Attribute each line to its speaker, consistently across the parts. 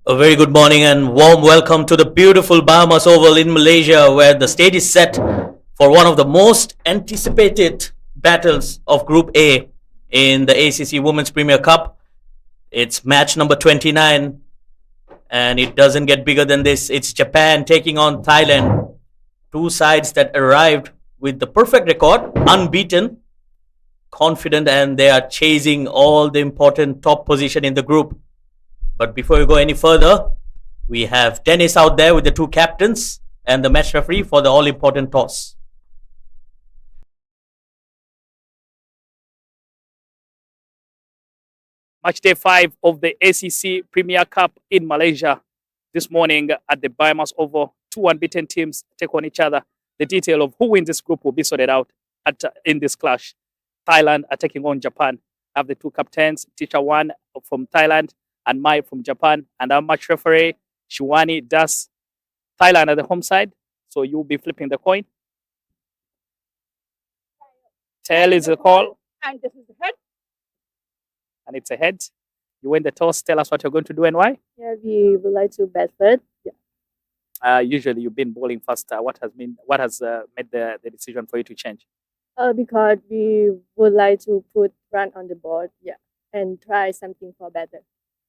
Speaker 1: A very good morning and warm welcome to the beautiful Bahamas Oval in Malaysia, where the stage is set for one of the most anticipated battles of Group A in the ACC Women's Premier Cup. It's match number 29, and it doesn't get bigger than this. It's Japan taking on Thailand. Two sides that arrived with the perfect record, unbeaten, confident, and they are chasing all the important top position in the group. But before we go any further, we have Dennis out there with the two captains and the match referee for the all important toss.
Speaker 2: Match day 5 of the ACC Premier Cup in Malaysia. This morning at the BAYUEMAS Oval, two unbeaten teams take on each other. The detail of who wins this group will be sorted out in this clash. Thailand are taking on Japan. I have the two captains, Teacher One from Thailand and Mai from Japan. And our match referee, Shiwani Das. Thailand at the home side, so you'll be flipping the coin. Tail is the call.
Speaker 3: And this is the head.
Speaker 2: And it's a head. You win the toss. Tell us what you're going to do and why.
Speaker 3: Yeah, we would like to bat first. Yeah.
Speaker 2: Usually you've been bowling first. What has made the decision for you to change?
Speaker 3: Because we would like to put run on the board, yeah, and try something for better.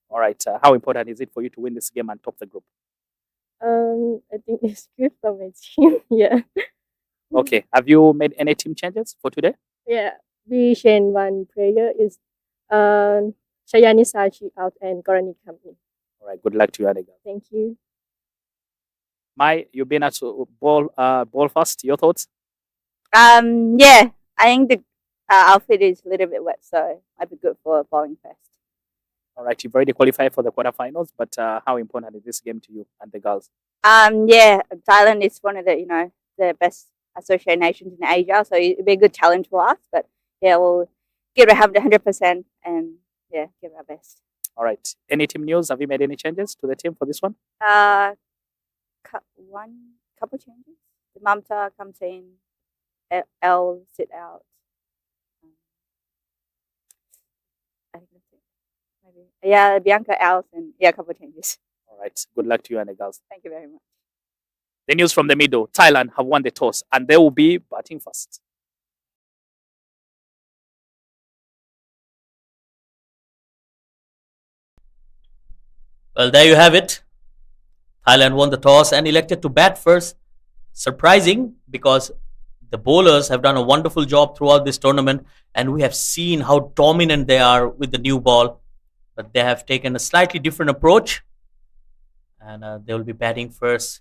Speaker 2: All right. How important is it for you to win this game and top the group?
Speaker 3: I think it's good for my team. Yeah.
Speaker 2: Okay. Have you made any team changes for today?
Speaker 3: Yeah. We changed one player is Shayani Sachi out and Gorani company.
Speaker 2: All right. Good luck to you, Aniga.
Speaker 3: Thank you.
Speaker 2: Mai, you've been at ball first. Your thoughts?
Speaker 4: Yeah, I think the outfit is a little bit wet, so might be good for bowling first.
Speaker 2: All right. You've already qualified for the quarterfinals, but how important is this game to you and the girls?
Speaker 4: Yeah, Thailand is one of the best associate nations in Asia, so it'd be a good challenge for us. But yeah, we'll give it 100% and yeah, give our best.
Speaker 2: All right. Any team news? Have you made any changes to the team for this one?
Speaker 4: Couple changes. The Mamta comes in, L sit out. I think that's it. Maybe. Yeah, Bianca out and yeah, a couple changes.
Speaker 2: All right. Good luck to you and the girls.
Speaker 4: Thank you very much.
Speaker 2: The news from the middle. Thailand have won the toss and they will be batting first.
Speaker 1: Well, there you have it. Thailand won the toss and elected to bat first. Surprising, because the bowlers have done a wonderful job throughout this tournament, and we have seen how dominant they are with the new ball. But they have taken a slightly different approach, and they will be batting first.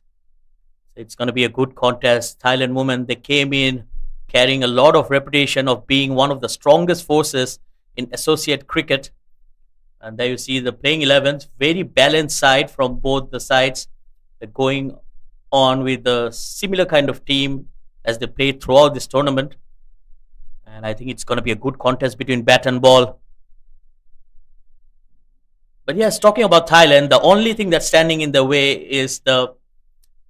Speaker 1: It's going to be a good contest. Thailand women, they came in carrying a lot of reputation of being one of the strongest forces in associate cricket. And there you see the playing 11s, very balanced side from both the sides. They're going on with a similar kind of team as they played throughout this tournament. And I think it's going to be a good contest between bat and ball. But yes, talking about Thailand, the only thing that's standing in the way is the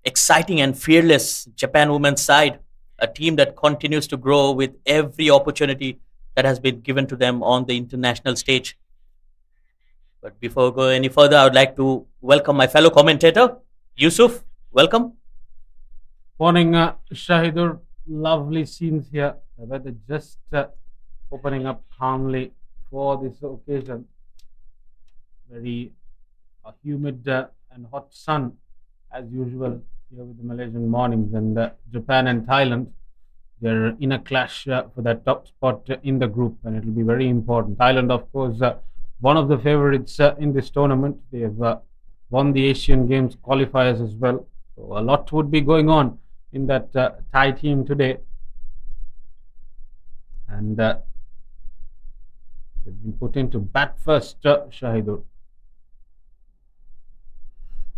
Speaker 1: exciting and fearless Japan women's side, a team that continues to grow with every opportunity that has been given to them on the international stage. But before we go any further, I would like to welcome my fellow commentator, Yusuf. Welcome.
Speaker 5: Morning, Shahidur. Lovely scenes here. The weather just opening up calmly for this occasion. Very humid and hot sun as usual here with the Malaysian mornings. And Japan and Thailand, they're in a clash for that top spot in the group, and it will be very important. Thailand, of course, one of the favorites in this tournament. They have won the Asian Games qualifiers as well. So a lot would be going on in that Thai team today. And they've been put into bat first, Shahidur.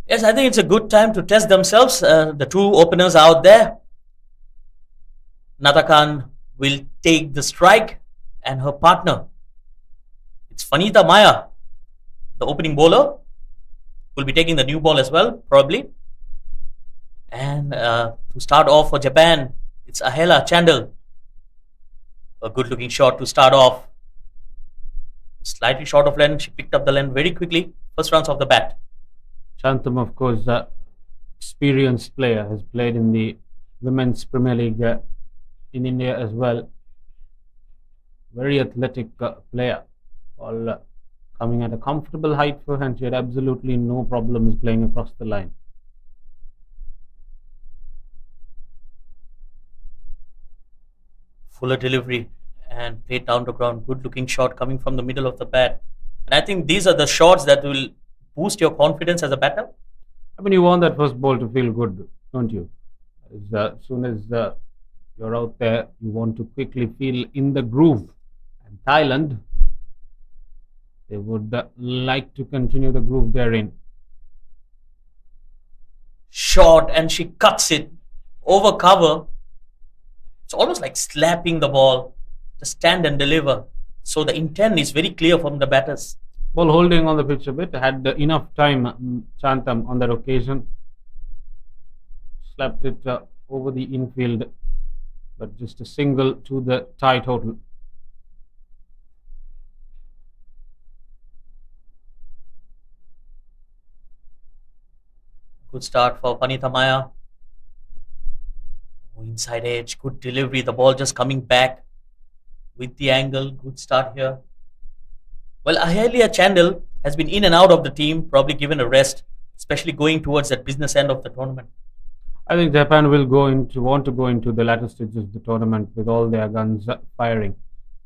Speaker 1: Yes, I think it's a good time to test themselves. The two openers out there. Natakan will take the strike, and her partner, it's Fanita Maya, the opening bowler, will be taking the new ball as well, probably. And to start off for Japan, it's Ahela Chandel. A good looking shot to start off. Slightly short of length, she picked up the length very quickly. First runs off the bat.
Speaker 5: Chantam, of course, experienced player, has played in the Women's Premier League in India as well. Very athletic player, all coming at a comfortable height for her, and she had absolutely no problems playing across the line.
Speaker 1: Fuller delivery and played down the ground. Good looking shot coming from the middle of the bat. And I think these are the shots that will boost your confidence as a batter.
Speaker 5: I mean, you want that first ball to feel good, don't you? As soon as you're out there, you want to quickly feel in the groove. And Thailand, they would like to continue the groove they're in.
Speaker 1: Shot, and she cuts it over cover. It's almost like slapping the ball. Just stand and deliver. So the intent is very clear from the batters.
Speaker 5: Ball holding on the pitch a bit, had enough time, Chantam, on that occasion. Slapped it over the infield, but just a single to the tie total.
Speaker 1: Good start for Panita Maya. Oh, inside edge, good delivery. The ball just coming back with the angle. Good start here. Well, Ahelia Chandel has been in and out of the team, probably given a rest, especially going towards that business end of the tournament.
Speaker 5: I think Japan will want to go into the latter stages of the tournament with all their guns firing,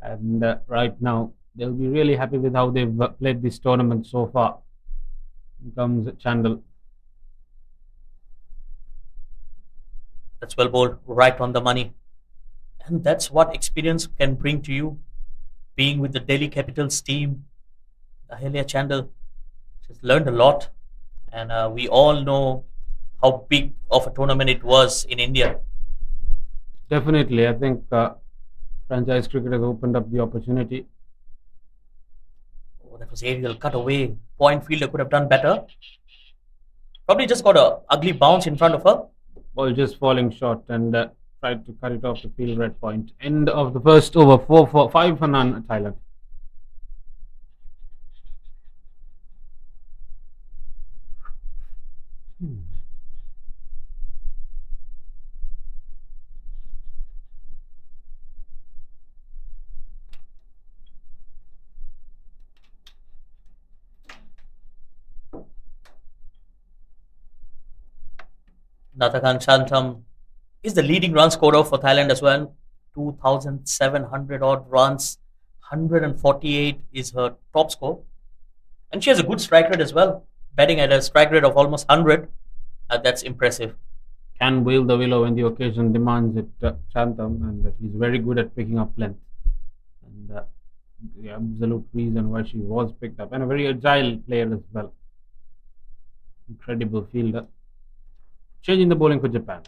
Speaker 5: and right now they'll be really happy with how they've played this tournament so far. Here comes Chandel.
Speaker 1: That's well bowled, right on the money. And that's what experience can bring to you. Being with the Delhi Capitals team, Ahelia Chandel, she's learned a lot. And we all know how big of a tournament it was in India.
Speaker 5: Definitely, I think franchise cricket has opened up the opportunity.
Speaker 1: Oh, that was aerial, cut away. Point fielder could have done better. Probably just got a ugly bounce in front of her.
Speaker 5: Ball just falling short, and tried to cut it off the field red point. End of the first over, 5 for none, Thailand.
Speaker 1: Nathakan Chantam is the leading run scorer for Thailand as well. 2,700 odd runs. 148 is her top score. And she has a good strike rate as well. Batting at a strike rate of almost 100. That's impressive.
Speaker 5: Can wheel the willow when the occasion demands it, Chantam, and he's very good at picking up length. And the absolute reason why she was picked up, and a very agile player as well. Incredible fielder. Changing the bowling for Japan.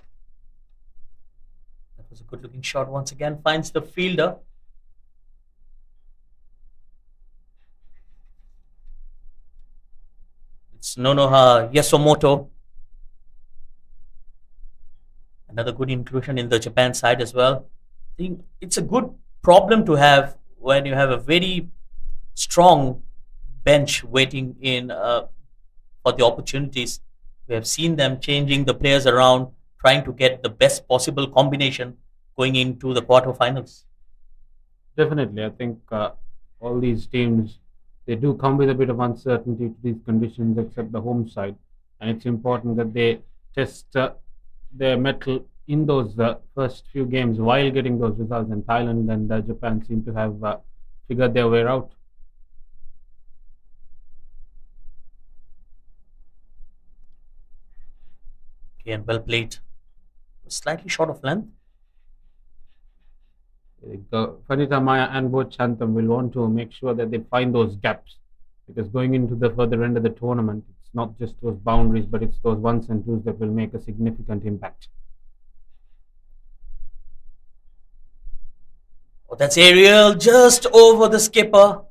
Speaker 1: That was a good looking shot once again. Finds the fielder. It's Nonoha Yasumoto. Another good inclusion in the Japan side as well. I think it's a good problem to have when you have a very strong bench waiting in for the opportunities. We have seen them changing the players around, trying to get the best possible combination going into the quarterfinals.
Speaker 5: Definitely, I think all these teams, they do come with a bit of uncertainty to these conditions, except the home side, and it's important that they test their mettle in those first few games while getting those results. And Thailand and Japan seem to have figured their way out.
Speaker 1: Okay, and well played. Slightly short of length.
Speaker 5: Vanita Maya and both Chantam will want to make sure that they find those gaps, because going into the further end of the tournament, it's not just those boundaries, but it's those ones and twos that will make a significant impact.
Speaker 1: Oh, that's aerial just over the skipper.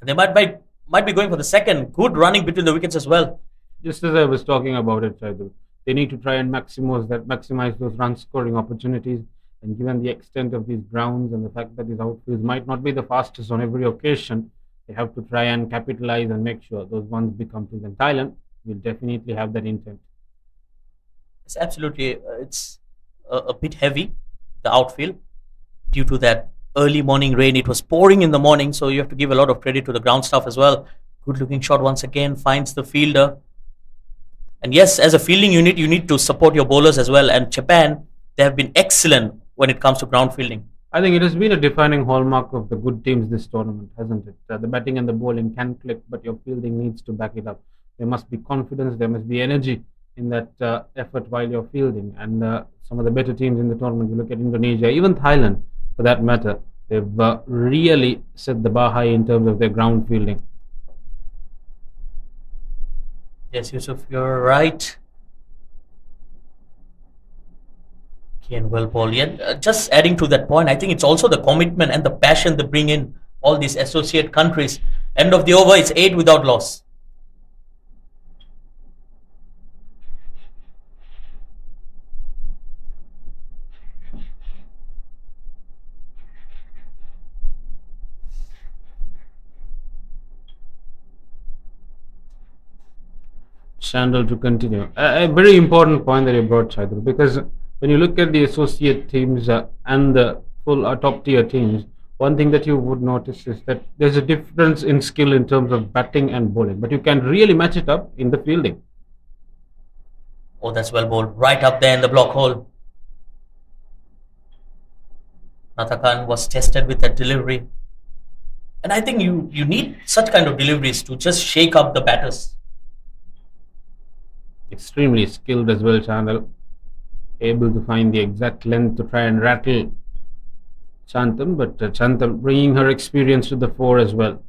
Speaker 1: And they might be going for the second. Good running between the wickets as well.
Speaker 5: Just as I was talking about it, Shahidul, they need to try and maximize those run scoring opportunities. And given the extent of these grounds and the fact that these outfields might not be the fastest on every occasion, They have to try and capitalize and make sure those ones become twos. And Thailand will definitely have that intent.
Speaker 1: It's absolutely, it's a bit heavy, the outfield, due to that early morning rain. It was pouring in the morning, so you have to give a lot of credit to the ground staff as well. Good looking shot once again, finds the fielder. And yes, as a fielding unit, you need to support your bowlers as well. And Japan, they have been excellent when it comes to ground fielding.
Speaker 5: I think it has been a defining hallmark of the good teams this tournament, hasn't it? The batting and the bowling can click, but your fielding needs to back it up. There must be confidence, there must be energy in that effort while you're fielding. And some of the better teams in the tournament, you look at Indonesia, even Thailand for that matter, they've really set the bar high in terms of their ground fielding.
Speaker 1: Yes, Yusuf, you're right. Okay, and well ball. Yeah, just adding to that point, I think it's also the commitment and the passion they bring in all these associate countries. End of the over, it's 8 without loss.
Speaker 5: Shandal to continue. A very important point that you brought, Shaidur, because when you look at the associate teams and the full top tier teams, one thing that you would notice is that there's a difference in skill in terms of batting and bowling, but you can really match it up in the fielding.
Speaker 1: Oh, that's well bowled. Right up there in the block hole. Nathakan was tested with that delivery. And I think you need such kind of deliveries to just shake up the batters.
Speaker 5: Extremely skilled as well, Chandal. Able to find the exact length to try and rattle Chantam, but Chantam bringing her experience to the fore as well.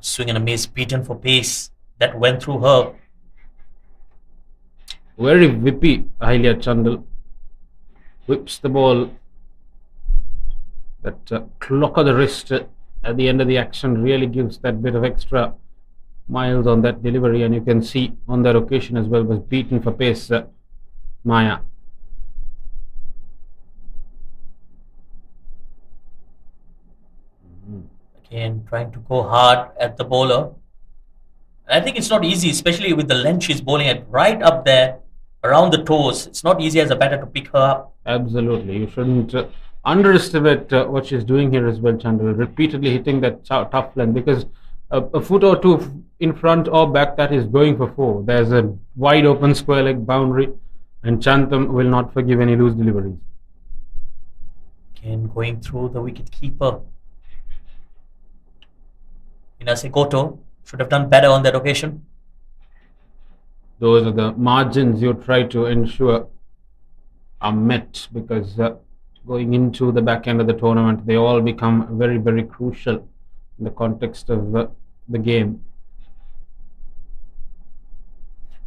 Speaker 1: Swing and a miss, beaten for pace. That went through her.
Speaker 5: Very whippy, Ahilya Chandal. Whips the ball. That clock of the wrist at the end of the action really gives that bit of extra miles on that delivery, and you can see on that occasion as well was beaten for pace, Maya.
Speaker 1: Again, trying to go hard at the bowler. And I think it's not easy, especially with the length she's bowling at right up there, around the toes. It's not easy as a batter to pick her up.
Speaker 5: Absolutely, you shouldn't underestimate what she's doing here as well, Chandal. Repeatedly hitting that tough length, because a foot or two in front or back, that is going for 4. There's a wide open square leg boundary, and Chantam will not forgive any loose deliveries.
Speaker 1: Again, going through the wicket keeper. Inase Goto should have done better on that occasion.
Speaker 5: Those are the margins you try to ensure are met, because going into the back end of the tournament, they all become very, very crucial in the context of the game.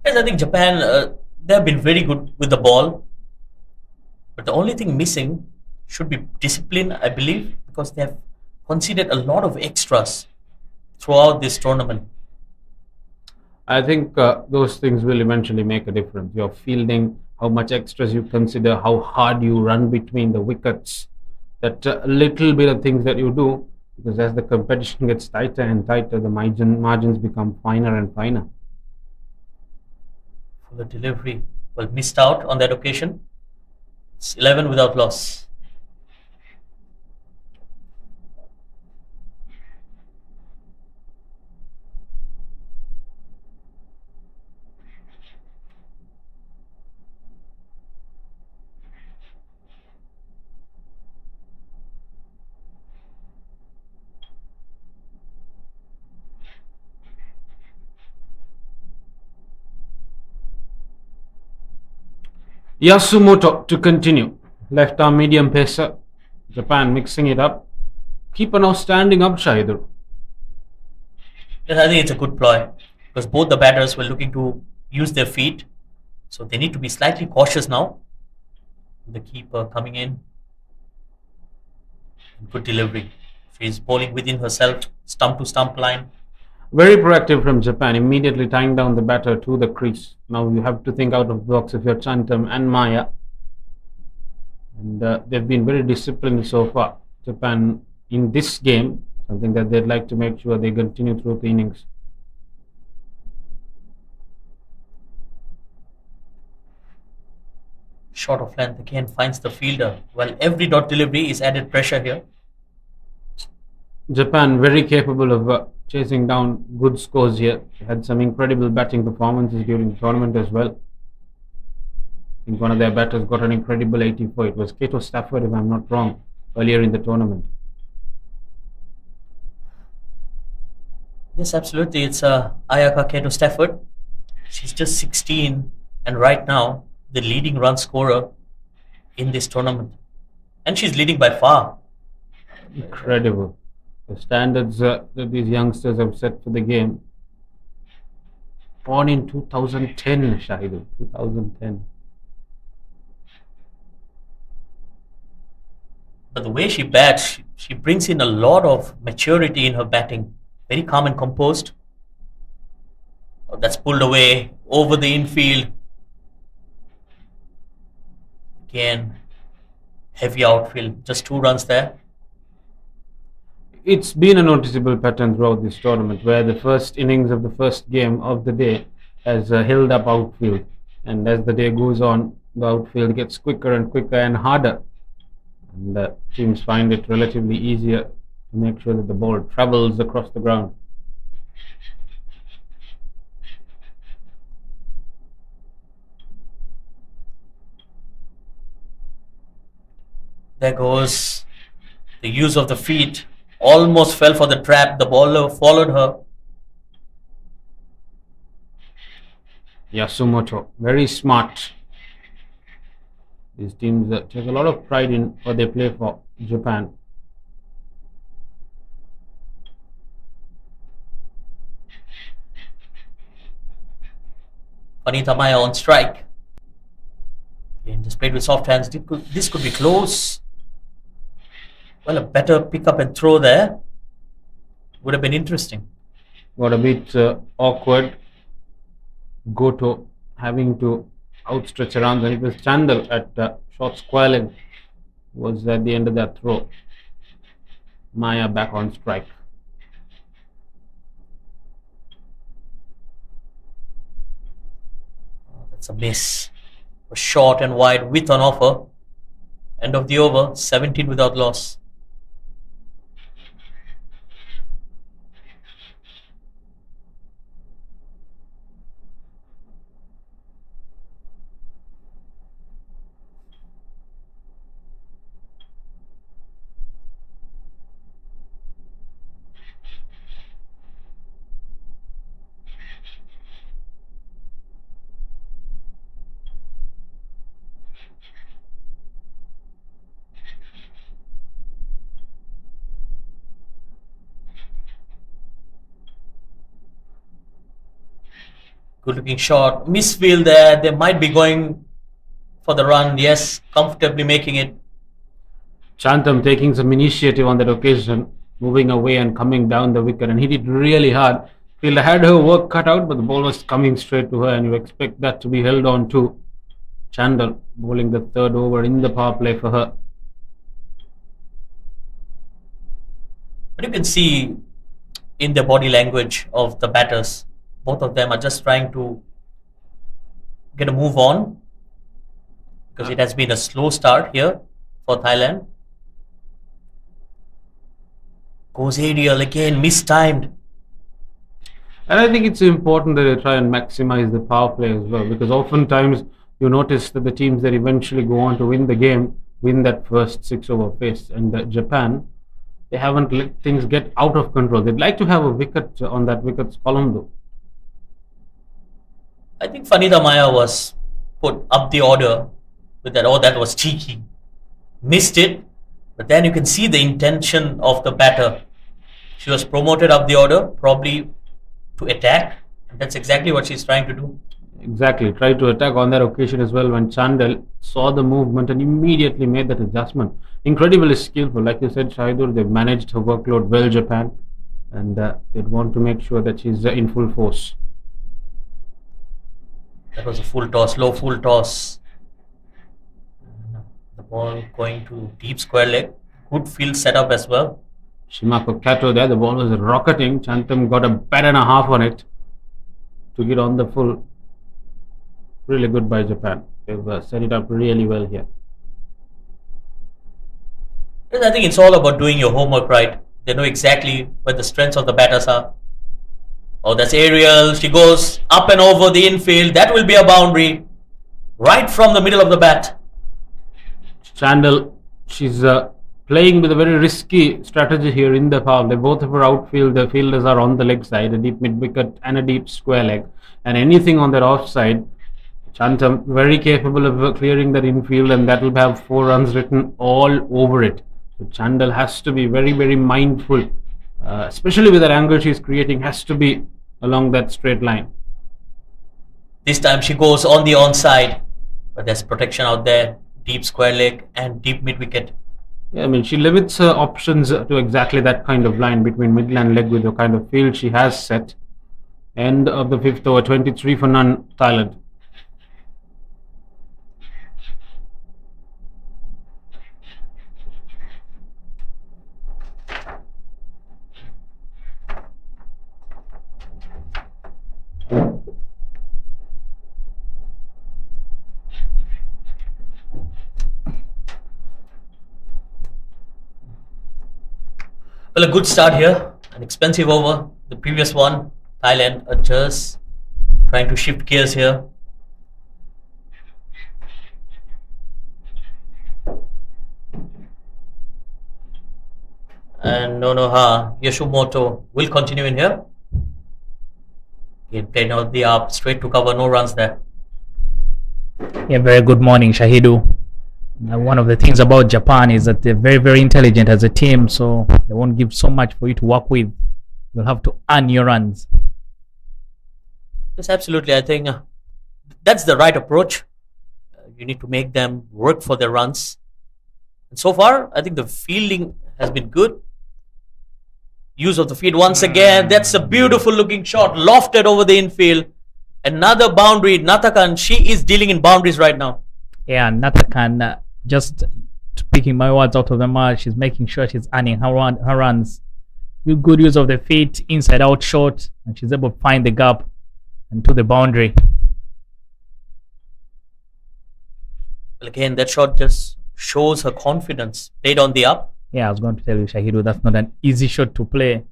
Speaker 1: Yes, I think Japan, they have been very good with the ball. But the only thing missing should be discipline, I believe, because they have conceded a lot of extras throughout this tournament.
Speaker 5: I think those things will eventually make a difference. Your fielding, how much extras you consider, how hard you run between the wickets, that little bit of things that you do, because as the competition gets tighter and tighter, the margins become finer and finer.
Speaker 1: For the delivery, well, missed out on that occasion. It's 11 without loss.
Speaker 5: Yasumoto to continue. Left arm medium pacer. Japan mixing it up. Keeper now standing up, Shahidur.
Speaker 1: Yes, I think it's a good ploy because both the batters were looking to use their feet. So they need to be slightly cautious now. The keeper coming in. Good delivery. She's bowling within herself, stump to stump line.
Speaker 5: Very proactive from Japan, immediately tying down the batter to the crease. Now you have to think out of the box if you're Chantam and Maya. And they've been very disciplined so far. Japan in this game, something that they'd like to make sure they continue through the innings.
Speaker 1: Short of length again finds the fielder. Well, every dot delivery is added pressure here.
Speaker 5: Japan very capable of chasing down good scores here. They had some incredible batting performances during the tournament as well. I think one of their batters got an incredible 84. It was Kato Stafford, if I'm not wrong, earlier in the tournament.
Speaker 1: Yes, absolutely. It's Ayaka Kato Stafford. She's just 16 and right now the leading run scorer in this tournament. And she's leading by far.
Speaker 5: Incredible. The standards that these youngsters have set for the game. Born in 2010, Shahidul. 2010.
Speaker 1: But the way she bats, she brings in a lot of maturity in her batting. Very calm and composed. Oh, that's pulled away over the infield. Again, heavy outfield. Just 2 runs there.
Speaker 5: It's been a noticeable pattern throughout this tournament where the first innings of the first game of the day has held up outfield. And as the day goes on, the outfield gets quicker and quicker and harder. And teams find it relatively easier to make sure that the ball travels across the ground.
Speaker 1: There goes the use of the feet. Almost fell for the trap. The bowler followed her.
Speaker 5: Yasumoto, very smart. These teams take a lot of pride in what they play for. Japan.
Speaker 1: Vanita Maya on strike. Again, just played with soft hands. This could be close. Well, a better pick up and throw there would have been interesting.
Speaker 5: Got a bit awkward. Goto having to outstretch around, and it was Chandal at short square leg was at the end of that throw. Maya back on strike.
Speaker 1: Oh, that's a miss. A short and wide with an offer. End of the over, 17 without loss. Good looking shot. Misfield there. They might be going for the run. Yes, comfortably making it.
Speaker 5: Chantam taking some initiative on that occasion, moving away and coming down the wicket, and hit it really hard. Fielder had her work cut out, but the ball was coming straight to her, and you expect that to be held on to. Chandal bowling the third over in the power play for her.
Speaker 1: But you can see in the body language of the batters, both of them are just trying to get a move on because it has been a slow start here for Thailand. Goes aerial again, mistimed.
Speaker 5: And I think it's important that they try and maximize the power play as well, because oftentimes you notice that the teams that eventually go on to win the game win that first 6-over phase. And Japan, they haven't let things get out of control. They'd like to have a wicket on that wicket's column though.
Speaker 1: I think Vanita Maya was put up the order with that. Oh, that was cheeky. Missed it. But then you can see the intention of the batter. She was promoted up the order, probably to attack. And that's exactly what she's trying to do.
Speaker 5: Exactly. Tried to attack on that occasion as well when Chandal saw the movement and immediately made that adjustment. Incredibly skillful. Like you said, Shahidul, they've managed her workload well, Japan. And they'd want to make sure that she's in full force.
Speaker 1: That was a full toss, low full toss. The Ball going to deep square leg. Good field setup as well.
Speaker 5: Shimako Kato there, the ball was rocketing. Chantam got a bat and a half on it to get on the full. Really good by Japan. They've set it up really well here.
Speaker 1: I think it's all about doing your homework right. They know exactly where the strengths of the batters are. Oh, that's aerial. She goes up and over the infield. That will be a boundary. Right from the middle of the bat.
Speaker 5: Chandel, she's playing with a very risky strategy here in the foul. They both of her outfield, the fielders are on the leg side, a deep mid wicket and a deep square leg. And anything on that offside, Chantam very capable of clearing that infield, and that will have 4 runs written all over it. So Chandel has to be very, very mindful, especially with that angle she's creating, has to be along that straight line.
Speaker 1: This time she goes on the onside, but there's protection out there. Deep square leg and deep mid wicket.
Speaker 5: Yeah, I mean, she limits her options to exactly that kind of line between middle and leg with the kind of field she has set. End of the 5th over, 23 for none, Thailand.
Speaker 1: Well, a good start here. An expensive over. The previous one, Thailand adjusts, trying to shift gears here. And Nonoha Yashumoto will continue in here. He'll play out the up, straight to cover, no runs there.
Speaker 2: Yeah, very good morning, Shahidu. One of the things about Japan is that they're very, very intelligent as a team, so they won't give so much for you to work with. You'll have to earn your runs.
Speaker 1: Yes, absolutely. I think that's the right approach. You need to make them work for their runs. And so far, I think the fielding has been good. Use of the feet once again. That's a beautiful looking shot, lofted over the infield. Another boundary. Natakan, she is dealing in boundaries right now.
Speaker 2: Yeah, Natakan, just picking my words out of the mouth, she's making sure she's earning her runs. Good use of the feet, inside out shot, and she's able to find the gap and to the boundary.
Speaker 1: Well, again, that shot just shows her confidence. Played on the up.
Speaker 2: Yeah, I was going to tell you, Shahidu, that's not an easy shot to play.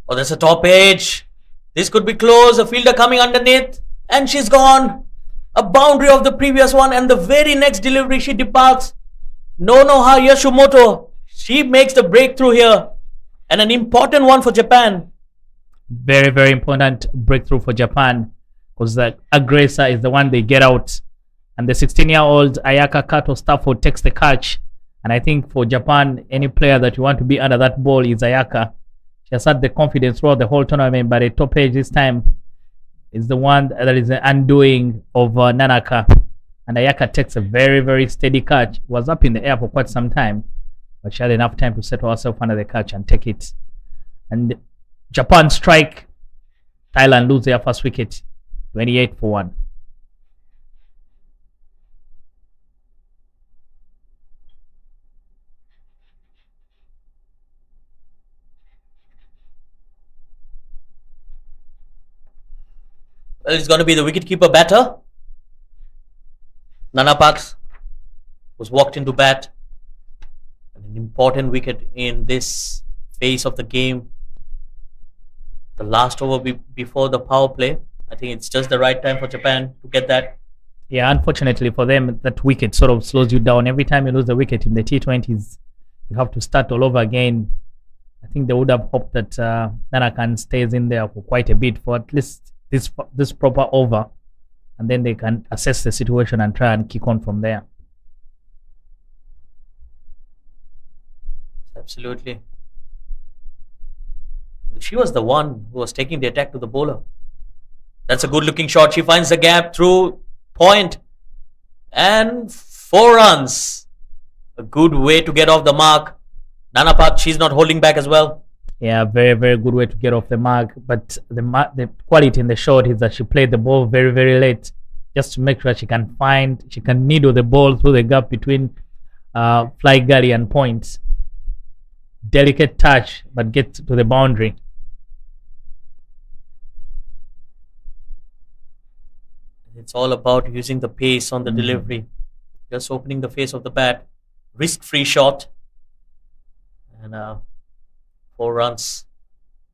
Speaker 1: Oh, that's a top edge. This could be close. A fielder coming underneath. And she's gone. A boundary of the previous one. And the very next delivery, she departs. Nonoha Yashumoto. She makes the breakthrough here. And an important one for Japan.
Speaker 2: Very, very important breakthrough for Japan. Because the aggressor is the one they get out. And the 16-year-old Ayaka Kato Stafford takes the catch. And I think for Japan, any player that you want to be under that ball is Ayaka. She has had the confidence throughout the whole tournament, but at top edge this time is the one that is the undoing of Nanaka. And Ayaka takes a very, very steady catch. Was up in the air for quite some time, but she had enough time to settle herself under the catch and take it. And Japan strike. Thailand lose their first wicket, 28 for 1.
Speaker 1: Well, it's going to be the wicketkeeper batter. Nanapak was walked into bat. An important wicket in this phase of the game. The last over before the power play. I think it's just the right time for Japan to get that.
Speaker 2: Yeah, unfortunately for them, that wicket sort of slows you down. Every time you lose the wicket in the T20s, you have to start all over again. I think they would have hoped that Nanakan stays in there for quite a bit for at least this proper over, and then they can assess the situation and try and kick on from there.
Speaker 1: Absolutely. She was the one who was taking the attack to the bowler. That's a good looking shot. She finds the gap through point and 4 runs. A good way to get off the mark. Nanapak, she's not holding back as well.
Speaker 2: Yeah, very, very good way to get off the mark. But the quality in the shot is that she played the ball very, very late.
Speaker 6: just to make sure she can needle the ball through the gap between fly gully and points. Delicate touch, but get to the boundary.
Speaker 1: It's all about using the pace on the delivery, just opening the face of the bat, risk-free shot, and 4 runs,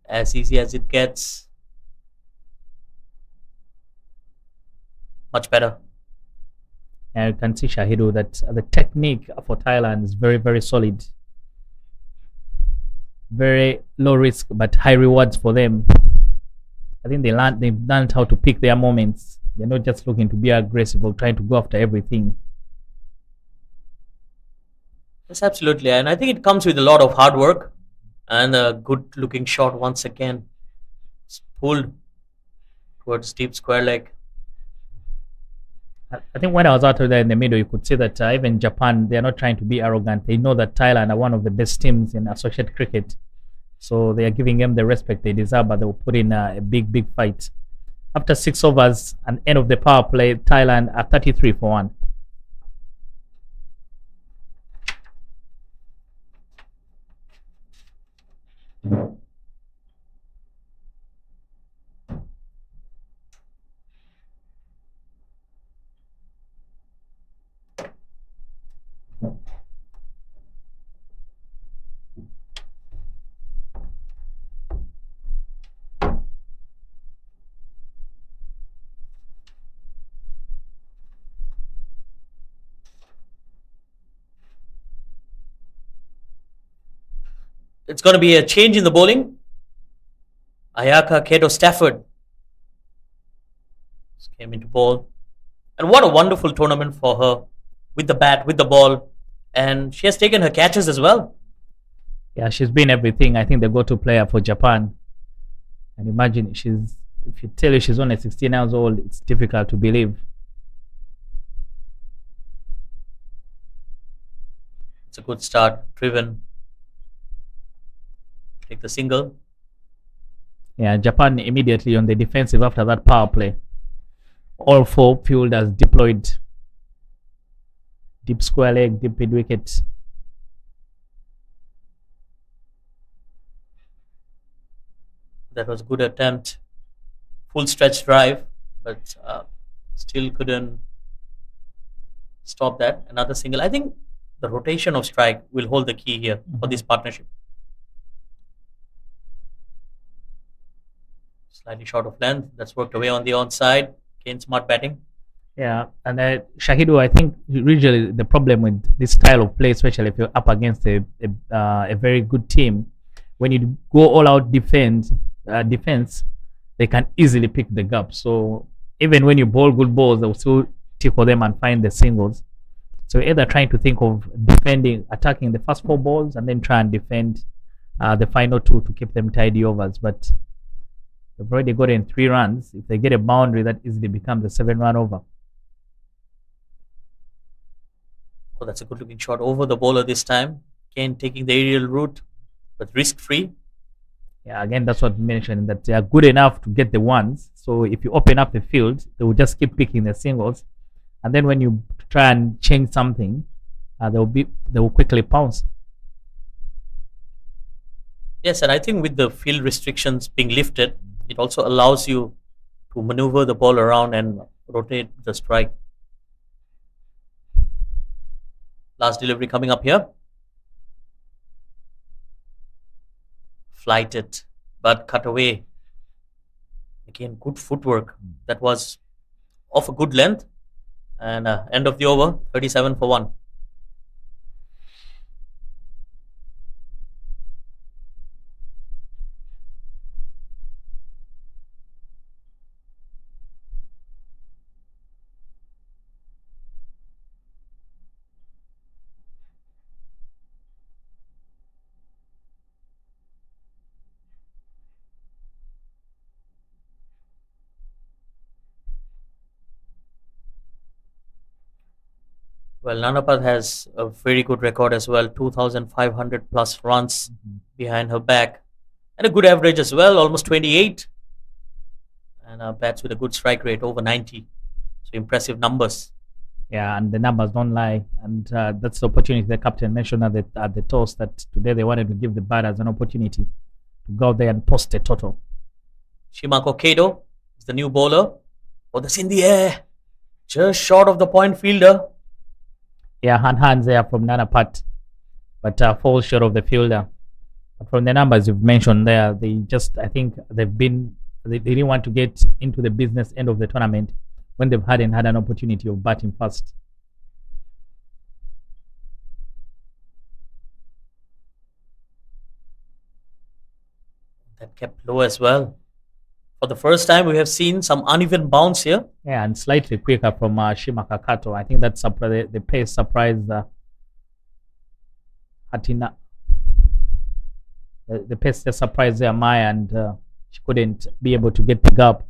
Speaker 1: as easy as it gets. Much better.
Speaker 6: And you can see, Shahidu, that the technique for Thailand is very, very solid. Very low risk, but high rewards for them. I think they've learned how to pick their moments. They're not just looking to be aggressive or trying to go after everything.
Speaker 1: Yes, absolutely. And I think it comes with a lot of hard work and a good-looking shot once again. It's pulled towards deep square leg.
Speaker 6: I think when I was out there in the middle, you could see that even Japan, they're not trying to be arrogant. They know that Thailand are one of the best teams in associate cricket. So they are giving them the respect they deserve, but they will put in a big, big fight. After 6 overs and end of the power play, Thailand are 33 for 1.
Speaker 1: It's going to be a change in the bowling. Ayaka Kato Stafford just came into bowl. And what a wonderful tournament for her, with the bat, with the ball. And she has taken her catches as well.
Speaker 6: Yeah, she's been everything. I think the go-to player for Japan. And imagine if you tell you she's only 16 years old, it's difficult to believe.
Speaker 1: It's a good start. Driven. Take the single.
Speaker 6: Yeah, Japan immediately on the defensive after that power play. All 4 fielders deployed. Deep square leg, deep mid wicket.
Speaker 1: That was a good attempt. Full stretch drive, but still couldn't stop that. Another single. I think the rotation of strike will hold the key here for this partnership. Slightly short of length. That's worked away on the onside. Kane smart batting.
Speaker 6: Yeah, and Shahidu, I think usually the problem with this style of play, especially if you're up against a very good team, when you go all out defense, they can easily pick the gap. So even when you bowl good balls, they'll still tickle them and find the singles. So either trying to think of attacking the first 4 balls, and then try and defend the final 2 to keep them tidy overs. But they've already got in 3 runs. If they get a boundary, that easily becomes a 7-run over.
Speaker 1: Oh, that's a good looking shot over the bowler this time. Kane taking the aerial route, but risk free.
Speaker 6: Yeah, again, that's what I mentioned, that they are good enough to get the ones. So if you open up the field, they will just keep picking the singles. And then when you try and change something, they will quickly pounce.
Speaker 1: Yes, and I think with the field restrictions being lifted, it also allows you to maneuver the ball around and rotate the strike. Last delivery coming up here. Flighted, but cut away. Again, good footwork. That was of a good length. And end of the over, 37 for 1. Well, Nanapad has a very good record as well, 2,500 plus runs behind her back. And a good average as well, almost 28. And bats with a good strike rate, over 90. So impressive numbers.
Speaker 6: Yeah, and the numbers don't lie. And that's the opportunity the captain mentioned at the toss, that today they wanted to give the batters an opportunity to go out there and post a total.
Speaker 1: Shimako Kato is the new bowler. Oh, that's in the air. Just short of the point fielder.
Speaker 6: Yeah, hands there from Nana Pat, but falls short of the fielder. But from the numbers you've mentioned there, I think they didn't want to get into the business end of the tournament when they've hadn't had an opportunity of batting first.
Speaker 1: That kept low as well. For the first time, we have seen some uneven bounce here.
Speaker 6: Yeah, and slightly quicker from Shimaka Kato. I think that's the pace surprised Hatina. The pace just surprised their Maya, and she couldn't be able to get the gap.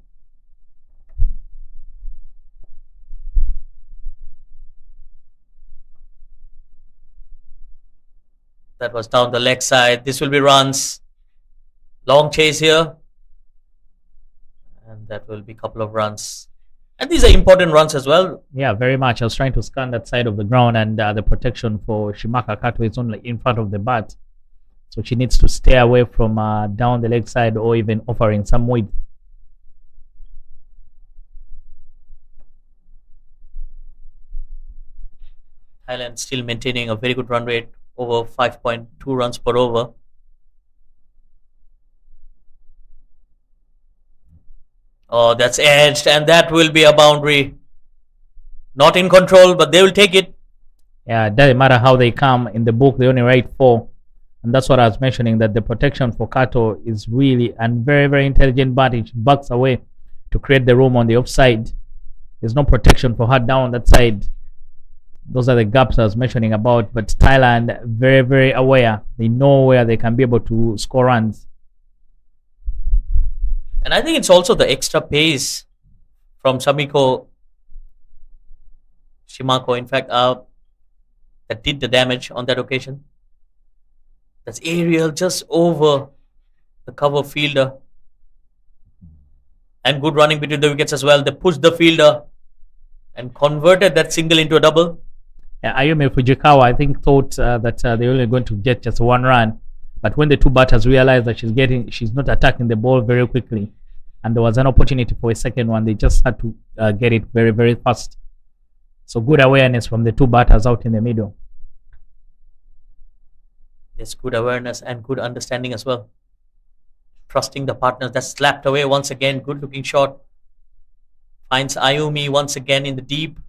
Speaker 1: That was down the leg side. This will be runs. Long chase here. And that will be a couple of runs. And these are important runs as well.
Speaker 6: Yeah, very much. I was trying to scan that side of the ground, and the protection for Shimaka Kato is only in front of the bat. So she needs to stay away from down the leg side or even offering some width.
Speaker 1: Thailand still maintaining a very good run rate, over 5.2 runs per over. Oh, that's edged, and that will be a boundary. Not in control, but they will take it.
Speaker 6: Yeah, it doesn't matter how they come. In the book, they only write 4. And that's what I was mentioning, that the protection for Kato is really a very, very intelligent bat. She backs away to create the room on the offside. There's no protection for her down that side. Those are the gaps I was mentioning about. But Thailand, very, very aware. They know where they can be able to score runs.
Speaker 1: And I think it's also the extra pace from Shimako, in fact, that did the damage on that occasion. That's aerial just over the cover fielder. And good running between the wickets as well. They pushed the fielder and converted that single into a double.
Speaker 6: Yeah, Ayumi Fujikawa, I think, thought that they're only going to get just 1 run. But when the 2 batters realized that she's not attacking the ball very quickly, and there was an opportunity for a second one, they just had to get it very, very fast. So good awareness from the 2 batters out in the middle.
Speaker 1: There's good awareness and good understanding as well. Trusting the partners. That's slapped away once again. Good looking shot. Finds Ayumi once again in the deep.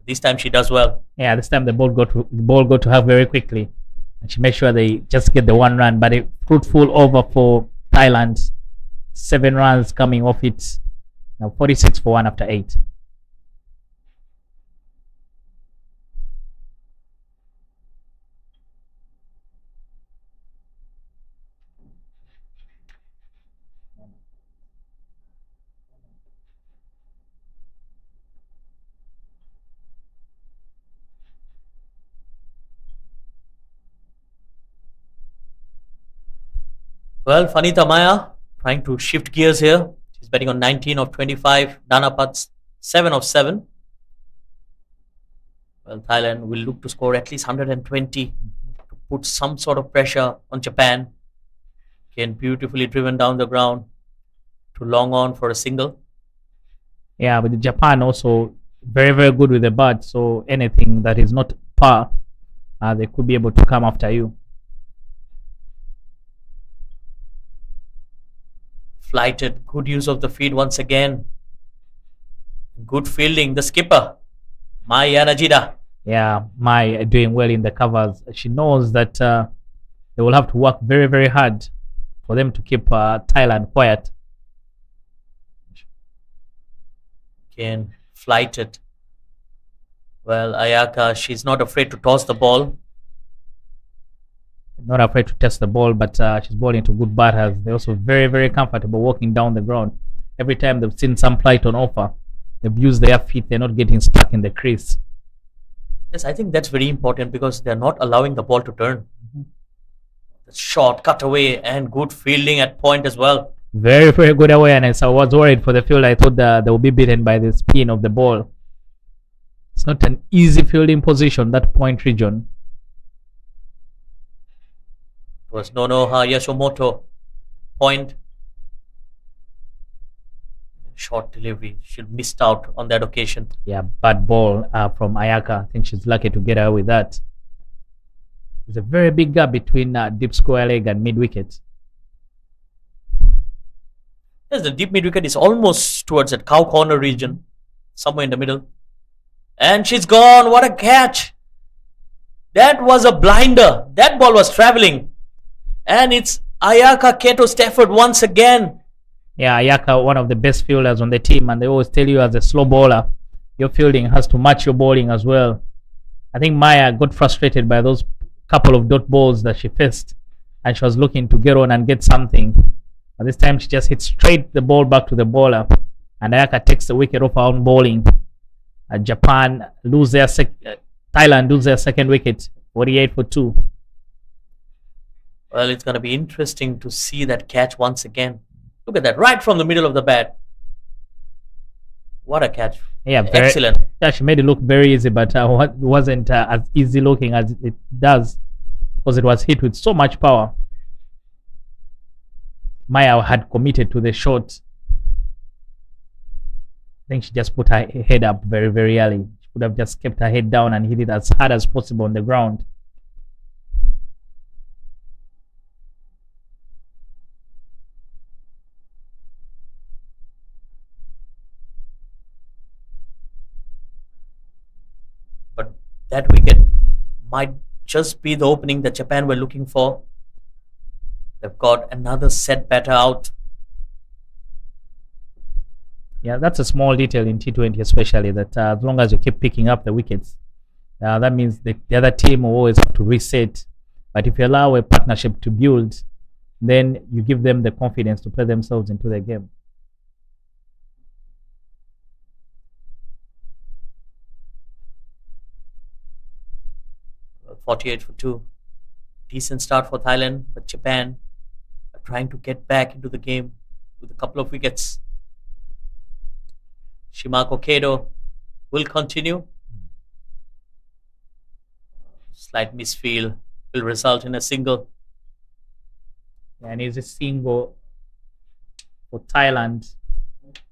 Speaker 1: This time she does well.
Speaker 6: Yeah, this time the ball got to her very quickly. And she made sure they just get the 1 run. But a fruitful over for Thailand. 7 runs coming off it. Now 46 for 1 after 8.
Speaker 1: Well, Fanita Maya trying to shift gears here. She's betting on 19 of 25. Nana Pat's 7 of 7. Well, Thailand will look to score at least 120 to put some sort of pressure on Japan. Again, beautifully driven down the ground to long on for a single.
Speaker 6: Yeah, but Japan also very, very good with the bat. So anything that is not par, they could be able to come after you.
Speaker 1: Flighted, good use of the feet once again. Good fielding, the skipper, Mai Yanajida.
Speaker 6: Yeah, Mai doing well in the covers. She knows that they will have to work very, very hard for them to keep Thailand quiet.
Speaker 1: Again, flighted. Well, Ayaka, she's not afraid to toss the ball.
Speaker 6: Not afraid to test the ball, but she's bowling to good batters. They're also very, very comfortable walking down the ground. Every time they've seen some flight on offer, they've used their feet. They're not getting stuck in the crease.
Speaker 1: Yes, I think that's very important because they're not allowing the ball to turn. Short, cut away, and good fielding at point as well.
Speaker 6: Very, very good awareness. I was worried for the field. I thought that they would be beaten by the spin of the ball. It's not an easy fielding position, that point region.
Speaker 1: It was Nonoha Yashomoto. Point. Short delivery. She missed out on that occasion.
Speaker 6: Yeah, bad ball from Ayaka. I think she's lucky to get away with that. There's a very big gap between deep square leg and mid wicket.
Speaker 1: Yes, the deep mid wicket is almost towards that cow corner region, somewhere in the middle. And she's gone. What a catch! That was a blinder. That ball was traveling. And it's Ayaka Keto Stafford once again.
Speaker 6: Yeah, Ayaka, one of the best fielders on the team, and they always tell you as a slow bowler, your fielding has to match your bowling as well. I think Maya got frustrated by those couple of dot balls that she faced, and she was looking to get on and get something. But this time she just hit straight the ball back to the bowler, and Ayaka takes the wicket off her own bowling. Japan lose their Thailand lose their second wicket, 48 for 2.
Speaker 1: Well, it's going to be interesting to see that catch once again. Look at that, right from the middle of the bat. What a catch.
Speaker 6: Yeah,
Speaker 1: excellent.
Speaker 6: Yeah, she made it look very easy, but wasn't as easy looking as it does, because it was hit with so much power. Maya had committed to the shot. I think she just put her head up very, very early. She could have just kept her head down and hit it as hard as possible on the ground.
Speaker 1: But that wicket might just be the opening that Japan were looking for. They've got another set batter out.
Speaker 6: Yeah, that's a small detail in T20 especially, that as long as you keep picking up the wickets, that means the other team will always have to reset. But if you allow a partnership to build, then you give them the confidence to play themselves into the game.
Speaker 1: Well, 48 for 2. Decent start for Thailand, but Japan are trying to get back into the game with a couple of wickets. Shimako Kedo will continue. Slight misfield will result in a single.
Speaker 6: And it's a single for Thailand.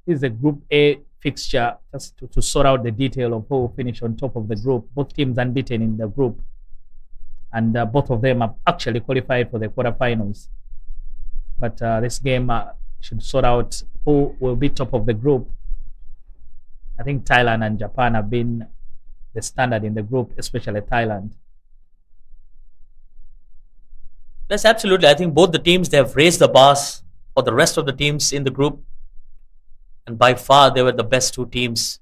Speaker 6: This is a Group A fixture, just to sort out the detail of who will finish on top of the group. Both teams unbeaten in the group, and both of them have actually qualified for the quarterfinals. But this game should sort out who will be top of the group. I think Thailand and Japan have been the standard in the group, especially Thailand.
Speaker 1: Yes, absolutely. I think both the teams, they have raised the bars for the rest of the teams in the group. And by far, they were the best two teams.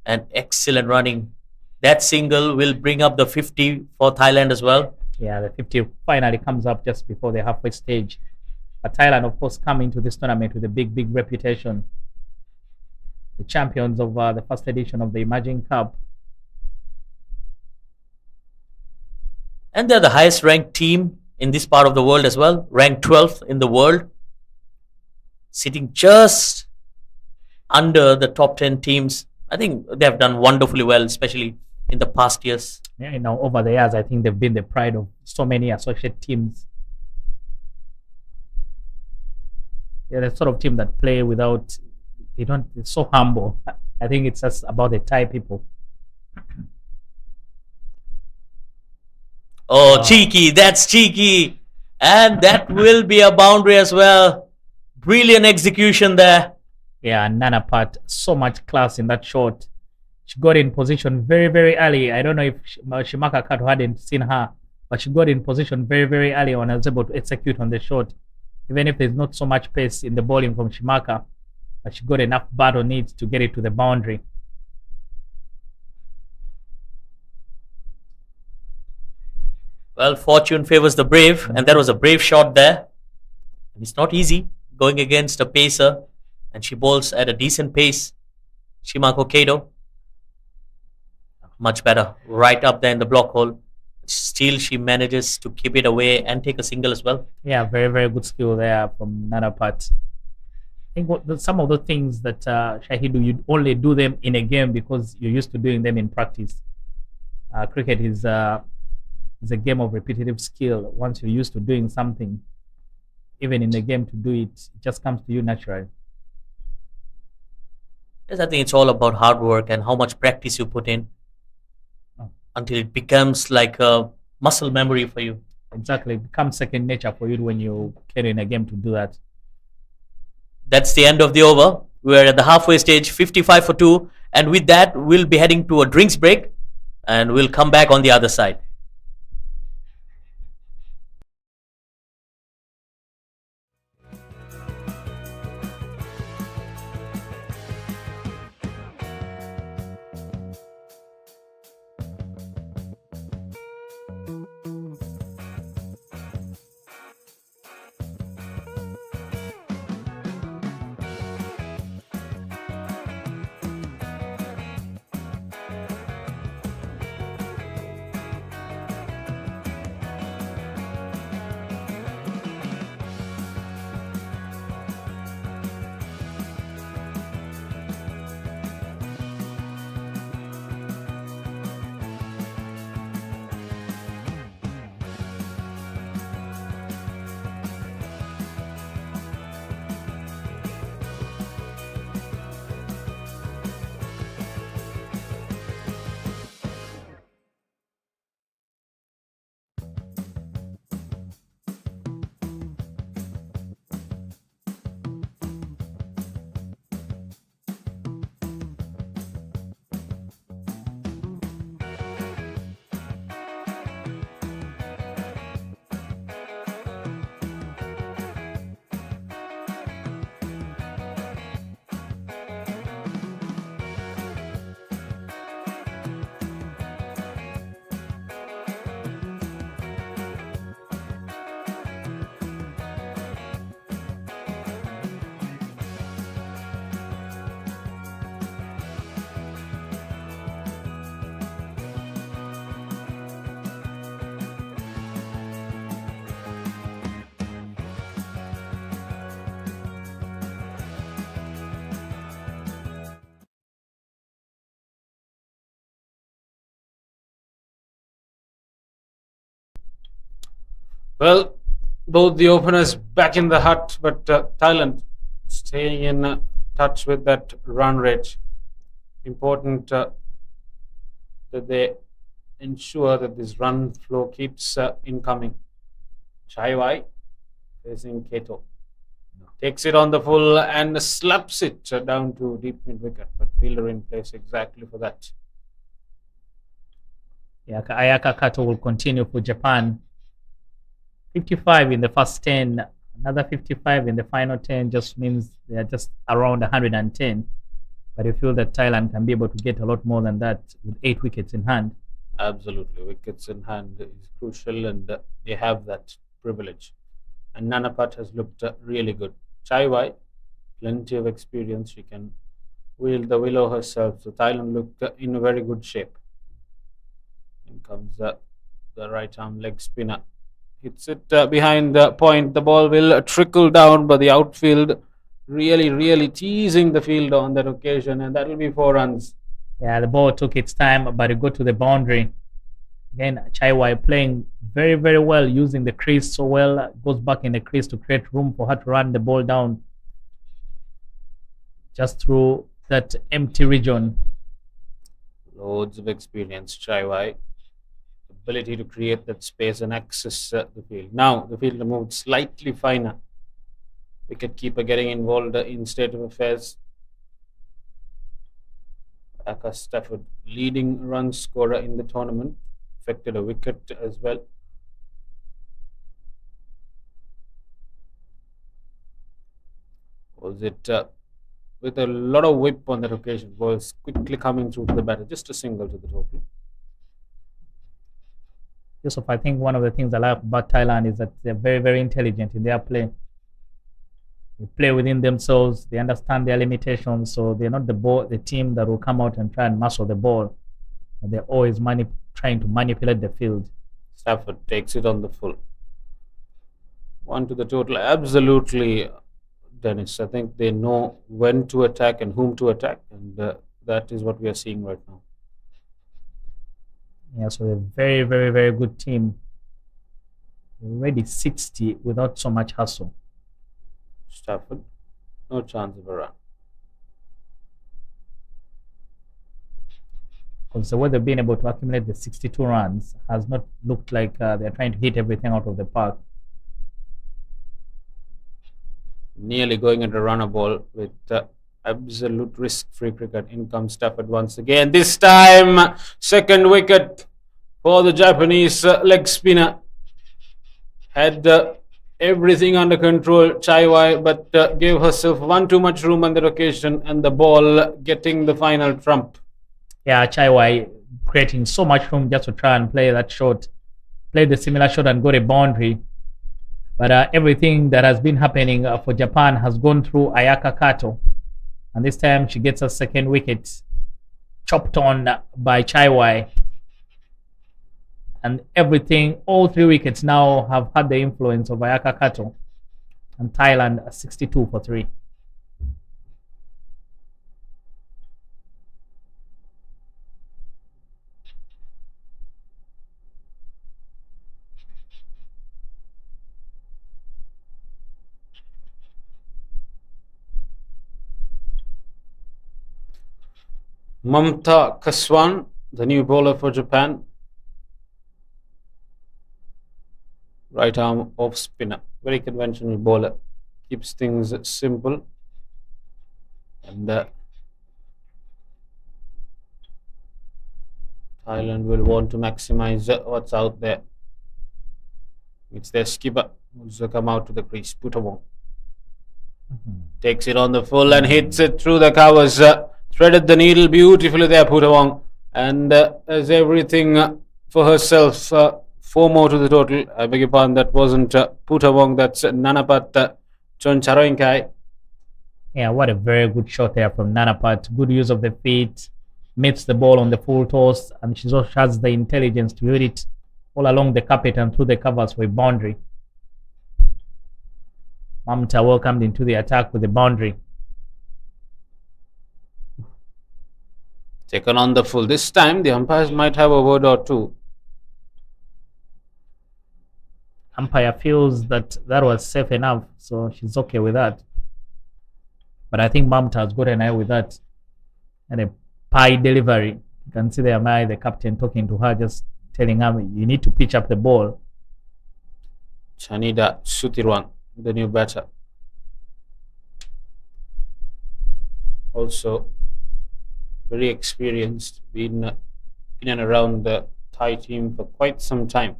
Speaker 1: And excellent running. That single will bring up the 50 for Thailand as well.
Speaker 6: Yeah, the 50 finally comes up just before the halfway stage. But Thailand, of course, come into this tournament with a big, big reputation. The champions of the first edition of the Emerging Cup.
Speaker 1: And they're the highest ranked team in this part of the world as well. Ranked 12th in the world. Sitting just under the top 10 teams. I think they have done wonderfully well, especially in the past years.
Speaker 6: Yeah, you know, over the years, I think they've been the pride of so many associate teams. They're the sort of team that play without, they're so humble. I think it's just about the Thai people.
Speaker 1: Oh, cheeky, that's cheeky. And that will be a boundary as well. Brilliant execution there.
Speaker 6: Yeah, Nana Pat, so much class in that shot. She got in position very, very early. I don't know if Shimaka Kato hadn't seen her, but she got in position very, very early and was able to execute on the shot. Even if there's not so much pace in the bowling from Shimaka, but she got enough bat on it to get it to the boundary.
Speaker 1: Well, fortune favors the brave, and that was a brave shot there. And it's not easy going against a pacer, and she bowls at a decent pace. Shimako Kedo, much better, right up there in the block hole. Still, she manages to keep it away and take a single as well.
Speaker 6: Yeah, very, very good skill there from Nana Pat. think some of the things that Shahidu, you only do them in a game because you're used to doing them in practice. Cricket is a game of repetitive skill. Once you're used to doing something, even in the game to do it, it just comes to you naturally.
Speaker 1: Yes, I think it's all about hard work and how much practice you put in
Speaker 6: Oh.
Speaker 1: until it becomes like a muscle memory for you.
Speaker 6: Exactly, it becomes second nature for you when you carry in a game to do that.
Speaker 1: That's the end of the over. We're at the halfway stage, 55 for 2. And with that, we'll be heading to a drinks break and we'll come back on the other side.
Speaker 5: Well, both the openers back in the hut, but Thailand staying in touch with that run rate. Important that they ensure that this run flow keeps incoming. Chaiwai facing Keto. Takes it on the full and slaps it down to deep mid wicket, but fielder in place exactly for that.
Speaker 6: Yeah, Ayaka Kato will continue for Japan. 55 in the first 10, another 55 in the final 10 just means they are just around 110. But you feel that Thailand can be able to get a lot more than that with 8 wickets in hand.
Speaker 5: Absolutely, wickets in hand is crucial, and they have that privilege. And Nanapat has looked really good. Chaiwai, plenty of experience. She can wield the willow herself. So Thailand looked in a very good shape. In comes the right arm leg spinner. Hits it behind the point. The ball will trickle down, but the outfield really teasing the field on that occasion, and that will be 4 runs.
Speaker 6: Yeah, the ball took its time, but it got to the boundary. Again, Chaiwai playing very well, using the crease so well. Goes back in the crease to create room for her to run the ball down just through that empty region.
Speaker 5: Loads of experience, Chaiwai. Ability to create that space and access the field. Now the fielder moved slightly finer. Wicket keeper getting involved in state of affairs. Aka Stafford, leading run scorer in the tournament, affected a wicket as well. Was it with a lot of whip on that occasion? Was quickly coming through to the batter, just a single to the total.
Speaker 6: Yusuf, I think one of the things I like about Thailand is that they're very intelligent in their play. They play within themselves. They understand their limitations, so they're not the team that will come out and try and muscle the ball. They're always trying to manipulate the field.
Speaker 5: Stafford takes it on the full. 1 to the total. Absolutely Dennis. I think they know when to attack and whom to attack, and that is what we are seeing right now.
Speaker 6: Yeah, so a very, very, very good team. Already 60 without so much hustle.
Speaker 5: Stafford, no chance of a run.
Speaker 6: Because the way they've been able to accumulate the 62 runs has not looked like they're trying to hit everything out of the park.
Speaker 5: Nearly going into runner ball with absolute risk-free cricket. In comes Stafford once again. This time, second wicket for the Japanese leg spinner. Had everything under control, Chaiwai, but gave herself one too much room on that occasion, and the ball getting the final trump.
Speaker 6: Yeah, Chaiwai creating so much room just to try and play that shot, played the similar shot and got a boundary. But everything that has been happening for Japan has gone through Ayaka Kato. And this time she gets a second wicket, chopped on by Chaiwai. And everything, all 3 wickets now have had the influence of Ayaka Kato. And Thailand 62 for 3.
Speaker 5: Mamta Kaswan, the new bowler for Japan. Right arm off spinner. Very conventional bowler. Keeps things simple. And Thailand will want to maximize what's out there. It's their skipper who's come out to the crease. Putawong takes it on the full and hits it through the covers. Threaded the needle beautifully there, Putawong. And has everything for herself. 4 more to the total. I beg your pardon, that wasn't Putawong, that's Nanapat Choncharoinkai.
Speaker 6: Yeah, what a very good shot there from Nanapat. Good use of the feet, meets the ball on the full toss, and she also has the intelligence to hit it all along the carpet and through the covers for a boundary. Mamta welcomed into the attack with a boundary.
Speaker 5: Taken on the full. This time, the umpires might have a word or two.
Speaker 6: Umpire feels that that was safe enough, so she's okay with that. But I think Mamta has got an eye with that. And a pie delivery. You can see there, Mai, the captain, talking to her, just telling her, you need to pitch up the ball.
Speaker 5: Chanida Sutirwang, the new batter. Also, very experienced, been in and around the Thai team for quite some time.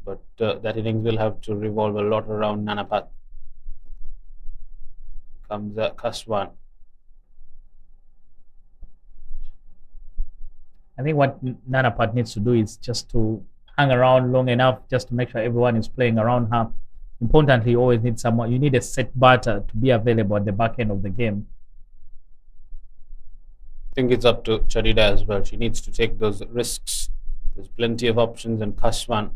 Speaker 5: But that innings will have to revolve a lot around Nanapat. Comes Kaswan.
Speaker 6: I think what Nanapat needs to do is just to hang around long enough just to make sure everyone is playing around her. Importantly, you always need someone. You need a set batter to be available at the back end of the game.
Speaker 5: I think it's up to Charida as well. She needs to take those risks. There's plenty of options, and Kaswan,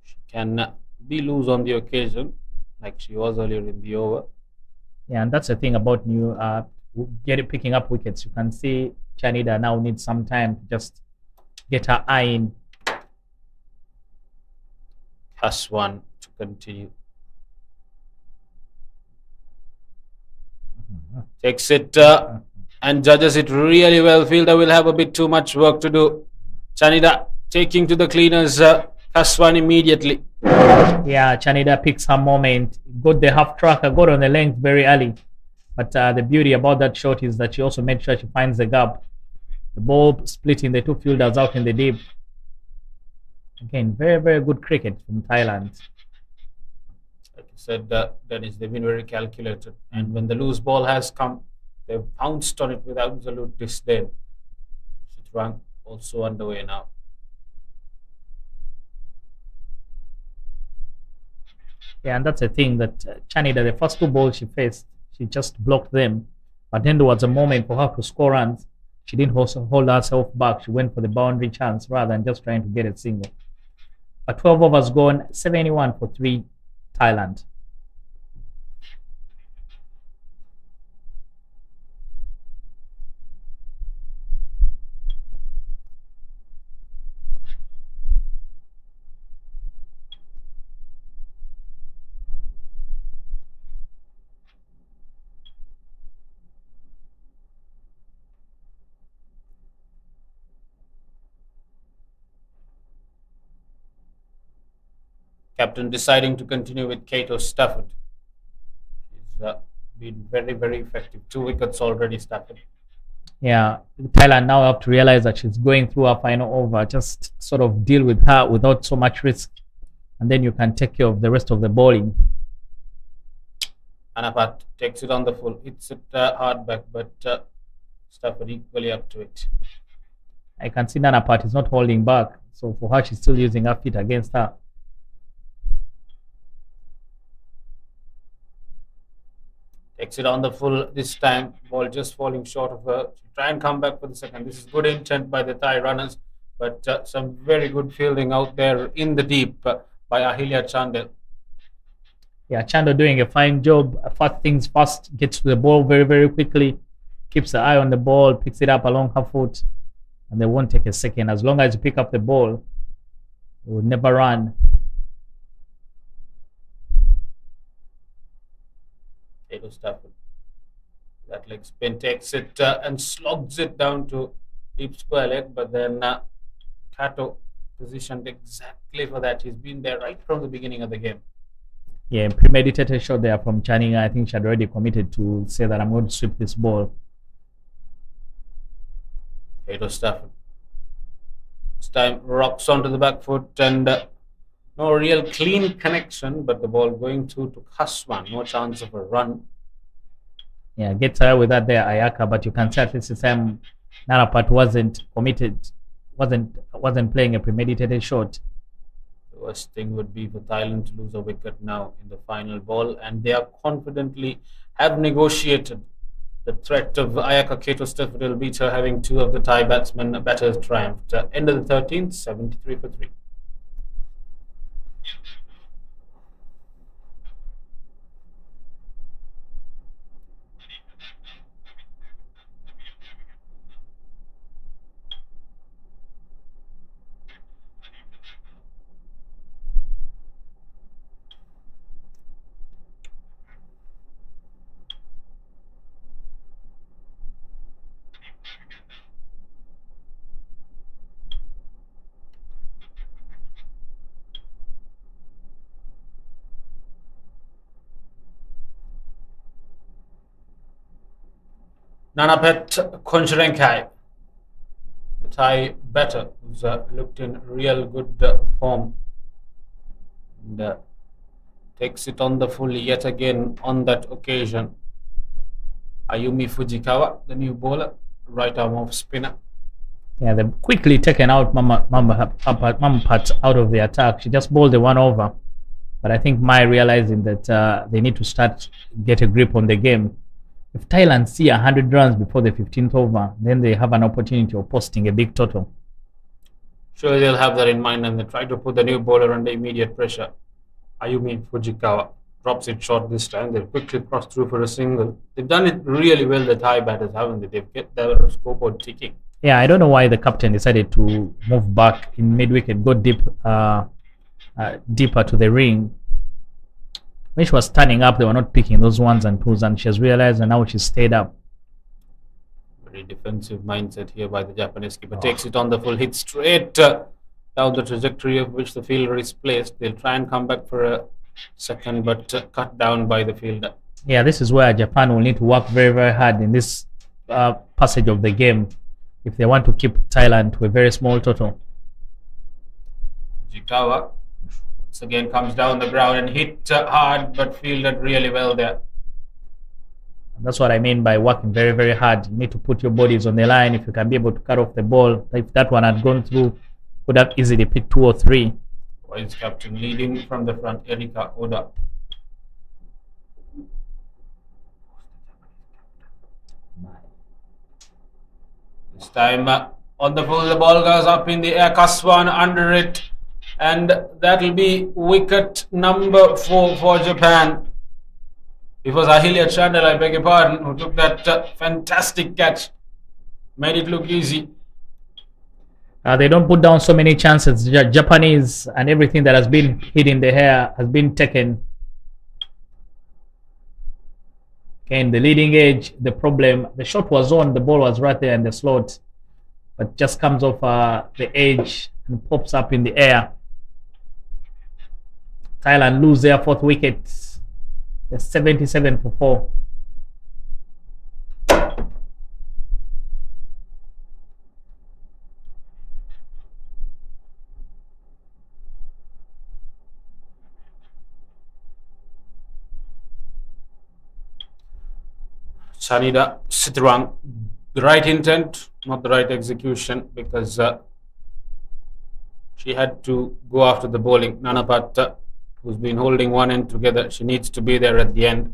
Speaker 5: she can be loose on the occasion, like she was earlier in the over.
Speaker 6: Yeah, and that's the thing about new picking up wickets. You can see Chanida now needs some time to just get her eye in.
Speaker 5: Kaswan to continue. Takes it and judges it really well. Fielder will have a bit too much work to do. Chanida taking to the cleaners. Kaswan immediately.
Speaker 6: Yeah, Chanida picks her moment. Got the half tracker, got on the length very early. But the beauty about that shot is that she also made sure she finds the gap. The ball splitting the two fielders out in the deep. Again, very, very good cricket from Thailand.
Speaker 5: Like you said, Dennis, they've been very calculated. And when the loose ball has come, they've pounced on it with absolute disdain. Sitrang also underway now.
Speaker 6: Yeah, and that's the thing that Chanida, the first two balls she faced, she just blocked them. But then there was a moment for her to score runs. She didn't also hold herself back. She went for the boundary chance rather than just trying to get a single. But 12 overs gone, 71 for 3, Thailand.
Speaker 5: Captain deciding to continue with Kato Stafford. He's been very, very effective. 2 wickets already, Stafford.
Speaker 6: Yeah, Thailand now have to realize that she's going through her final over. Just sort of deal with her without so much risk, and then you can take care of the rest of the bowling.
Speaker 5: Anapat takes it on the full, hits it hard back, but Stafford equally up to it.
Speaker 6: I can see Nanapat is not holding back, so for her, she's still using her feet against her.
Speaker 5: Takes it on the full this time. Ball just falling short of her. She'll try and come back for the second. This is good intent by the Thai runners, but some very good fielding out there in the deep by Ahilya Chandel.
Speaker 6: Yeah, Chando doing a fine job. First things first, gets to the ball very, very quickly, keeps the eye on the ball, picks it up along her foot, and they won't take a second. As long as you pick up the ball, it will never run.
Speaker 5: Kato Stafford. That leg spin takes it and slogs it down to deep square leg, but then Kato positioned exactly for that. He's been there right from the beginning of the game.
Speaker 6: Yeah, premeditated shot there from Channing. I think she had already committed to say that I'm going to sweep this ball.
Speaker 5: Kato Stafford. This time rocks onto the back foot and no real clean connection, but the ball going through to Kaswan. No chance of a run.
Speaker 6: Yeah, gets her with that there, Ayaka, but you can see at least this time Narapat wasn't committed, wasn't playing a premeditated shot.
Speaker 5: The worst thing would be for Thailand to lose a wicket now in the final ball, and they are confidently have negotiated the threat of Ayaka Kato Stafford will beat her, having 2 of the Thai batters triumphed. End of the 13th, 73 for 3. Nanapet Konjarenkai, the Thai batter, who's looked in real good form, and takes it on the full yet again on that occasion. Ayumi Fujikawa, the new bowler, right arm off spinner.
Speaker 6: Yeah, they've quickly taken out Mamapat out of the attack. She just bowled the one over. But I think Mai realizing that they need to get a grip on the game. If Thailand see 100 runs before the 15th over, then they have an opportunity of posting a big total.
Speaker 5: Sure, they'll have that in mind, and they try to put the new bowler under immediate pressure. Ayumi Fujikawa drops it short this time. They'll quickly cross through for a single. They've done it really well, the Thai batters, haven't they? They've kept their scoreboard ticking.
Speaker 6: Yeah, I don't know why the captain decided to move back in mid-wicket, go deep, deeper to the ring. When she was standing up, they were not picking those ones and twos, and she has realized, and now she stayed up.
Speaker 5: Very defensive mindset here by the Japanese keeper. Takes it on the full, hit straight down the trajectory of which the fielder is placed. They'll try and come back for a second, but cut down by the fielder.
Speaker 6: Yeah, this is where Japan will need to work very, very hard in this passage of the game if they want to keep Thailand to a very small total.
Speaker 5: Fujikawa once again comes down the ground and hit hard, but fielded really well there.
Speaker 6: That's what I mean by working very, very hard. You need to put your bodies on the line. If you can be able to cut off the ball, if that one had gone through, could have easily picked 2 or 3.
Speaker 5: Vice captain leading from the front, Erika Oda. This time on the full, the ball goes up in the air. Kaswan under it, and that'll be wicket number 4 for Japan. It was Ahilya Chandel, I beg your pardon, who took that fantastic catch. Made it look easy.
Speaker 6: They don't put down so many chances. Japanese and everything that has been hit in the air has been taken. Okay, in the leading edge, the problem, the shot was on, the ball was right there in the slot, but just comes off the edge and pops up in the air. Thailand lose their fourth wicket. They're 77 for 4.
Speaker 5: Chanida Sitrang, the right intent, not the right execution, because she had to go after the bowling. Nanapat, who's been holding one end together, she needs to be there at the end.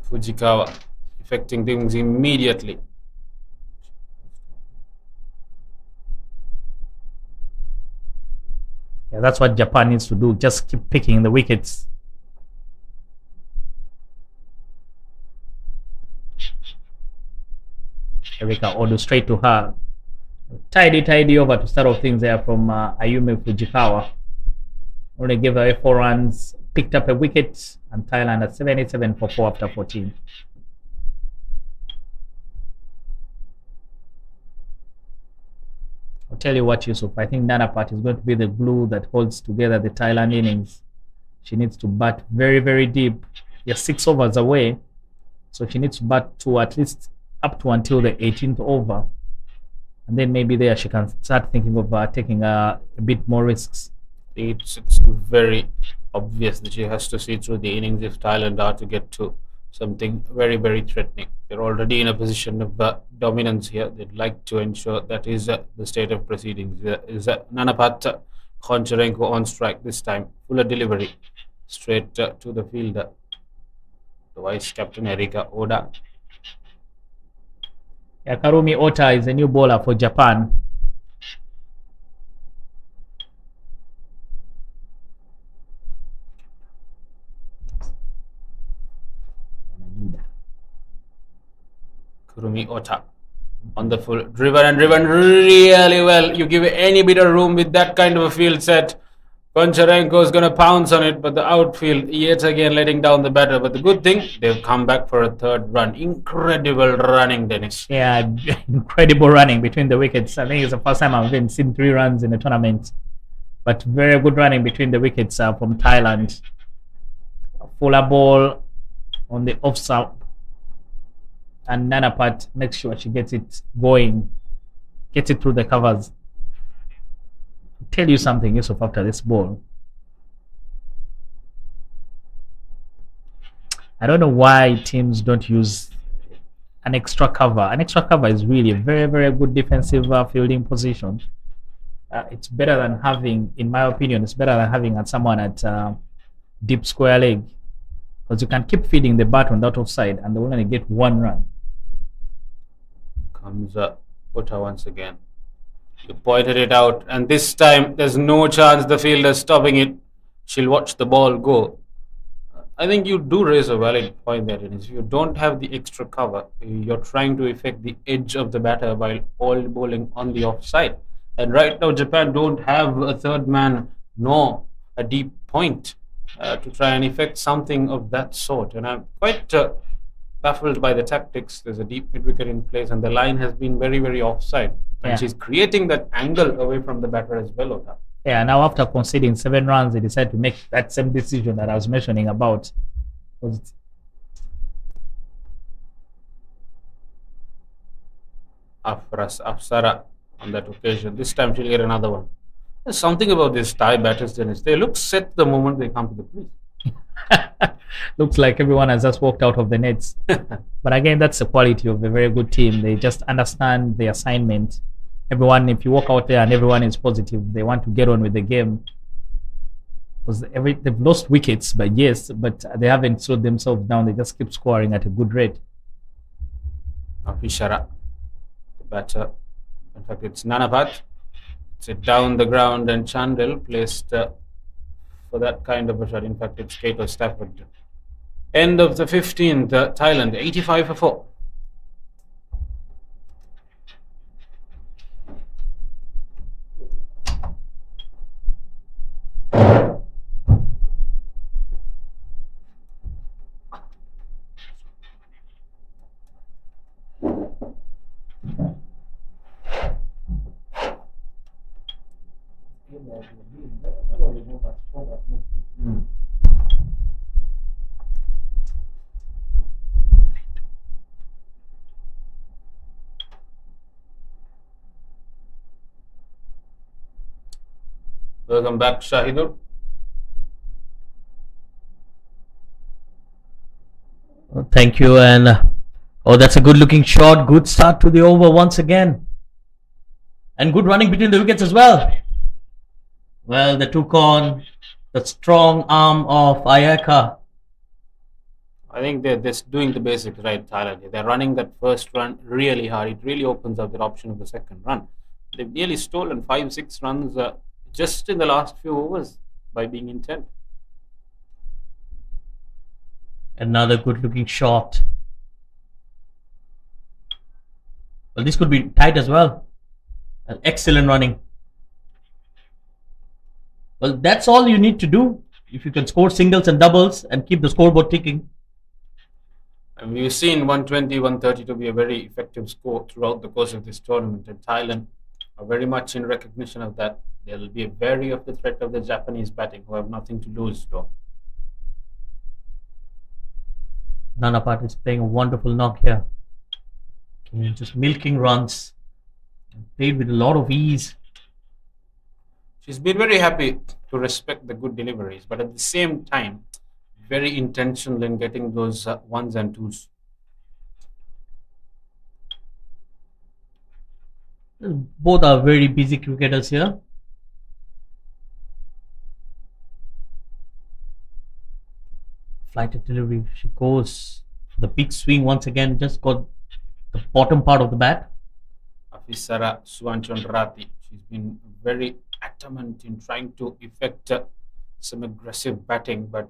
Speaker 5: Fujikawa affecting things immediately.
Speaker 6: Yeah, that's what Japan needs to do. Just keep picking the wickets. Erika Odo straight to her. Tidy over to start off things there from Ayumi Fujikawa. Only gave away 4 runs, picked up a wicket, and Thailand at 77 for 4 after 14. I'll tell you what, Yusuf, I think Nanapat is going to be the glue that holds together the Thailand innings. She needs to bat very, very deep. You're 6 overs away, so she needs to bat to at least up to until the 18th over. And then maybe there she can start thinking of taking a bit more risks.
Speaker 5: It's very obvious that she has to see through the innings if Thailand are to get to something very, very threatening. They're already in a position of dominance here. They'd like to ensure that is the state of proceedings. Is Nanapat Khoncharenko on strike this time. Fuller delivery straight to the fielder. The vice captain Erika Oda.
Speaker 6: Yeah, Karumi Ota is a new bowler for Japan.
Speaker 5: Kurumi Ota on the full, driven really well. You give any bit of room with that kind of a field set, Koncharenko is going to pounce on it, but the outfield yet again letting down the batter. But the good thing, they've come back for a 3rd run. Incredible running, Dennis.
Speaker 6: Yeah, incredible running between the wickets. I think it's the first time I've even seen 3 runs in a tournament. But very good running between the wickets from Thailand. A fuller ball on the off-side. And Nanapat makes sure she gets it going, gets it through the covers. I'll tell you something, Yusuf, after this ball. I don't know why teams don't use an extra cover. An extra cover is really a very, very good defensive fielding position. It's better than having, in my opinion, it's better than having someone at deep square leg. Because you can keep feeding the bat on that offside and they will only get 1 run.
Speaker 5: Comes Ota once again. You pointed it out, and this time there's no chance the fielder stopping it. She'll watch the ball go. I think you do raise a valid point there, Dennis. If you don't have the extra cover, you're trying to affect the edge of the batter while all bowling on the offside. And right now, Japan don't have a 3rd man nor a deep point to try and effect something of that sort. And I'm quite baffled by the tactics. There's a deep mid-wicket in place, and the line has been very, very offside. And she's creating that angle away from the batter as well, Ota.
Speaker 6: Yeah, now after conceding 7 runs, they decided to make that same decision that I was mentioning about.
Speaker 5: Afsara on that occasion. This time she'll get another one. There's something about these Thai batters, Dennis. They look set the moment they come to the crease.
Speaker 6: Looks like everyone has just walked out of the nets. But again, that's the quality of a very good team. They just understand the assignment. Everyone, if you walk out there and everyone is positive, they want to get on with the game. Because they've lost wickets, but they haven't slowed themselves down. They just keep scoring at a good rate.
Speaker 5: Afishara, the batter. In fact, it's Nanapat. It's down the ground, and Chandel placed for that kind of a shot. In fact, it's Kato Stafford. End of the 15th, Thailand, 85 for 4. Welcome back, Shahidur.
Speaker 1: Thank you. And oh, that's a good looking shot. Good start to the over once again. And good running between the wickets as well. Well, they took on the strong arm of Ayaka.
Speaker 5: I think they're just doing the basics right, Thailand. They're running that first run really hard. It really opens up the option of the second run. They've nearly stolen 5-6 runs just in the last few overs by being intent.
Speaker 1: Another good looking shot. Well, this could be tight as well. An excellent running. Well, that's all you need to do. If you can score singles and doubles and keep the scoreboard ticking.
Speaker 5: And we've seen 120, 130 to be a very effective score throughout the course of this tournament. And Thailand are very much in recognition of that. They'll be wary of the threat of the Japanese batting, who have nothing to lose, though.
Speaker 1: Nanapat is playing a wonderful knock here. Okay, just milking runs. Played with a lot of ease.
Speaker 5: She's been very happy to respect the good deliveries, but at the same time, very intentional in getting those ones and twos.
Speaker 1: Both are very busy cricketers here. Flighted delivery. She goes for the big swing once again. Just got the bottom part of the bat.
Speaker 5: Afisara Suanchandrati. She's been very adamant in trying to effect some aggressive batting, but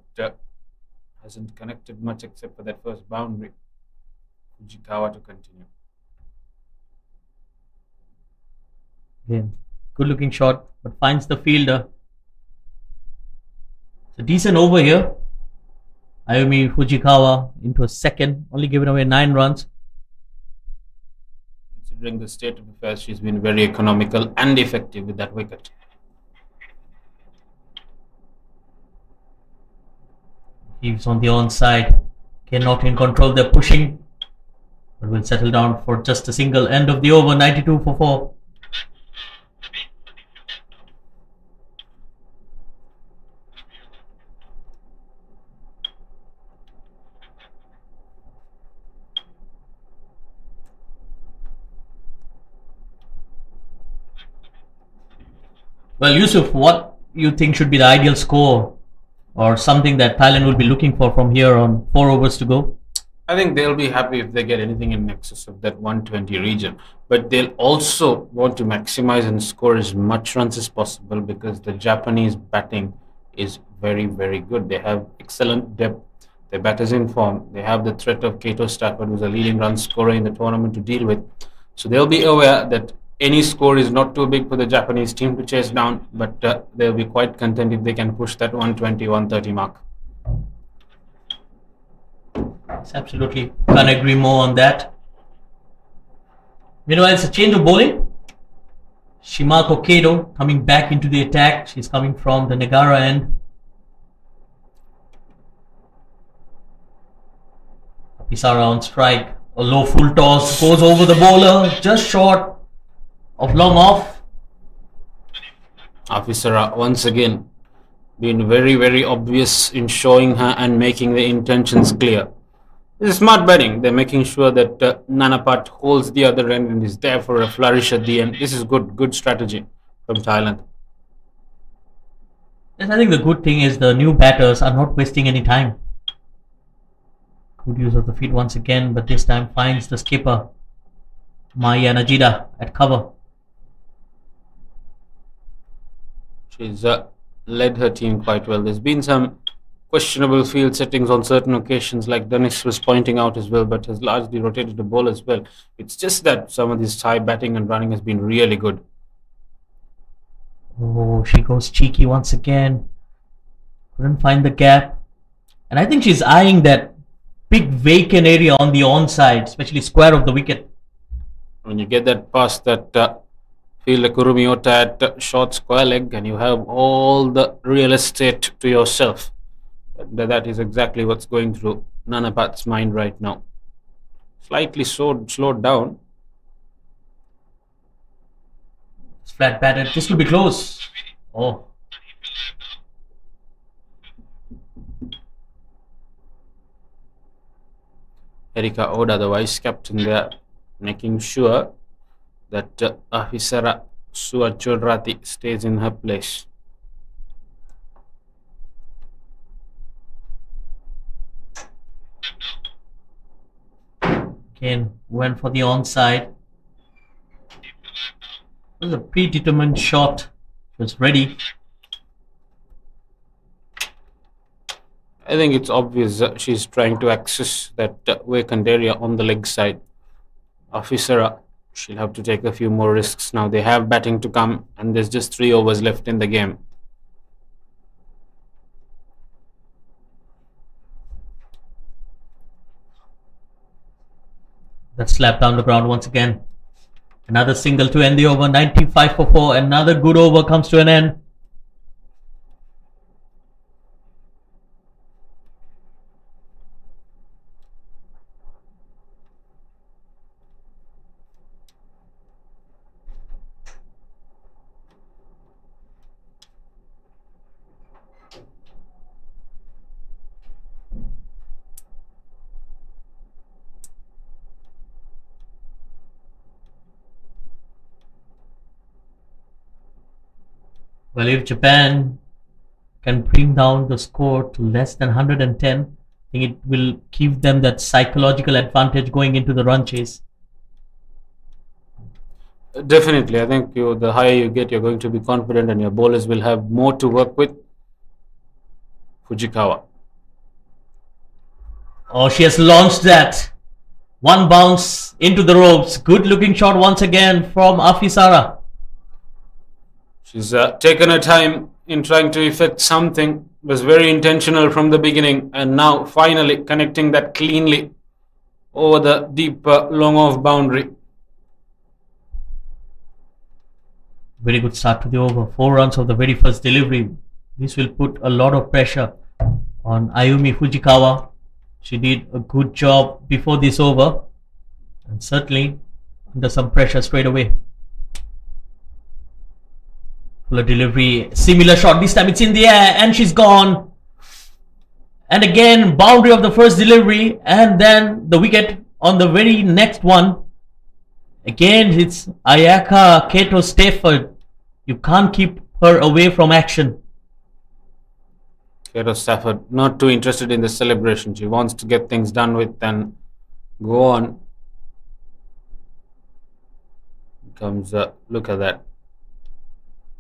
Speaker 5: hasn't connected much except for that first boundary. Fujikawa to continue.
Speaker 1: Again, good looking shot, but finds the fielder. It's a decent over here. Ayumi Fujikawa into a second, only giving away 9 runs.
Speaker 5: Considering the state of affairs, she's been very economical and effective with that wicket.
Speaker 1: He's on the onside. Okay, not in control. They're pushing, but will settle down for just a single. End of the over, 92 for 4. Well, Yusuf, what you think should be the ideal score or something that Thailand will be looking for from here on 4 overs to go?
Speaker 5: I think they'll be happy if they get anything in excess of that 120 region. But they'll also want to maximize and score as much runs as possible because the Japanese batting is very, very good. They have excellent depth. Their batters in form. They have the threat of Kato Stafford, who's a leading run scorer in the tournament, to deal with. So they'll be aware that any score is not too big for the Japanese team to chase down, but they'll be quite content if they can push that 120, 130 mark.
Speaker 1: Yes, absolutely. Can't agree more on that. Meanwhile, it's a change of bowling. Shimako Kato coming back into the attack. She's coming from the Nagara end. Pisara on strike. A low full toss goes over the bowler, just short of long off.
Speaker 5: Afisara once again been very, very obvious in showing her and making the intentions clear. This is smart batting. They're making sure that Nanapat holds the other end and is there for a flourish at the end. This is good strategy from Thailand.
Speaker 1: Yes, I think the good thing is the new batters are not wasting any time. Good use of the feet once again, but this time finds the skipper, Maya Najida, at cover.
Speaker 5: She's led her team quite well. There's been some questionable field settings on certain occasions, like Dennis was pointing out as well, but has largely rotated the ball as well. It's just that some of this Thai batting and running has been really good.
Speaker 1: Oh, she goes cheeky once again. Couldn't find the gap. And I think she's eyeing that big vacant area on the onside, especially square of the wicket.
Speaker 5: When you get that past that field a Kurumiota at short square leg and you have all the real estate to yourself. That is exactly what's going through Nanapat's mind right now. Slightly slowed down.
Speaker 1: It's flat batted. This will be close. Oh.
Speaker 5: Erika Oda, the vice captain there, making sure that Afisara Suachodrati stays in her place.
Speaker 1: Again, went for the onside. It was a predetermined shot. It was ready.
Speaker 5: I think it's obvious she's trying to access that vacant area on the leg side. Afisara, she'll have to take a few more risks now. They have batting to come and there's just 3 overs left in the game.
Speaker 1: That slap down the ground once again. Another single to end the over. 95 for 4. Another good over comes to an end. Well, if Japan can bring down the score to less than 110, I think it will give them that psychological advantage going into the run chase.
Speaker 5: Definitely, I think the higher you get, you're going to be confident and your bowlers will have more to work with. Fujikawa.
Speaker 1: Oh, she has launched that. One bounce into the ropes. Good looking shot once again from Afisara.
Speaker 5: She's taken her time in trying to effect something. Was very intentional from the beginning and now finally connecting that cleanly over the deep long off boundary.
Speaker 1: Very good start to the over. 4 runs of the very first delivery. This will put a lot of pressure on Ayumi Fujikawa. She did a good job before this over and certainly under some pressure straight away. Fuller delivery, similar shot. This time it's in the air and she's gone. And again, boundary of the first delivery and then the wicket on the very next one. Again, it's Ayaka Kato Stafford. You can't keep her away from action.
Speaker 5: Kato Stafford not too interested in the celebration. She wants to get things done with and go on. Comes look at that.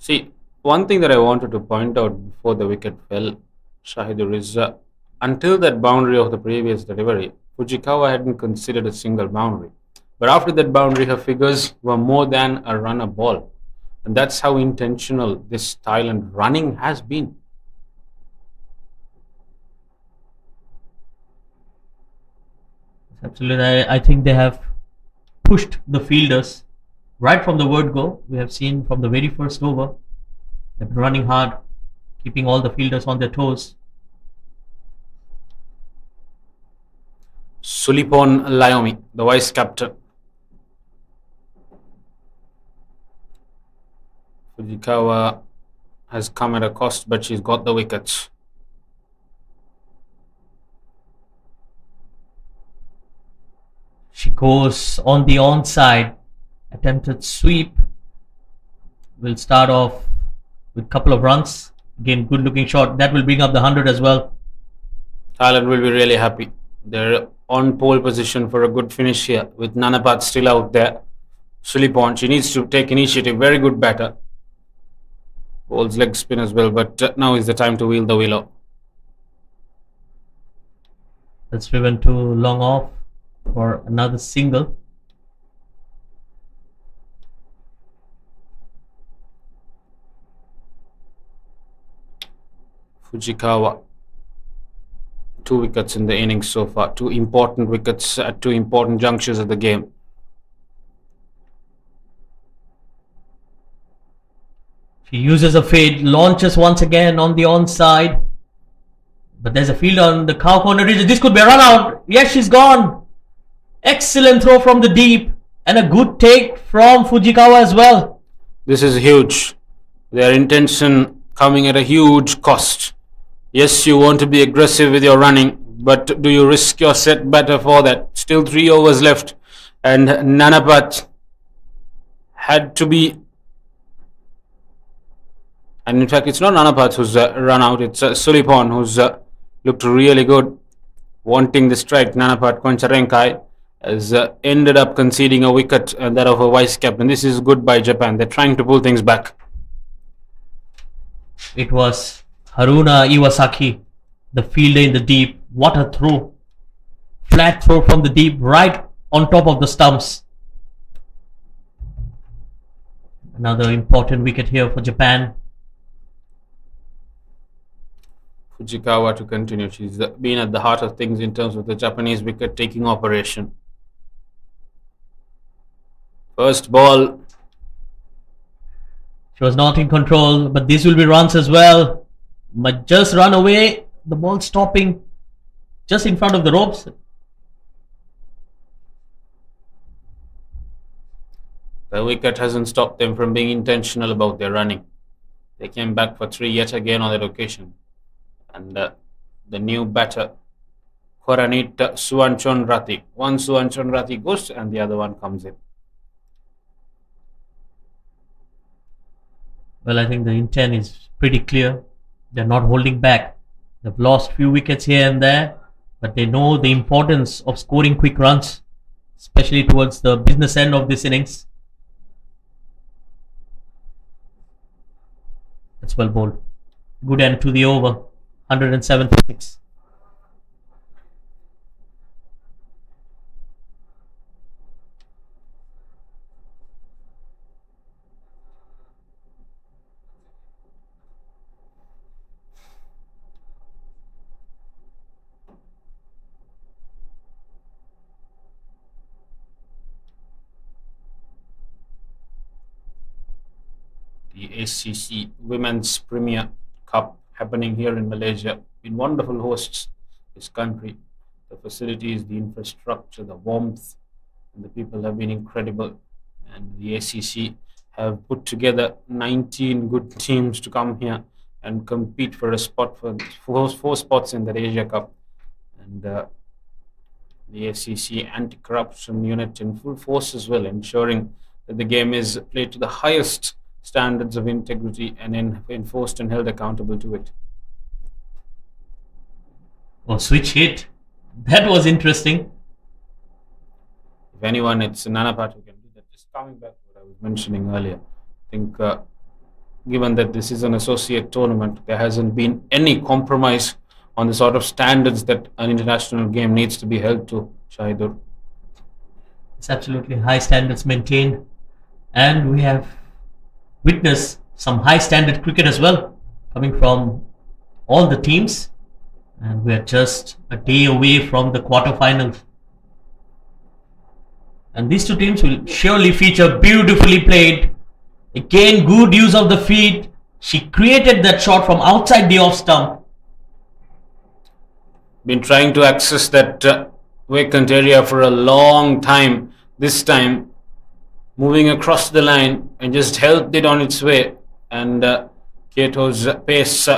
Speaker 5: See, one thing that I wanted to point out before the wicket fell, Shahidur, is until that boundary of the previous delivery, Fujikawa hadn't considered a single boundary. But after that boundary, her figures were more than a run a ball. And that's how intentional this Thailand running has been.
Speaker 1: Absolutely. I think they have pushed the fielders right from the word go. We have seen from the very first over, they've been running hard, keeping all the fielders on their toes.
Speaker 5: Sulipon Layomi, the vice captain. Fujikawa has come at a cost, but she's got the wickets.
Speaker 1: She goes on the onside. Attempted sweep. Will start off with a couple of runs. Again, good looking shot. That will bring up the 100 as well.
Speaker 5: Thailand will be really happy. They're on pole position for a good finish here with Nanapat still out there. Sulipon, she needs to take initiative. Very good batter. Bowls leg spin as well, but now is the time to wheel the willow.
Speaker 1: That's driven to long off for another single.
Speaker 5: Fujikawa, 2 wickets in the innings so far. 2 important wickets at 2 important junctures of the game.
Speaker 1: She uses a fade, launches once again on the onside. But there's a field on the cow corner region. This could be a run out. Yes, she's gone. Excellent throw from the deep. And a good take from Fujikawa as well.
Speaker 5: This is huge. Their intention coming at a huge cost. Yes, you want to be aggressive with your running, but do you risk your set better for that? Still 3 overs left, and Nanapat had to be. And in fact, it's not Nanapat who's run out, it's Sulipon who's looked really good, wanting the strike. Nanapat Koncharenkai has ended up conceding a wicket, and that of a vice captain. This is good by Japan. They're trying to pull things back.
Speaker 1: It was Haruna Iwasaki, the fielder in the deep. What a throw. Flat throw from the deep, right on top of the stumps. Another important wicket here for Japan.
Speaker 5: Fujikawa to continue. She's been at the heart of things in terms of the Japanese wicket taking operation. First ball.
Speaker 1: She was not in control, but these will be runs as well. But just run away. The ball stopping just in front of the ropes.
Speaker 5: The wicket hasn't stopped them from being intentional about their running. They came back for 3 yet again on that occasion. And the new batter, Koranita Suanchon Rati. One Suanchon Rati goes and the other one comes in.
Speaker 1: Well, I think the intent is pretty clear. They're not holding back. They've lost few wickets here and there, but they know the importance of scoring quick runs, especially towards the business end of this innings. That's well bowled. Good end to the over. 107 for 6.
Speaker 5: The ACC Women's Premier Cup happening here in Malaysia. Been wonderful hosts this country. The facilities, the infrastructure, the warmth, and the people have been incredible. And the ACC have put together 19 good teams to come here and compete for a spot for four spots in the Asia Cup. And the ACC anti-corruption unit in full force as well, ensuring that the game is played to the highest standards of integrity and enforced and held accountable to it.
Speaker 1: Oh, switch hit. That was interesting.
Speaker 5: If anyone, it's Nanapat who can do that. Just coming back to what I was mentioning earlier, I think given that this is an associate tournament, there hasn't been any compromise on the sort of standards that an international game needs to be held to, Shahidur.
Speaker 1: It's absolutely high standards maintained. And we have witnessed some high standard cricket as well, coming from all the teams. And we're just a day away from the quarterfinals. And these two teams will surely feature beautifully played. Again, good use of the feet. She created that shot from outside the off stump.
Speaker 5: Been trying to access that vacant area for a long time. This time, moving across the line and just helped it on its way. And Keto's pace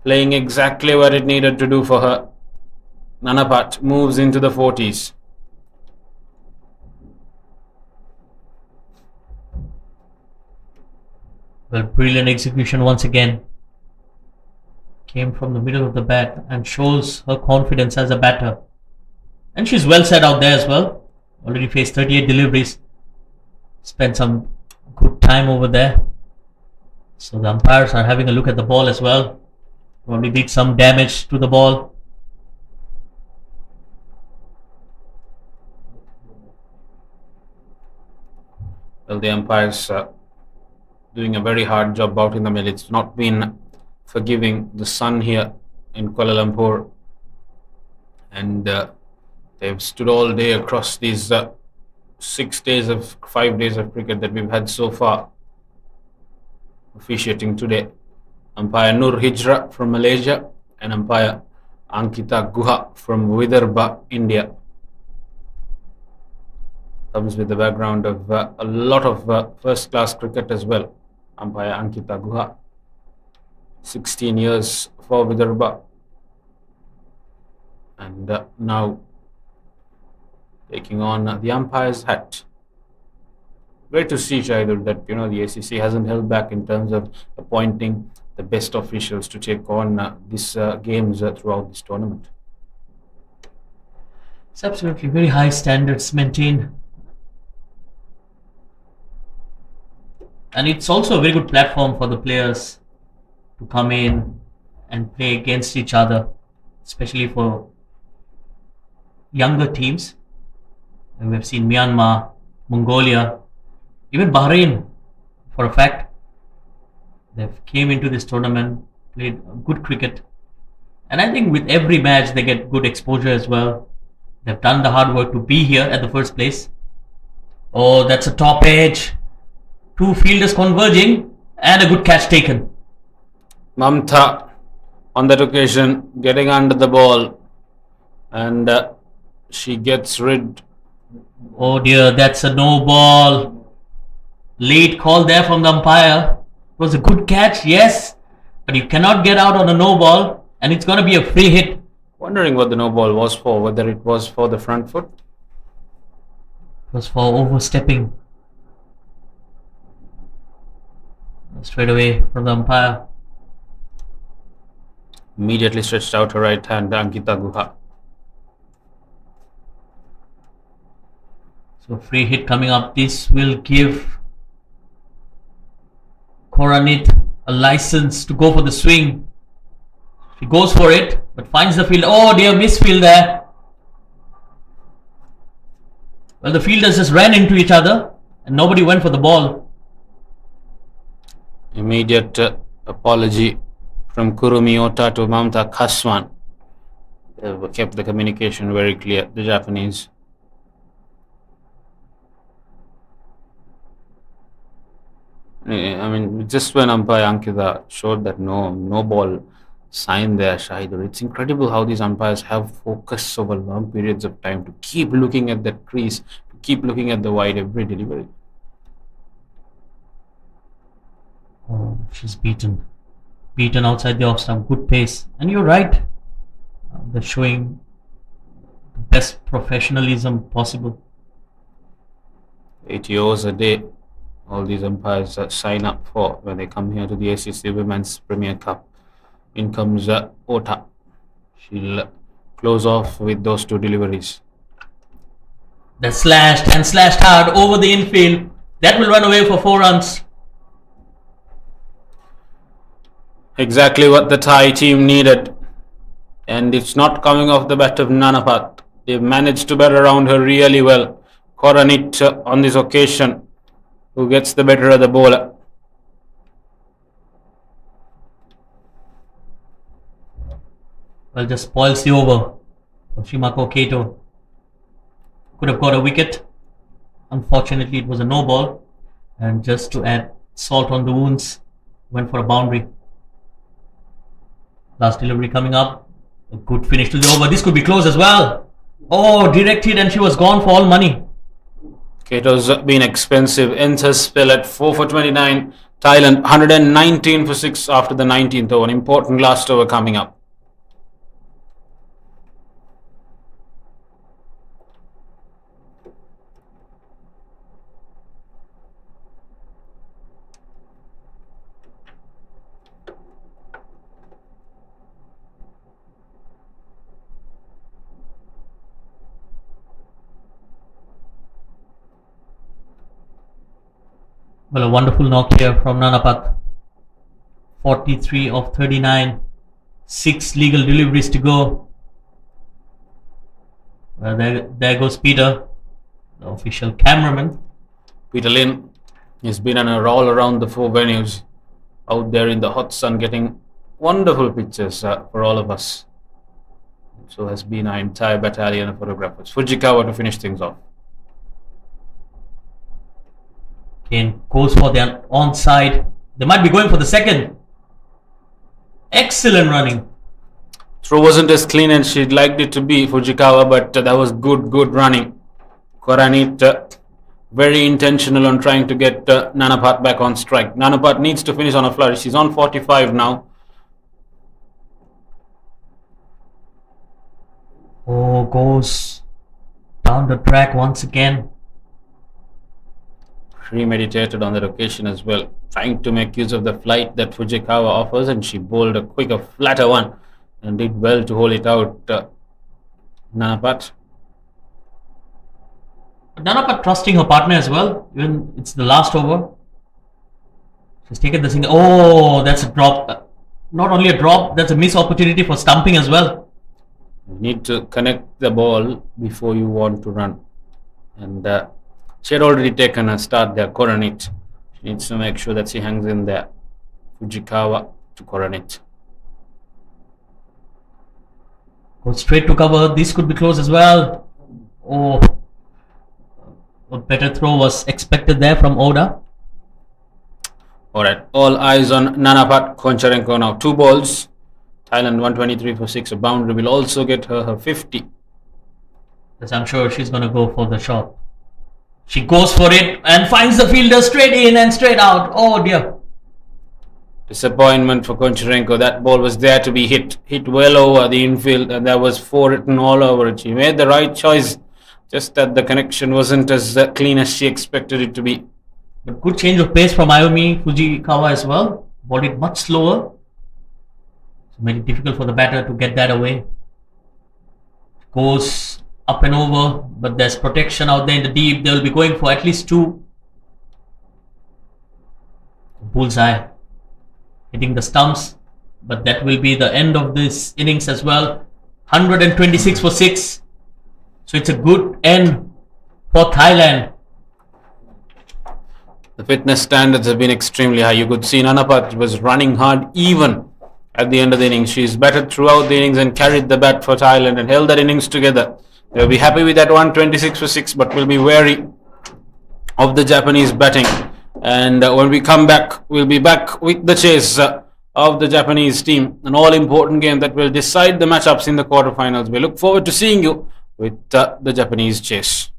Speaker 5: playing exactly what it needed to do for her. Nanapat moves into the 40s.
Speaker 1: Well, brilliant execution once again. Came from the middle of the bat and shows her confidence as a batter. And she's well set out there as well. Already faced 38 deliveries. Spent some good time over there. So the umpires are having a look at the ball as well. Probably did some damage to the ball.
Speaker 5: Well, the umpires doing a very hard job out in the middle. It's not been forgiving. The sun here in Kuala Lumpur, and they've stood all day across these 5 days of cricket that we've had so far. officiating today. Umpire Nur Hijra from Malaysia and umpire Ankita Guha from Vidarbha, India. Comes with the background of a lot of first-class cricket as well. Umpire Ankita Guha, 16 years for Vidarbha, and now taking on the umpire's hat. Great to see, Shahidul, that the ACC hasn't held back in terms of appointing the best officials to take on these games throughout this tournament.
Speaker 1: It's absolutely very high standards maintained. And it's also a very good platform for the players to come in and play against each other, especially for younger teams. And we've seen Myanmar, Mongolia, even Bahrain, for a fact. They've came into this tournament, played good cricket. And I think with every match they get good exposure as well. They've done the hard work to be here at the first place. Oh, that's a top edge. Two fielders converging and a good catch taken.
Speaker 5: Mamta on that occasion getting under the ball, and she gets rid.
Speaker 1: Oh dear, that's a no ball. Late call there from the umpire. It was a good catch, yes, but you cannot get out on a no ball, and it's going to be a free hit.
Speaker 5: Wondering what the no ball was for, whether it was for the front foot.
Speaker 1: It was for overstepping. Straight away from the umpire.
Speaker 5: Immediately stretched out her right hand, Ankita Guha.
Speaker 1: So free hit coming up. This will give Koranit a license to go for the swing. She goes for it, but finds the field. Oh dear, misfield there. Well, the fielders just ran into each other and nobody went for the ball.
Speaker 5: Immediate apology from Kurumi Ota to Mamta Kaswan. They kept the communication very clear, the Japanese. I mean, just when umpire Ankita showed that no ball sign there, Shahidur, it's incredible how these umpires have focus over long periods of time to keep looking at that crease, to keep looking at the wide every delivery.
Speaker 1: Oh, she's beaten outside the off stump. Good pace, and you're right. They're showing the best professionalism possible.
Speaker 5: 80 overs a day, all these umpires sign up for when they come here to the ACC Women's Premier Cup. In comes Ota. She'll close off with those two deliveries.
Speaker 1: They're slashed hard over the infield. That will run away for 4 runs.
Speaker 5: Exactly what the Thai team needed. And it's not coming off the bat of Nanapat. They've managed to bat around her really well. Koranit on this occasion, who gets the better of the bowler.
Speaker 1: Well, just spoils the over. Shimako Kato could have got a wicket. Unfortunately, it was a no ball. And just to add salt on the wounds, went for a boundary. Last delivery coming up. A good finish to the over. This could be close as well. Oh, direct hit and she was gone for all money.
Speaker 5: Kato's been expensive. Ends her spell at 4 for 29. Thailand 119 for 6 after the 19th over. An important last over coming up.
Speaker 1: Well, a wonderful knock here from Nanapat. 43 of 39. 6 legal deliveries to go. Well, there goes Peter, the official cameraman.
Speaker 5: Peter Lin has been on a roll around the 4 venues, out there in the hot sun, getting wonderful pictures for all of us. So has been our entire battalion of photographers. Fujikawa to finish things off.
Speaker 1: Again, goes for the onside. They might be going for the second. Excellent running.
Speaker 5: Throw wasn't as clean as she'd liked it to be, Fujikawa, but that was good running. Koranit very intentional on trying to get Nanapat back on strike. Nanapat needs to finish on a flourish. She's on 45 now.
Speaker 1: Oh, goes down the track once again.
Speaker 5: Premeditated on that occasion as well, trying to make use of the flight that Fujikawa offers, and she bowled a quicker, flatter one and did well to hold it out. Nanapat.
Speaker 1: Nanapat trusting her partner as well. Even it's the last over. She's taken the single. Oh, that's a drop. Not only a drop, that's a missed opportunity for stumping as well.
Speaker 5: You need to connect the ball before you want to run. And she had already taken a start there, Koranit. She needs to make sure that she hangs in there. Fujikawa to Koranit.
Speaker 1: Goes straight to cover. This could be close as well. Oh, a better throw was expected there from Oda.
Speaker 5: Alright, all eyes on Nanapat Koncharenko now. 2 balls. Thailand 123 for 6. A boundary will also get her 50.
Speaker 1: Yes, I'm sure she's going to go for the shot. She goes for it and finds the fielder straight in and straight out. Oh dear.
Speaker 5: Disappointment for Koncharenko. That ball was there to be hit well over the infield, and there was 4 written all over it. She made the right choice, just that the connection wasn't as clean as she expected it to be.
Speaker 1: But good change of pace from Ayumi Fujikawa as well. Bowled it much slower. So made it difficult for the batter to get that away. Goes up and over, but there's protection out there in the deep. They will be going for at least 2. Bullseye. Hitting the stumps, but that will be the end of this innings as well. 126 for 6. So it's a good end for Thailand.
Speaker 5: The fitness standards have been extremely high. You could see Nanapat was running hard even at the end of the innings. She's batted throughout the innings and carried the bat for Thailand and held that innings together. They'll be happy with that 126 for 6, but will be wary of the Japanese batting. And when we come back, we'll be back with the chase of the Japanese team. An all-important game that will decide the matchups in the quarterfinals. We look forward to seeing you with the Japanese chase.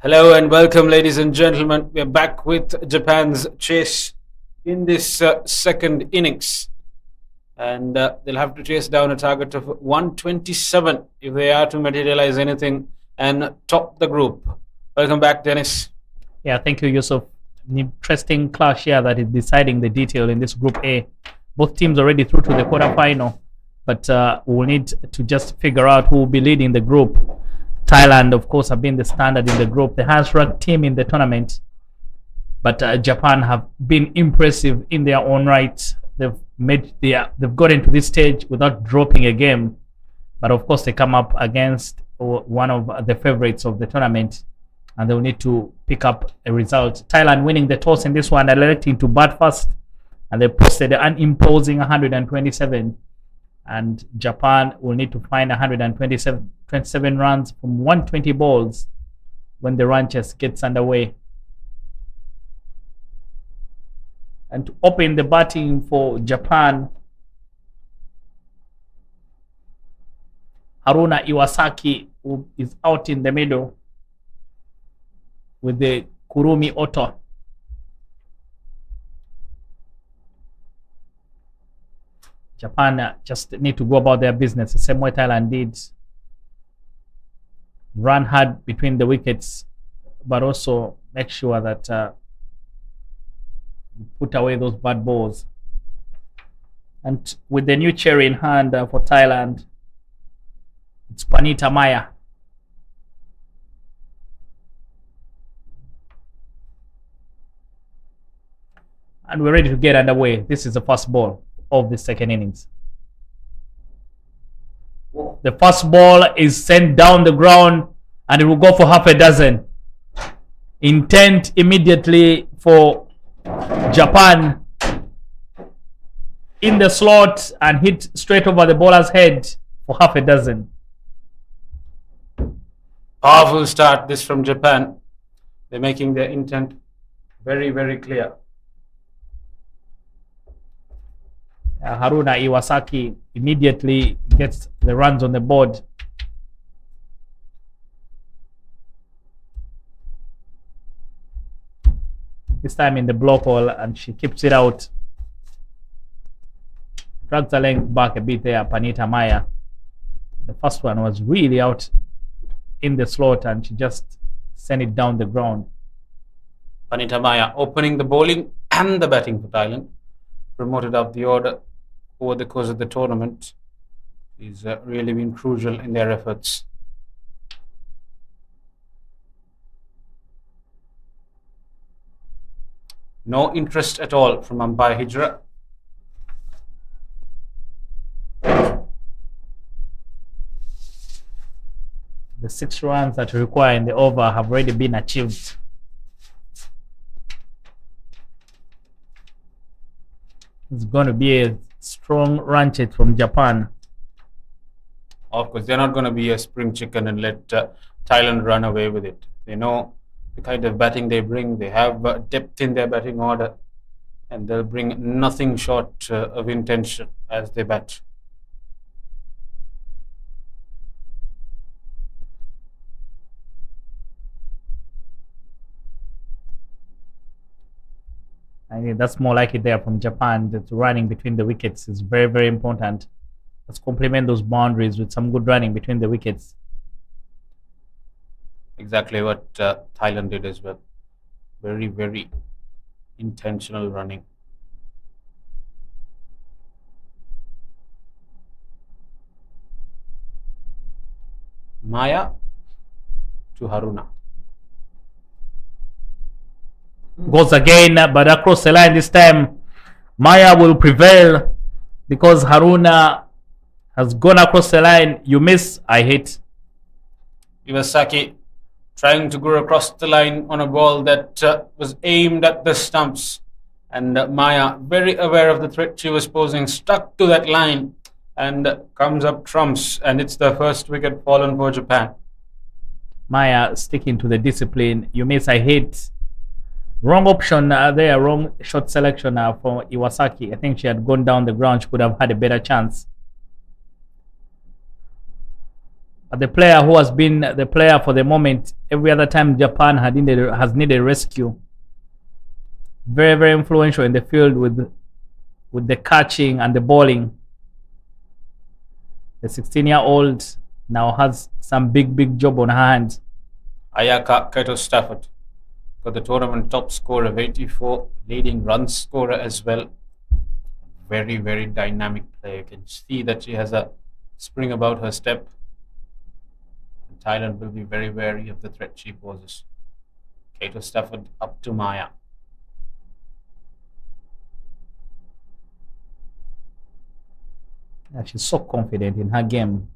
Speaker 5: Hello and welcome, ladies and gentlemen. We're back with Japan's chase in this second innings. And they'll have to chase down a target of 127 if they are to materialize anything and top the group. Welcome back, Dennis.
Speaker 6: Yeah, thank you, Yusuf. An interesting clash here that is deciding the detail in this Group A. Both teams already through to the quarterfinal, but we'll need to just figure out who will be leading the group. Thailand, of course, have been the standard in the group, the highest ranked team in the tournament. But Japan have been impressive in their own right. They've gotten to this stage without dropping a game. But of course, they come up against one of the favorites of the tournament, and they'll need to pick up a result. Thailand winning the toss in this one, electing to bat first, and they posted an imposing 127. And Japan will need to find 127 runs from 120 balls when the run chase gets underway. And to open the batting for Japan, Haruna Iwasaki, who is out in the middle with the Kurumi Oto. Japan just need to go about their business the same way Thailand did. Run hard between the wickets, but also make sure that put away those bad balls. And with the new cherry in hand for Thailand, it's Panita Maya. And we're ready to get underway. This is the first ball of the second innings. The first ball is sent down the ground and it will go for half a dozen. Intent immediately for Japan in the slot and hit straight over the bowler's head for half a dozen.
Speaker 5: Powerful start this from Japan. They're making their intent very, very clear. Haruna Iwasaki immediately gets the runs on the board. This time in the block hole, and she keeps it out. Drags the length back a bit there, Panita Maya. The first one was really out in the slot and she just sent it down the ground. Panita Maya opening the bowling and the batting for Thailand. Promoted up the order over the course of the tournament. He's really been crucial in their efforts. No interest at all from umpire Hijra.
Speaker 6: The 6 runs that require in the over have already been achieved. It's going to be a strong run chase from Japan.
Speaker 5: Of course, they're not going to be a spring chicken and let Thailand run away with it. They know the kind of batting they bring. They have depth in their batting order, and they'll bring nothing short of intention as they bat.
Speaker 6: I mean, that's more like it there from Japan. That running between the wickets is very, very important. Let's complement those boundaries with some good running between the wickets.
Speaker 5: Exactly what Thailand did as well. Very, very intentional running. Maya to Haruna.
Speaker 6: Goes again, but across the line this time. Maya will prevail because Haruna has gone across the line. You miss, I hit.
Speaker 5: Iwasaki trying to go across the line on a ball that was aimed at the stumps. And Maya, very aware of the threat she was posing, stuck to that line and comes up trumps. And it's the first wicket fallen for Japan.
Speaker 6: Maya sticking to the discipline. You miss, I hit. Wrong option there, wrong shot selection for Iwasaki. I think she had gone down the ground. She could have had a better chance. But the player who has been the player for the moment, every other time Japan has needed rescue. Very, very influential in the field with the catching and the bowling. The 16-year-old now has some big job on her hands.
Speaker 5: Ayaka Kaito Stafford got the tournament top score of 84, leading run scorer as well. Very, very dynamic player. You can see that she has a spring about her step. And Thailand will be very wary of the threat she poses. Kaito Stafford up to Maya.
Speaker 6: Yeah, she's so confident in her game.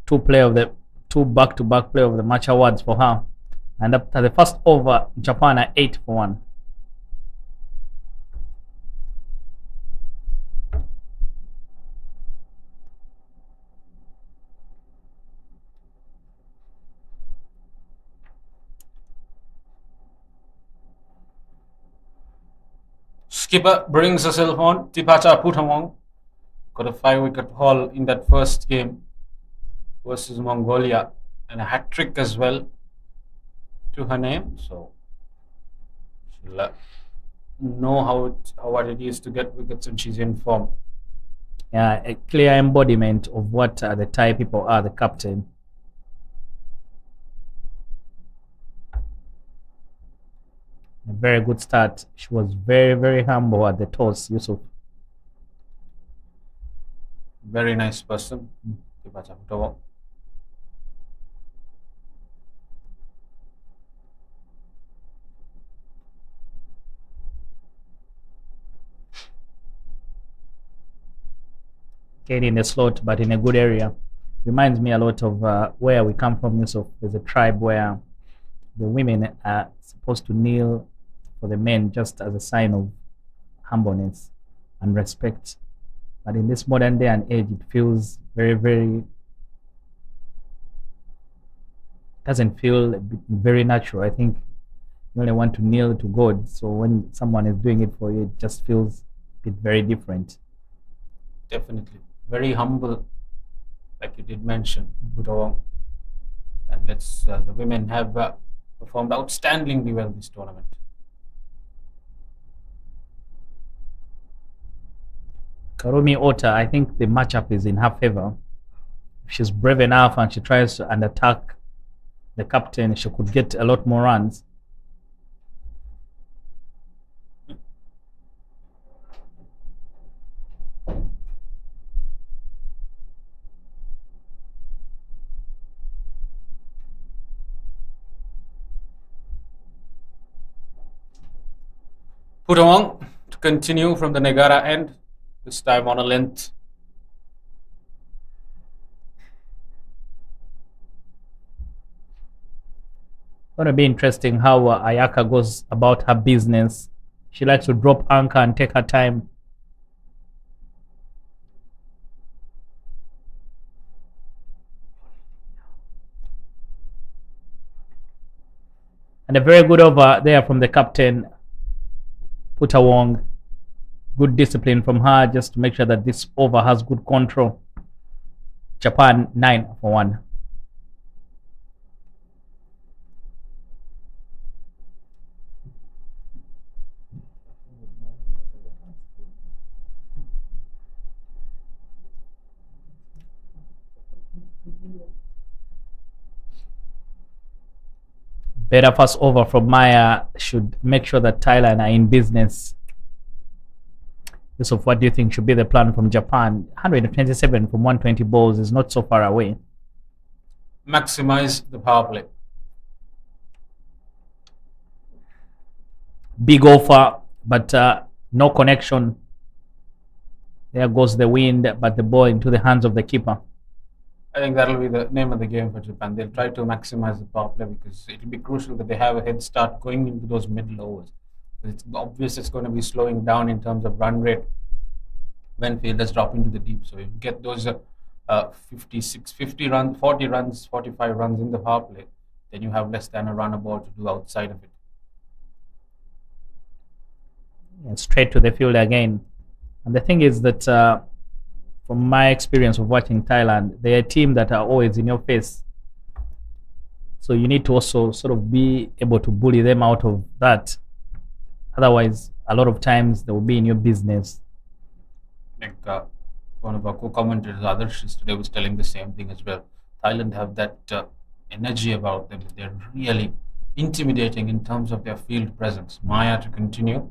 Speaker 6: Two back-to-back player of the match awards for her. And after the first over, Japan are 8-1.
Speaker 5: Skipper brings herself on. Tipata Putamong got a 5-wicket haul in that first game versus Mongolia, and a hat trick as well to her name. So she'll know what it is to get wickets, and she's in form.
Speaker 6: Yeah, a clear embodiment of what the Thai people are, the captain. A very good start. She was very humble at the toss, Yusuf.
Speaker 5: Very nice person. Tipata Putamong.
Speaker 6: Getting in the slot, but in a good area. Reminds me a lot of where we come from, Yusuf. There's a tribe where the women are supposed to kneel for the men just as a sign of humbleness and respect. But in this modern day and age, it feels doesn't feel very natural. I think you only want to kneel to God. So when someone is doing it for you, it just feels a bit very different.
Speaker 5: Definitely. Very humble, like you did mention, Putamong. And the women have performed outstandingly well this tournament.
Speaker 6: Karumi Ota, I think the matchup is in her favor. If she's brave enough and she tries to attack the captain, she could get a lot more runs.
Speaker 5: Putamong to continue from the Negara end, this time on a length.
Speaker 6: Going to be interesting how Ayaka goes about her business. She likes to drop anchor and take her time. And a very good over there from the captain, Putamong. Good discipline from her just to make sure that this over has good control. Japan 9-1. Better first over from Maya should make sure that Thailand are in business. Yusuf, what do you think should be the plan from Japan? 127 from 120 balls is not so far away.
Speaker 5: Maximize the power play.
Speaker 6: Big offer, but no connection. There goes the wind, but the ball into the hands of the keeper.
Speaker 5: I think that'll be the name of the game for Japan. They'll try to maximize the power play because it'll be crucial that they have a head start going into those middle overs. It's obvious it's going to be slowing down in terms of run rate when fielders drop into the deep. So if you get those 50 runs, 40 runs, 45 runs in the power play, then you have less than a run a ball to do outside of it.
Speaker 6: Yeah, straight to the field again. And the thing is that from my experience of watching Thailand, they're a team that are always in your face. So you need to also sort of be able to bully them out of that. Otherwise, a lot of times they will be in your business.
Speaker 5: Like one of our co-commentators, Adarsh, yesterday was telling the same thing as well. Thailand have that energy about them. They're really intimidating in terms of their field presence. Maya to continue.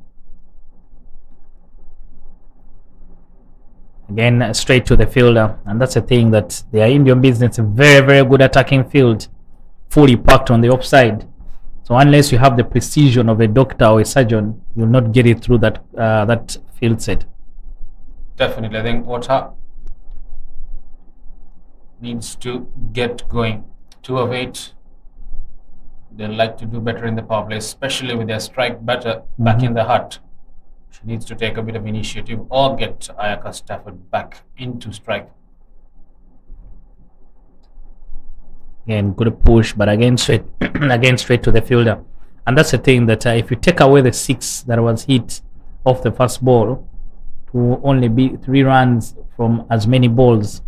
Speaker 6: Again, straight to the fielder. And that's the thing, that they are in your business. A very, very good attacking field, fully packed on the offside. So unless you have the precision of a doctor or a surgeon, you'll not get it through that field set.
Speaker 5: Definitely, I think Ota needs to get going. 2 of 8. They'd like to do better in the power play, especially with their strike better back in the hut. She needs to take a bit of initiative or get Ayaka Stafford back into strike.
Speaker 6: Again, good push, but again straight, again straight to the fielder. And that's the thing, that if you take away the 6 that was hit off the first ball, to only be 3 runs from as many balls.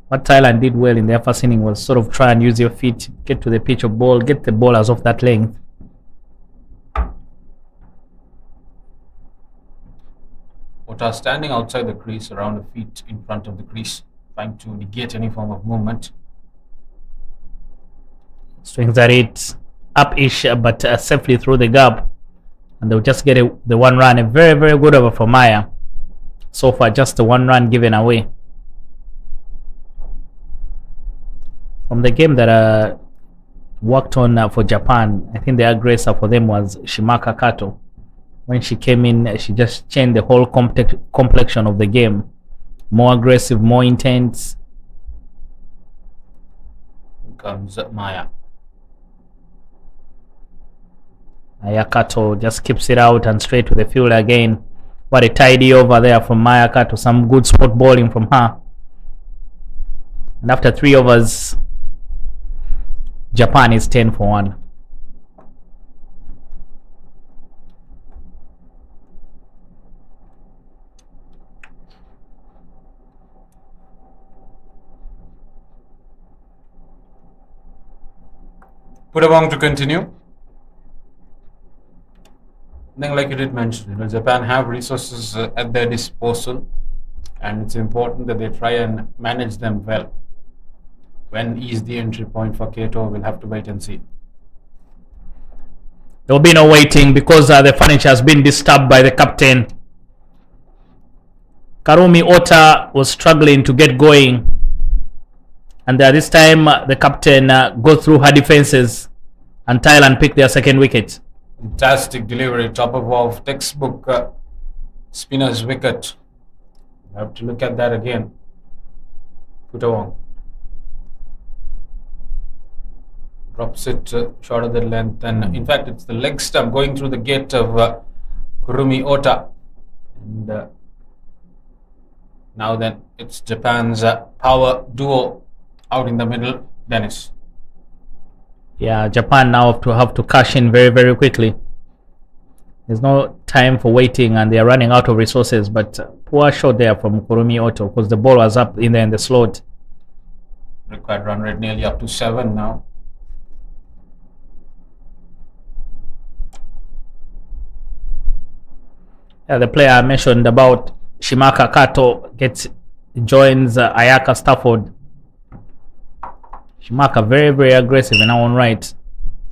Speaker 6: What Thailand did well in their first inning was sort of try and use your feet, get to the pitch of ball, get the ballers off that length.
Speaker 5: Ota standing outside the crease, around the feet in front of the crease, trying to negate any form of movement.
Speaker 6: Swings at it, up-ish, but safely through the gap. And they'll just get the 1 run. A very, very good over for Maya. So far, just the 1 run given away. From the game that worked on for Japan, I think the aggressor for them was Shimaka Kato. When she came in, she just changed the whole complexion of the game. More aggressive, more intense.
Speaker 5: Here comes Maya.
Speaker 6: Maya Kato just keeps it out and straight to the field again. What a tidy over there from Maya Kato. Some good spot bowling from her. And after 3 overs, Japan is 10 for 1.
Speaker 5: Putawong to continue. Then, like you did mention, Japan have resources at their disposal, and it's important that they try and manage them well. When is the entry point for Kato? We'll have to wait and see.
Speaker 6: There will be no waiting because the furniture has been disturbed by the captain. Karumi Ota was struggling to get going, and this time the captain goes through her defenses, and Thailand picked their 2nd wicket.
Speaker 5: Fantastic delivery, top of off, textbook spinner's wicket. We have to look at that again. Putawong drops it short of the length, and in fact it's the leg stump going through the gate of Kurumi Ota. And now then it's Japan's power duo out in the middle, Dennis.
Speaker 6: Yeah, Japan now have to cash in very, very quickly. There's no time for waiting, and they are running out of resources. But poor shot there from Kurumi Ota, because the ball was up in there in the slot.
Speaker 5: Required run rate nearly up to 7 now.
Speaker 6: Yeah, the player I mentioned about, Shimaka Kato, joins Ayaka Stafford. Shimaka very, very aggressive in her own right.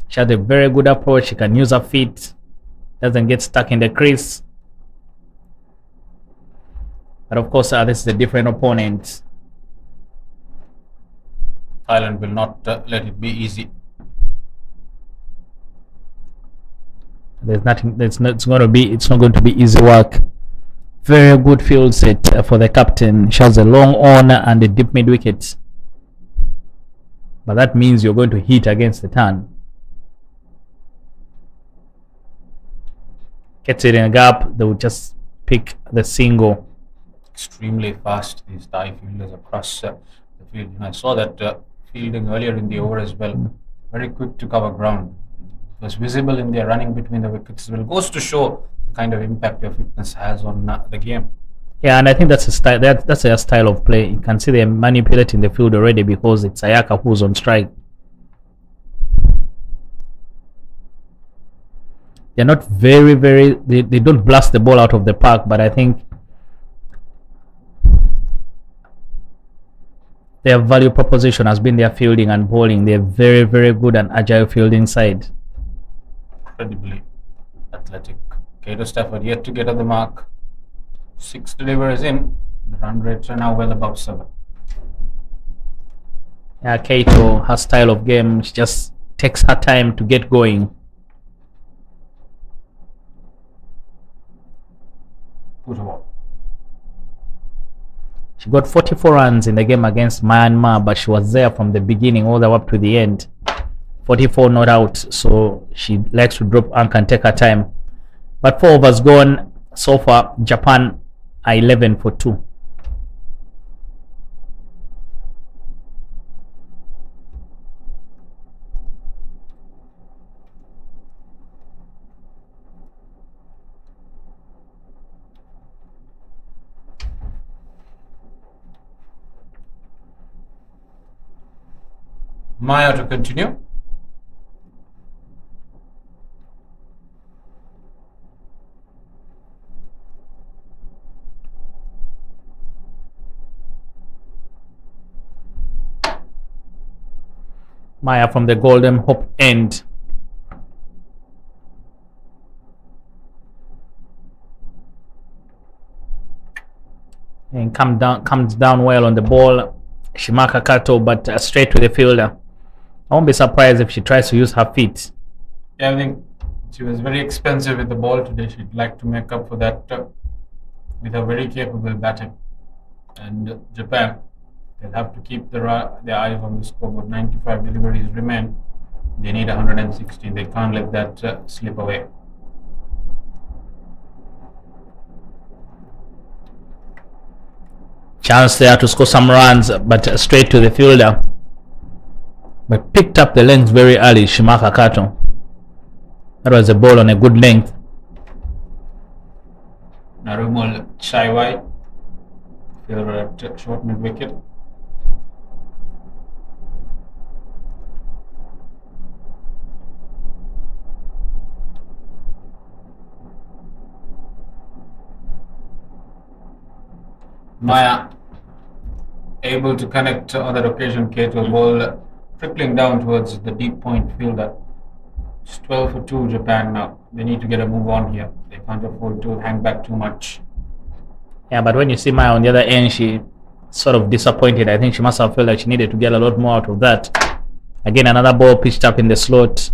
Speaker 6: She had a very good approach. She can use her feet. Doesn't get stuck in the crease. But of course, this is a different opponent.
Speaker 5: Thailand will not let it be easy.
Speaker 6: There's nothing. It's not going to be easy work. Very good field set for the captain. She has a long on and a deep mid wicket. But that means you're going to hit against the turn. Gets it in a gap. They will just pick the single.
Speaker 5: Extremely fast, these Thai fielders across the field. And I saw that fielding earlier in the over as well. Very quick to cover ground. It was visible in their running between the wickets as well. Goes to show the kind of impact their fitness has on the game.
Speaker 6: Yeah, and I think that's a style. That's their style of play. You can see they're manipulating the field already because it's Ayaka who's on strike. They're not very. They don't blast the ball out of the park, but I think their value proposition has been their fielding and bowling. They're very good and agile fielding side.
Speaker 5: Incredibly athletic. Kato Stafford yet to get on the mark. 6 deliveries in. The run rates are now well above 7.
Speaker 6: Yeah, Kato, her style of game, she just takes her time to get going.
Speaker 5: Put a ball.
Speaker 6: She got 44 runs in the game against Myanmar, but she was there from the beginning all the way up to the end. 44 not out, so she likes to drop anchor and take her time. But 4 overs gone so far. Japan are 11 for 2.
Speaker 5: Maya to continue.
Speaker 6: Maya from the Golden Hope end. And comes down well on the ball. Shimaka Kato, but straight to the fielder. I won't be surprised if she tries to use her feet.
Speaker 5: Yeah, I think she was very expensive with the ball today. She'd like to make up for that with a very capable batting. And Japan, they'll have to keep their eyes on the scoreboard. 95 deliveries remain. They need 160. They can't let that slip away.
Speaker 6: Chance there to score some runs, but straight to the fielder. But picked up the length very early, Shimaka Kato. That was a ball on a good length.
Speaker 5: Narumul Chaiwai, fielder at short mid wicket. Maya able to connect on that occasion. Kato ball trickling down towards the deep point fielder. It's 12 for 2 Japan now. They need to get a move on here. They can't afford to hang back too much.
Speaker 6: Yeah, but when you see Maya on the other end, she sort of disappointed. I think she must have felt like she needed to get a lot more out of that. Again, another ball pitched up in the slot.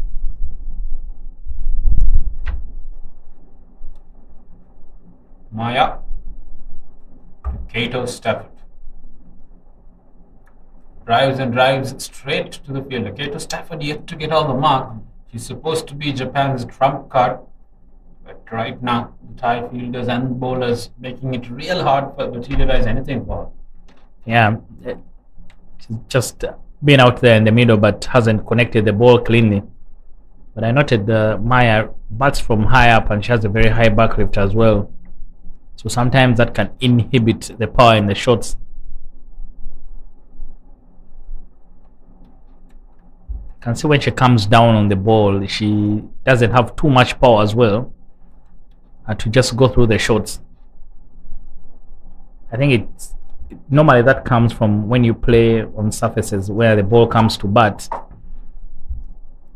Speaker 5: Maya. Kato Stafford. Drives and drives straight to the fielder. Kato Stafford yet to get on the mark. She's supposed to be Japan's trump card. But right now, the Thai fielders and bowlers making it real hard to materialize anything for her.
Speaker 6: Yeah, she's just been out there in the middle, but hasn't connected the ball cleanly. But I noted Maya bats from high up, and she has a very high back lift as well. So sometimes that can inhibit the power in the shots. You can see when she comes down on the ball, she doesn't have too much power as well to just go through the shots. I think normally that comes from when you play on surfaces where the ball comes to bat.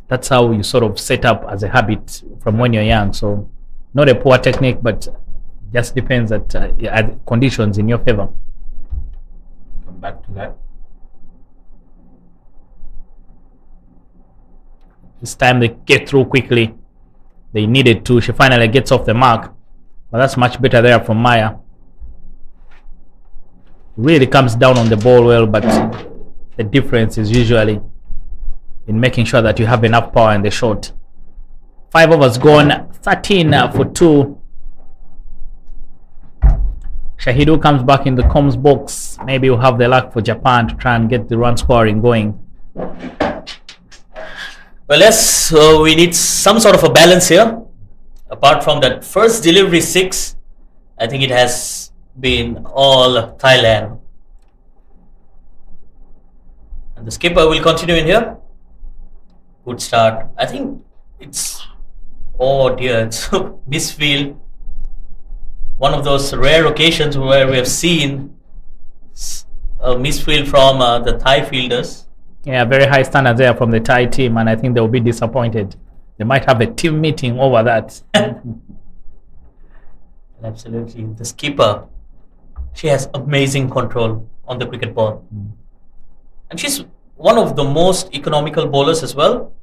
Speaker 6: That's how you sort of set up as a habit from when you're young. So not a poor technique, but just depends at conditions in your favor.
Speaker 5: Come back to that.
Speaker 6: This time they get through quickly. They needed to. She finally gets off the mark. But that's much better there from Maya. Really comes down on the ball well, but the difference is usually in making sure that you have enough power in the shot. 5 overs gone, 13 for 2. Shahidu comes back in the comms box. Maybe we'll have the luck for Japan to try and get the run scoring going.
Speaker 1: Well, yes, we need some sort of a balance here. Apart from that first delivery 6, I think it has been all Thailand. And the skipper will continue in here. Good start. I think it's, oh dear, it's misfield. One of those rare occasions where we have seen a misfield from the Thai fielders.
Speaker 6: Yeah, very high standards there from the Thai team, and I think they'll be disappointed. They might have a team meeting over that.
Speaker 1: Absolutely. The skipper, she has amazing control on the cricket ball. And she's one of the most economical bowlers as well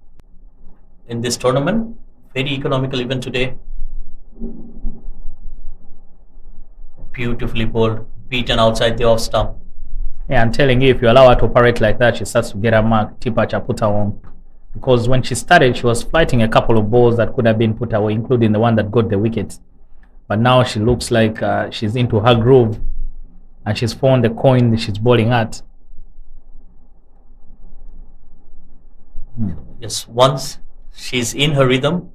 Speaker 1: in this tournament. Very economical even today. Beautifully bowled, beaten outside the off stump.
Speaker 6: Yeah, I'm telling you, if you allow her to operate like that, she starts to get a mark, Tipa Chaputawong. Because when she started, she was flighting a couple of balls that could have been put away, including the one that got the wicket. But now she looks like she's into her groove, and she's found the coin that she's bowling at.
Speaker 1: Yes, once she's in her rhythm,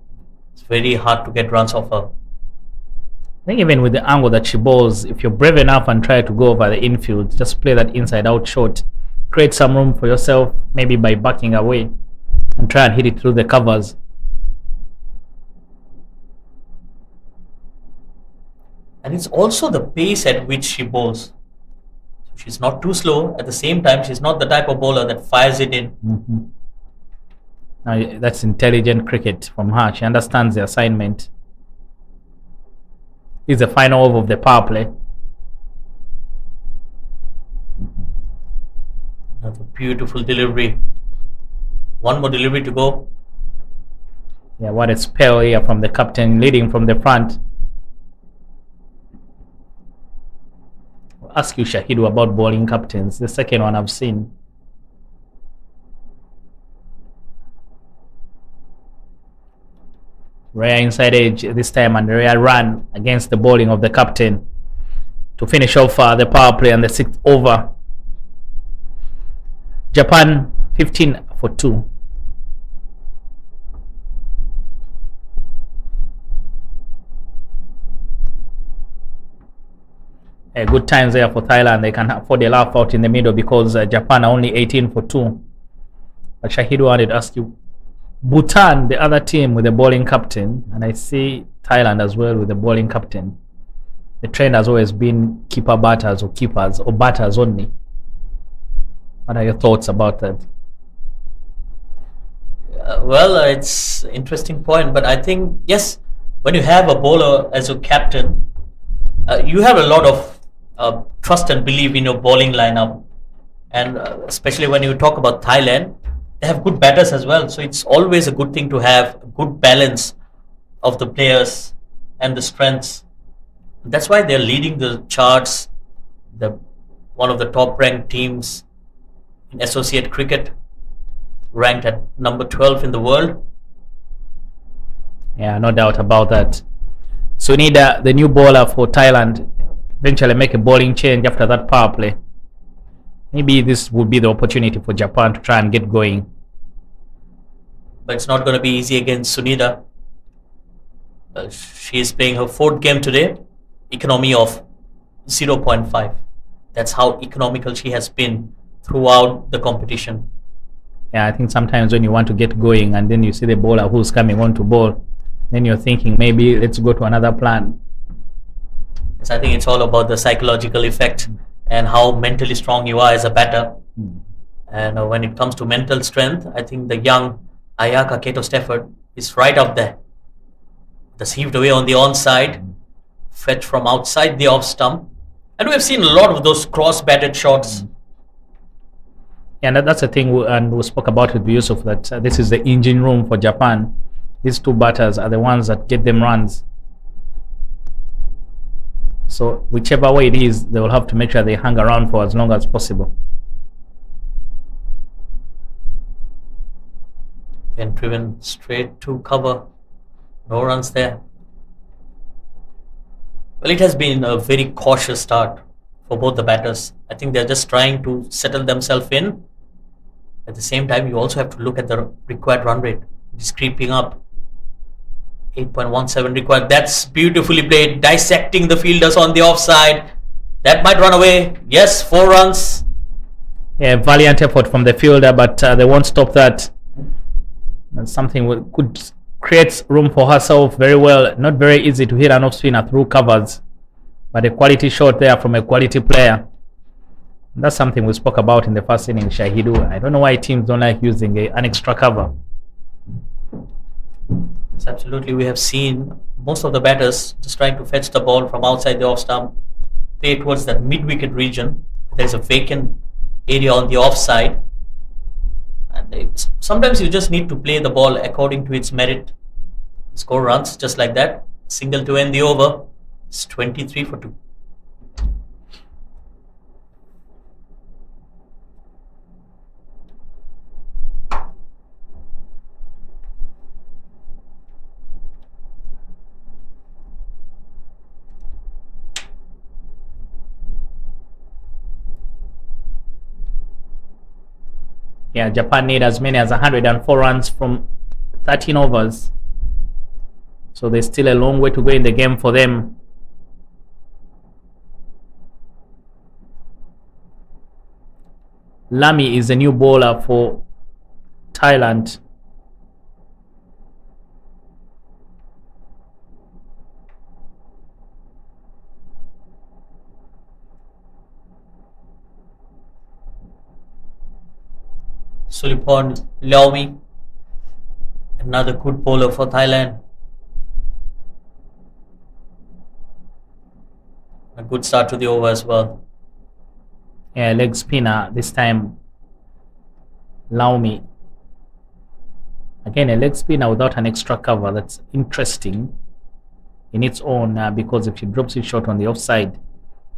Speaker 1: it's very hard to get runs off her.
Speaker 6: I think even with the angle that she bowls, if you're brave enough and try to go over the infield, just play that inside out shot, create some room for yourself, maybe by backing away, and try and hit it through the covers.
Speaker 1: And it's also the pace at which she bowls. She's not too slow. At the same time, she's not the type of bowler that fires it in.
Speaker 6: Now, that's intelligent cricket from her. She understands the assignment. It's the final over of the power play.
Speaker 1: Another beautiful delivery. One more delivery to go.
Speaker 6: Yeah, what a spell here from the captain, leading from the front. I'll ask you, Shahidu, about bowling captains. The second one I've seen. Rare inside edge this time, and rare run against the bowling of the captain to finish off the power play and the sixth over. Japan 15 for 2. Good times there for Thailand. They can afford a laugh out in the middle because Japan are only 18 for 2. But Shahidu, I wanted to ask you, Bhutan, the other team with the bowling captain, and I see Thailand as well with the bowling captain. The trend has always been keeper batters or keepers or batters only. What are your thoughts about that?
Speaker 1: Well, it's an interesting point, but I think, yes, when you have a bowler as a captain, you have a lot of trust and belief in your bowling lineup. And especially when you talk about Thailand, they have good batters as well. So it's always a good thing to have a good balance of the players and the strengths. That's why they're leading the charts. One of the top ranked teams in associate cricket, ranked at number 12 in the world.
Speaker 6: Yeah, no doubt about that. Sunida, the new bowler for Thailand, eventually make a bowling change after that power play. Maybe this would be the opportunity for Japan to try and get going.
Speaker 1: But it's not going to be easy against Sunida. She is playing her 4th game today. Economy of 0.5. That's how economical she has been throughout the competition.
Speaker 6: Yeah, I think sometimes when you want to get going and then you see the bowler who's coming on to bowl, then you're thinking maybe let's go to another plan.
Speaker 1: Yes, I think it's all about the psychological effect and how mentally strong you are as a batter. And when it comes to mental strength, I think the young Ayaka Kato Stafford is right up there. Deceived away on the onside, fetched from outside the off stump. And we have seen a lot of those cross-batted shots.
Speaker 6: Yeah, and that's the thing, and we spoke about it with Yusuf, that this is the engine room for Japan. These two batters are the ones that get them runs. So whichever way it is, they will have to make sure they hang around for as long as possible.
Speaker 1: And driven straight to cover. No runs there. Well, it has been a very cautious start for both the batters. I think they're just trying to settle themselves in. At the same time, you also have to look at the required run rate. It's creeping up. 8.17 required. That's beautifully played, dissecting the fielders on the offside. That might run away. Yes, 4 runs.
Speaker 6: Yeah, valiant effort from the fielder, but they won't stop that. That's something could create room for herself very well. Not very easy to hit an off spinner through covers, but a quality shot there from a quality player. That's something we spoke about in the first inning, Shahidu. I don't know why teams don't like using an extra cover.
Speaker 1: Yes, absolutely. We have seen most of the batters just trying to fetch the ball from outside the off stump, play towards that mid-wicket region. There's a vacant area on the offside. And sometimes you just need to play the ball according to its merit. Score runs just like that. Single to end the over. It's 23 for 2.
Speaker 6: Yeah, Japan need as many as 104 runs from 13 overs. So there's still a long way to go in the game for them. Lamy is a new bowler for Thailand.
Speaker 1: Sulipon Laomi, another good bowler for Thailand. A good start to the over as well.
Speaker 6: Yeah, leg spinner this time. Laomi. Again, a leg spinner without an extra cover. That's interesting in its own because if she drops it short on the offside,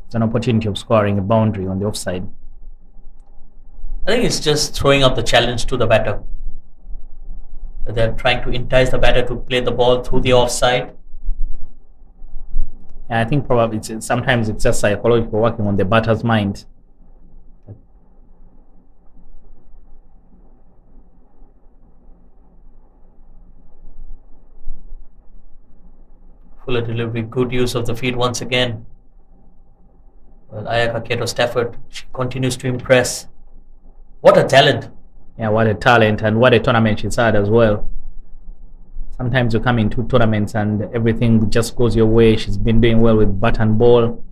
Speaker 6: it's an opportunity of scoring a boundary on the offside.
Speaker 1: I think it's just throwing up the challenge to the batter. They're trying to entice the batter to play the ball through the offside.
Speaker 6: And I think probably sometimes it's just psychological, working on the batter's mind.
Speaker 1: Fuller delivery, good use of the feet once again. Well, Ayaka Kato Stafford, she continues to impress. What a talent.
Speaker 6: Yeah, what a talent, and what a tournament she's had as well. Sometimes you come into tournaments and everything just goes your way. She's been doing well with bat and ball.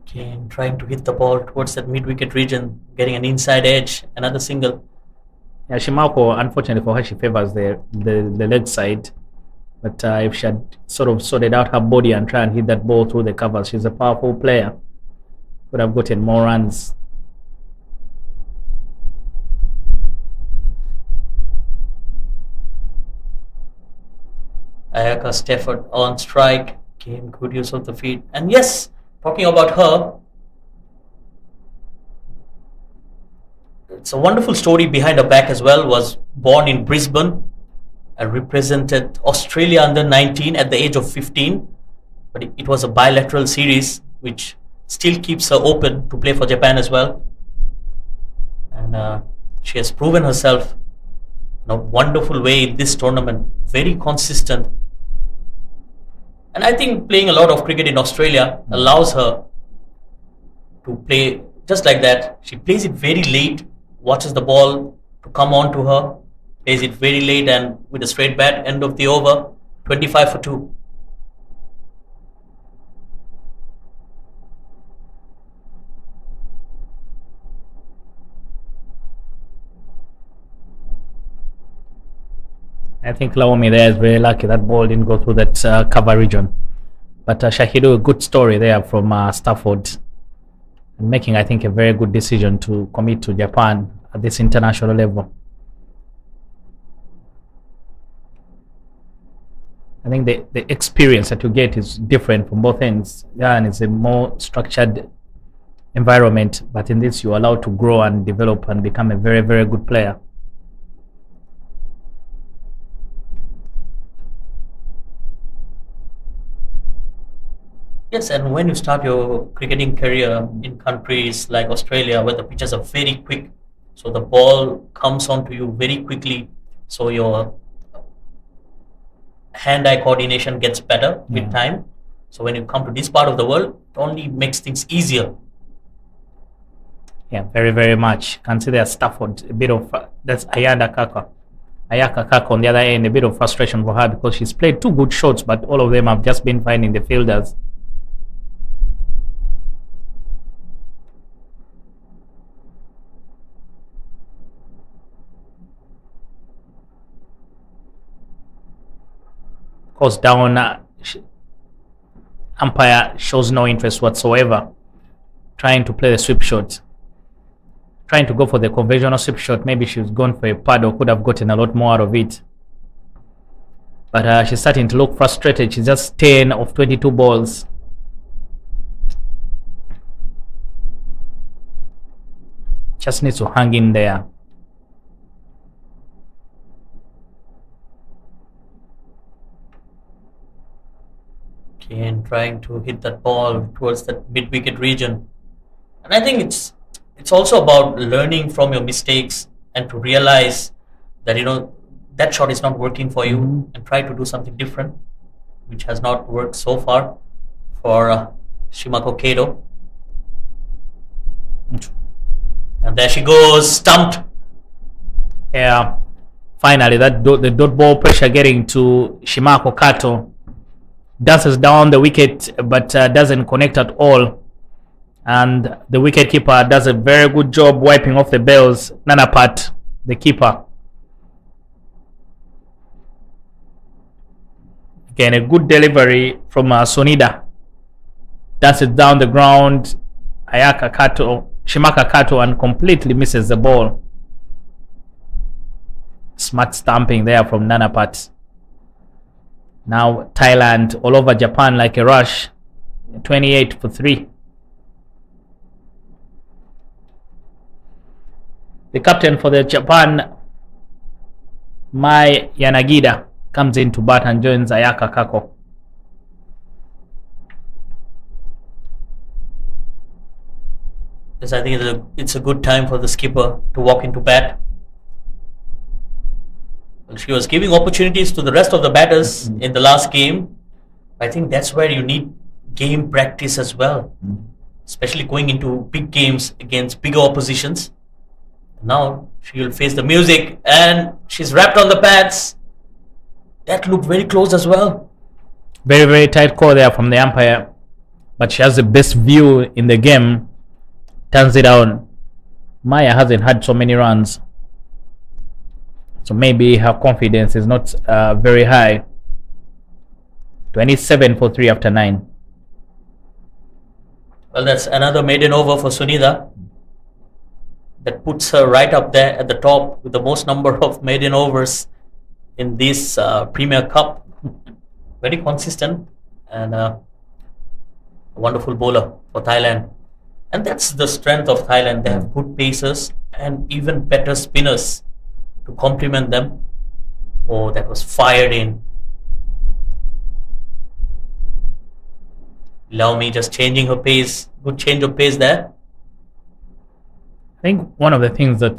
Speaker 1: Again, trying to hit the ball towards that mid-wicket region, getting an inside edge, another single.
Speaker 6: Yeah, Shimako, unfortunately for her, she favors the leg side. But if she had sort of sorted out her body and try and hit that ball through the covers, she's a powerful player. Could have gotten more runs.
Speaker 1: Ayaka Stafford on strike. Again, good use of the feet. And yes, talking about her, it's a wonderful story behind her back as well. Was born in Brisbane and represented Australia under 19 at the age of 15. But it was a bilateral series which still keeps her open to play for Japan as well. And she has proven herself in a wonderful way in this tournament. Very consistent. And I think playing a lot of cricket in Australia allows her to play just like that. She plays it very late, watches the ball to come on to her, plays it very late, and with a straight bat, end of the over, 25 for 2.
Speaker 6: I think Laomi there is very lucky that ball didn't go through that cover region. But Shahidu, a good story there from Stafford, and making, I think, a very good decision to commit to Japan at this international level. I think the experience that you get is different from both ends. Yeah, and it's a more structured environment, but in this you're allowed to grow and develop and become a very, very good player.
Speaker 1: Yes, and when you start your cricketing career in countries like Australia, where the pitches are very quick, So the ball comes onto you very quickly. So your hand-eye coordination gets better with time. So when you come to this part of the world, it only makes things easier.
Speaker 6: Yeah, very, very much. Consider Stafford a bit of that's Ayaka Kaka on the other end, a bit of frustration for her because she's played 2 good shots, but all of them have just been finding the fielders. Goes down. Umpire shows no interest whatsoever. Trying to play the sweep shot. Trying to go for the conventional sweep shot. Maybe she was gone for a pad or could have gotten a lot more out of it. But she's starting to look frustrated. She's just 10 of 22 balls. Just needs to hang in there.
Speaker 1: And trying to hit that ball towards that mid-wicket region. And I think it's also about learning from your mistakes and to realize that, you know, that shot is not working for you and try to do something different, which has not worked so far for Shimako Kato. And there she goes, stumped.
Speaker 6: Yeah, finally the dot ball pressure getting to Shimako Kato. Dances down the wicket but doesn't connect at all, and the wicket keeper does a very good job wiping off the bells. Nanapat, the keeper, again a good delivery from Sonida. Dances down the ground, Shimaka Kato, and completely misses the ball. Smart stamping there from Nanapat. Now Thailand all over Japan like a rush. 28 for 3. The captain for the Japan, Mai Yanagida, comes in to bat and joins Ayaka Kako.
Speaker 1: Yes, I think it's a good time for the skipper to walk into bat. She was giving opportunities to the rest of the batters in the last game. I think that's where you need game practice as well, especially going into big games against bigger oppositions. Now she will face the music and she's wrapped on the pads. That looked very close as well.
Speaker 6: Very, very tight call there from the umpire, but she has the best view in the game. Turns it down. Maya hasn't had so many runs, so maybe her confidence is not very high. 27 for 3 after 9.
Speaker 1: Well, that's another maiden over for Sunitha. That puts her right up there at the top with the most number of maiden overs in this Premier Cup. Very consistent and a wonderful bowler for Thailand. And that's the strength of Thailand. They have good pacers and even better spinners to complement them. Oh, that was fired in. Laomi just changing her pace. Good change of pace there.
Speaker 6: I think one of the things that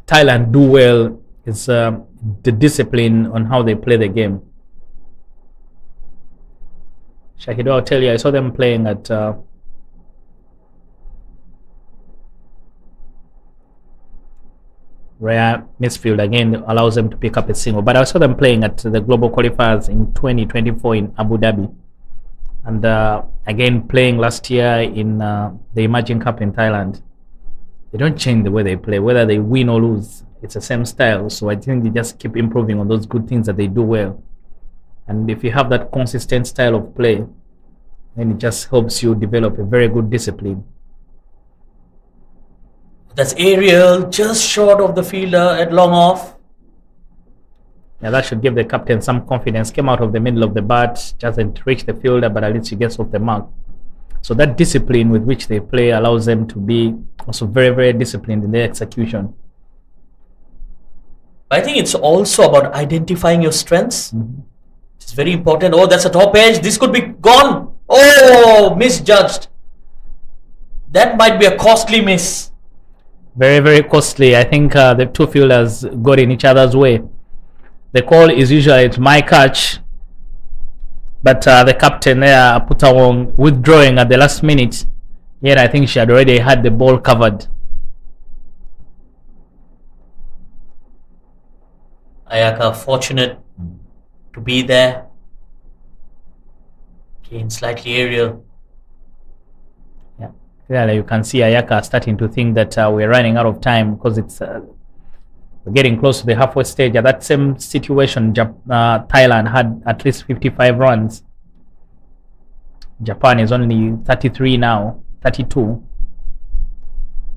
Speaker 6: Thailand do well is the discipline on how they play the game. Shahido, I'll tell you, I saw them playing at rare midfield. Again, allows them to pick up a single. But I saw them playing at the global qualifiers in 2024 in Abu Dhabi. And again, playing last year in the Emerging Cup in Thailand. They don't change the way they play, whether they win or lose. It's the same style. So I think they just keep improving on those good things that they do well. And if you have that consistent style of play, then it just helps you develop a very good discipline.
Speaker 1: That's Ariel, just short of the fielder at long off.
Speaker 6: Yeah, that should give the captain some confidence. Came out of the middle of the bat, doesn't reach the fielder, but at least she gets off the mark. So that discipline with which they play allows them to be also very, very disciplined in their execution.
Speaker 1: I think it's also about identifying your strengths. It's very important. Oh, that's a top edge. This could be gone. Oh, misjudged. That might be a costly miss.
Speaker 6: very, very costly. I think the two fielders got in each other's way. The call is usually it's my catch, but the captain there, Putawong, withdrawing at the last minute. Yet I think she had already had the ball covered.
Speaker 1: Ayaka fortunate to be there. Again, slightly aerial.
Speaker 6: Yeah, clearly you can see Ayaka starting to think that we're running out of time because it's we're getting close to the halfway stage. At that same situation, Thailand had at least 55 runs. Japan is only 33 now, 32.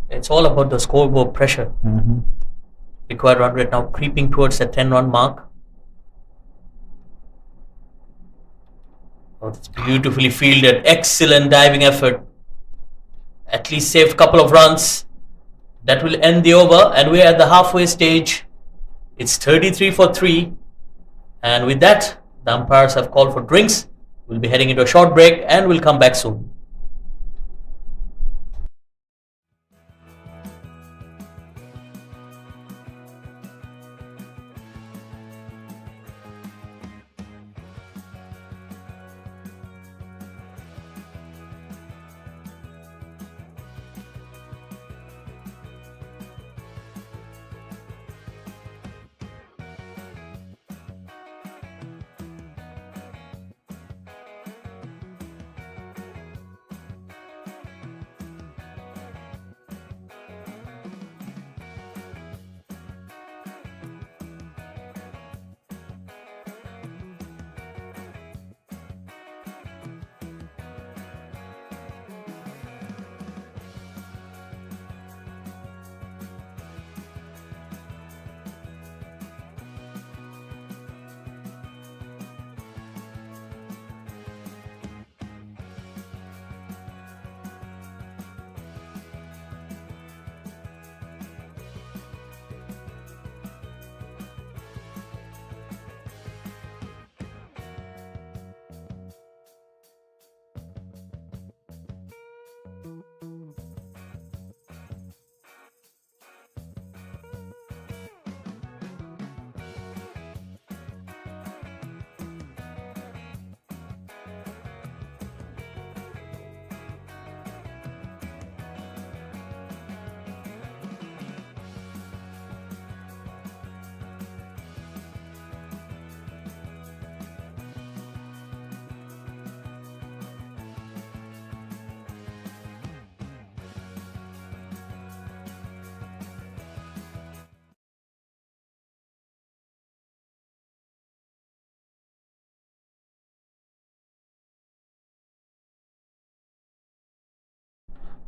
Speaker 1: It's all about the scoreboard pressure. Required run rate now creeping towards the 10-run mark. Oh, that's beautifully fielded. Excellent diving effort. At least saved a couple of runs. That will end the over, and we're at the halfway stage. It's 33 for 3. And with that, the umpires have called for drinks. We'll be heading into a short break, and we'll come back soon.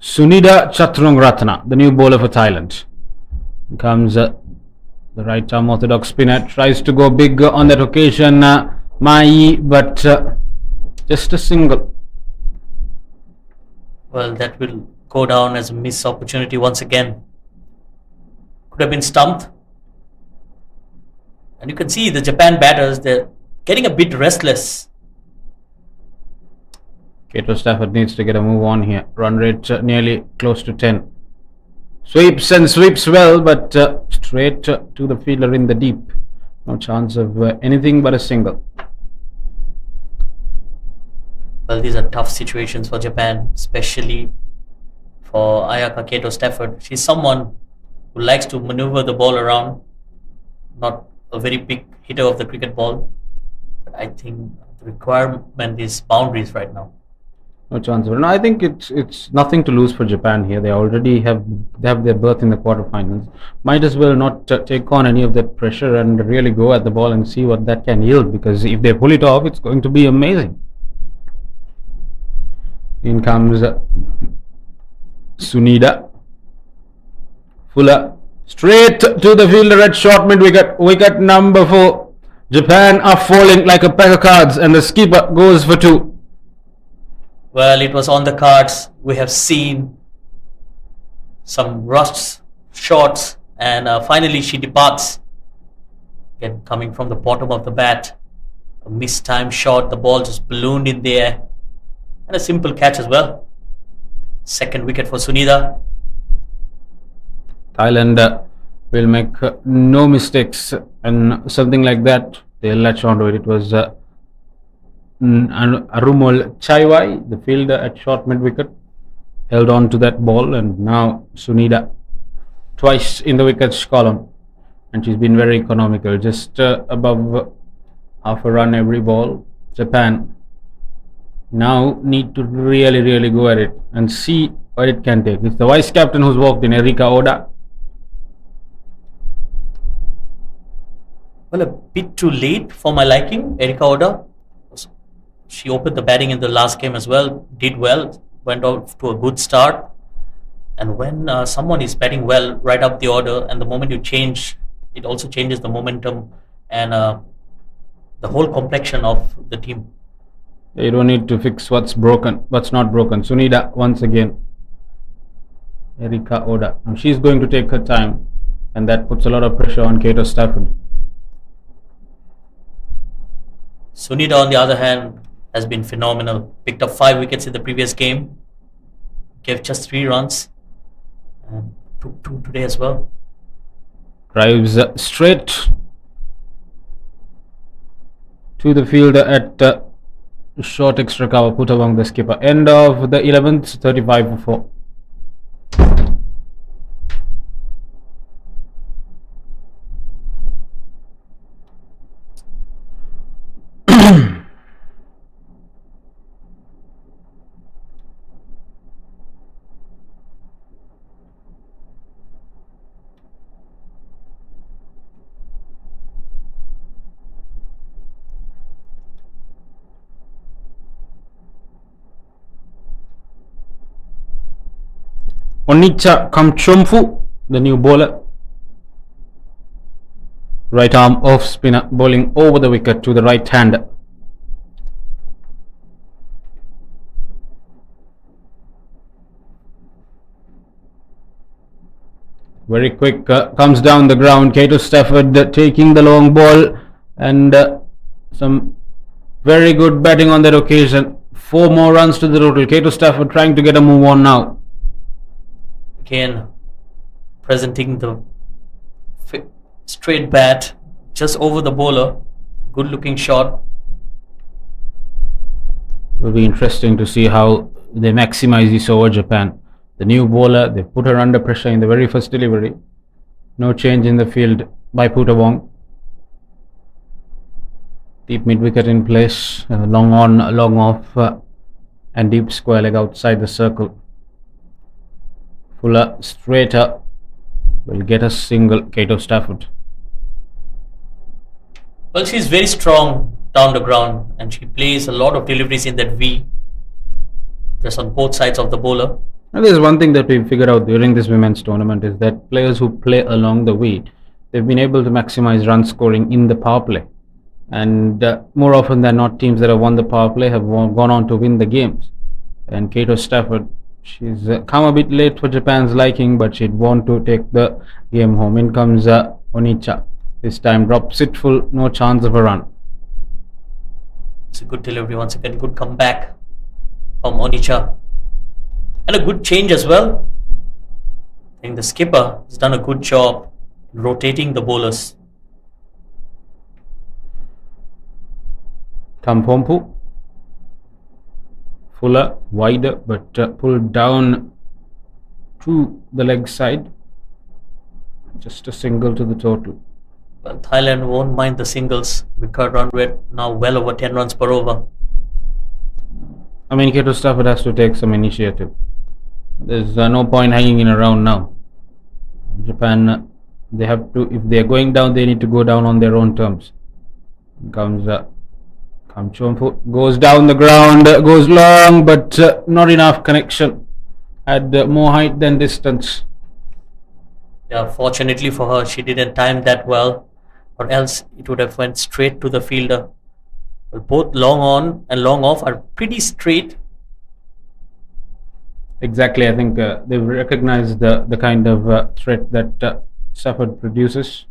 Speaker 5: Sunida Chaturangratana, the new bowler for Thailand. Comes the right arm orthodox spinner, tries to go big on that occasion, Mai, but just a single.
Speaker 1: Well, that will go down as a missed opportunity once again. Could have been stumped. And you can see the Japan batters, they're getting a bit restless.
Speaker 5: Kato Stafford needs to get a move on here. Run rate nearly close to 10. Sweeps and sweeps well, but straight to the fielder in the deep. No chance of anything but a single.
Speaker 1: Well, these are tough situations for Japan, especially for Ayaka Kato Stafford. She's someone who likes to maneuver the ball around, not a very big hitter of the cricket ball. But I think the requirement is boundaries right now.
Speaker 5: No chance of it. No, I think it's nothing to lose for Japan here. They already have their berth in the quarterfinals. Might as well not take on any of that pressure and really go at the ball and see what that can yield. Because if they pull it off, it's going to be amazing. In comes Sunida. Fuller straight to the fielder at short mid wicket. Wicket number 4. Japan are falling like a pack of cards, and the skipper goes for 2.
Speaker 1: Well, it was on the cards. We have seen some rushed shots, and finally she departs. Again, coming from the bottom of the bat, a mistimed shot. The ball just ballooned in the air, and a simple catch as well. Second wicket for Sunida.
Speaker 5: Thailand will make no mistakes, and something like that they'll latch onto it. It was Arumol Chaiwai, the fielder at short mid wicket, held on to that ball, and now Sunida twice in the wickets column, and she's been very economical, just above half a run every ball. Japan now need to really go at it and see what it can take. It's the vice captain who's walked in, Erika Oda.
Speaker 1: Well, a bit too late for my liking. Erika Oda, she opened the batting in the last game as well, did well, went off to a good start. And when someone is batting well right up the order, and the moment you change, it also changes the momentum and the whole complexion of the team.
Speaker 5: You don't need to fix what's broken, what's not broken. Sunida once again. Erika Oda. Now she's going to take her time, and that puts a lot of pressure on Kato Stafford.
Speaker 1: Sunida, on the other hand, has been phenomenal. Picked up 5 wickets in the previous game, gave just 3 runs, and took 2 today as well.
Speaker 5: Drives straight to the fielder at short extra cover, put among the skipper. End of the 11th, 35 for 4. Onicha Kamchomfu, the new bowler. Right arm off spinner, bowling over the wicket to the right hander. Very quick, comes down the ground. Kato Stafford taking the long ball, and some very good batting on that occasion. 4 more runs to the total. Kato Stafford trying to get a move on now.
Speaker 1: Again, presenting the straight bat just over the bowler. Good looking shot.
Speaker 5: Will be interesting to see how they maximize this over Japan. The new bowler, they put her under pressure in the very first delivery. No change in the field by Putawong. Deep mid wicket in place, long on, long off, and deep square leg outside the circle. Fuller straighter will get a single. Kato Stafford.
Speaker 1: Well, she's very strong down the ground, and she plays a lot of deliveries in that V, just on both sides of the bowler.
Speaker 5: Now, there's one thing that we've figured out during this women's tournament is that players who play along the V, they've been able to maximize run scoring in the power play. And more often than not, teams that have won the power play have gone on to win the games. And Kato Stafford, she's come a bit late for Japan's liking, but she'd want to take the game home. In comes Onicha. This time drops it full, no chance of a run.
Speaker 1: It's a good delivery once again, good comeback from Onicha. And a good change as well. I think the skipper has done a good job rotating the bowlers.
Speaker 5: Tampompu. Fuller, wider, but pulled down to the leg side. Just a single to the total.
Speaker 1: Well, Thailand won't mind the singles. Record run rate now well over 10 runs per over.
Speaker 5: I mean, Kato Stafford has to take some initiative. There's no point hanging in around now. Japan, they have to, if they're going down, they need to go down on their own terms. Comes Kamchomfu, goes down the ground, goes long, but not enough connection. Had more height than distance.
Speaker 1: Yeah, fortunately for her, she didn't time that well, or else it would have went straight to the fielder. Well, both long on and long off are pretty straight.
Speaker 5: Exactly, I think they've recognized the kind of threat that Stafford produces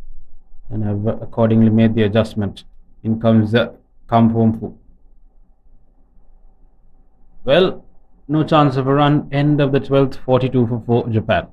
Speaker 5: and have accordingly made the adjustment. In comes Kamphompu. Well, no chance of a run. End of the 12th, 42 for 4 Japan.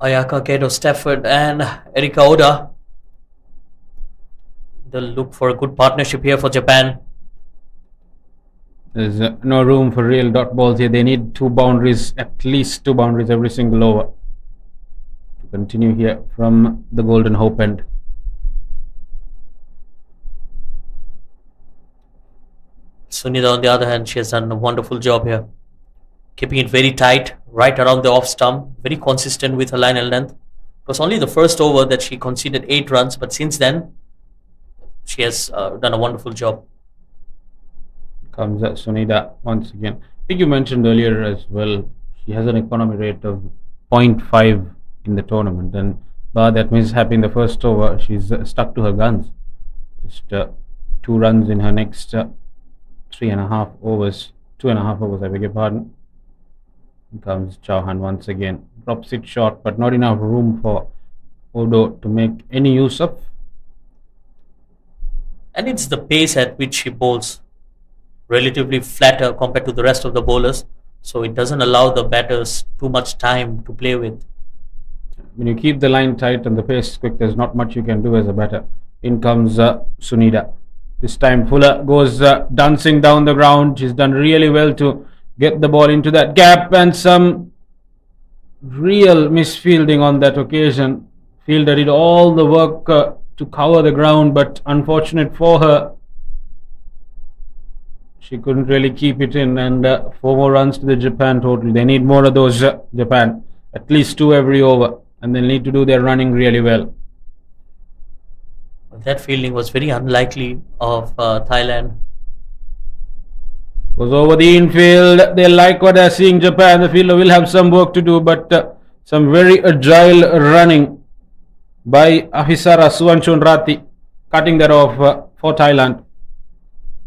Speaker 1: Ayaka, Kato Stafford, and Erika Oda. They'll look for a good partnership here for Japan.
Speaker 5: There's no room for real dot balls here. They need two boundaries, at least two boundaries every single over to continue here from the Golden Hope end.
Speaker 1: Sunida, on the other hand, she has done a wonderful job here, keeping it very tight, right around the off stump, very consistent with her line and length. It was only the first over that she conceded 8 runs, but since then, she has done a wonderful job.
Speaker 5: Comes Sunida once again. I think you mentioned earlier as well, she has an economy rate of 0.5 in the tournament, and that mishap in the first over, she's stuck to her guns. Just 2 runs in her next 3.5 overs. 2.5 overs, I beg your pardon. Here comes Chauhan once again. Drops it short, but not enough room for Odo to make any use of.
Speaker 1: And it's the pace at which she bowls, relatively flatter compared to the rest of the bowlers, so it doesn't allow the batters too much time to play with.
Speaker 5: When you keep the line tight and the pace quick, there's not much you can do as a batter. In comes Sunida. This time Fuller goes dancing down the ground. She's done really well to get the ball into that gap, and some real misfielding on that occasion. Fielder did all the work to cover the ground, but unfortunate for her, she couldn't really keep it in, and 4 more runs to the Japan total. They need more of those, Japan, at least 2 every over, and they'll need to do their running really well.
Speaker 1: That fielding was very unlikely of Thailand.
Speaker 5: Goes over the infield. They like what they're seeing, Japan. The fielder will have some work to do, but some very agile running by Ahisara Suvanchunrati, cutting that off for Thailand.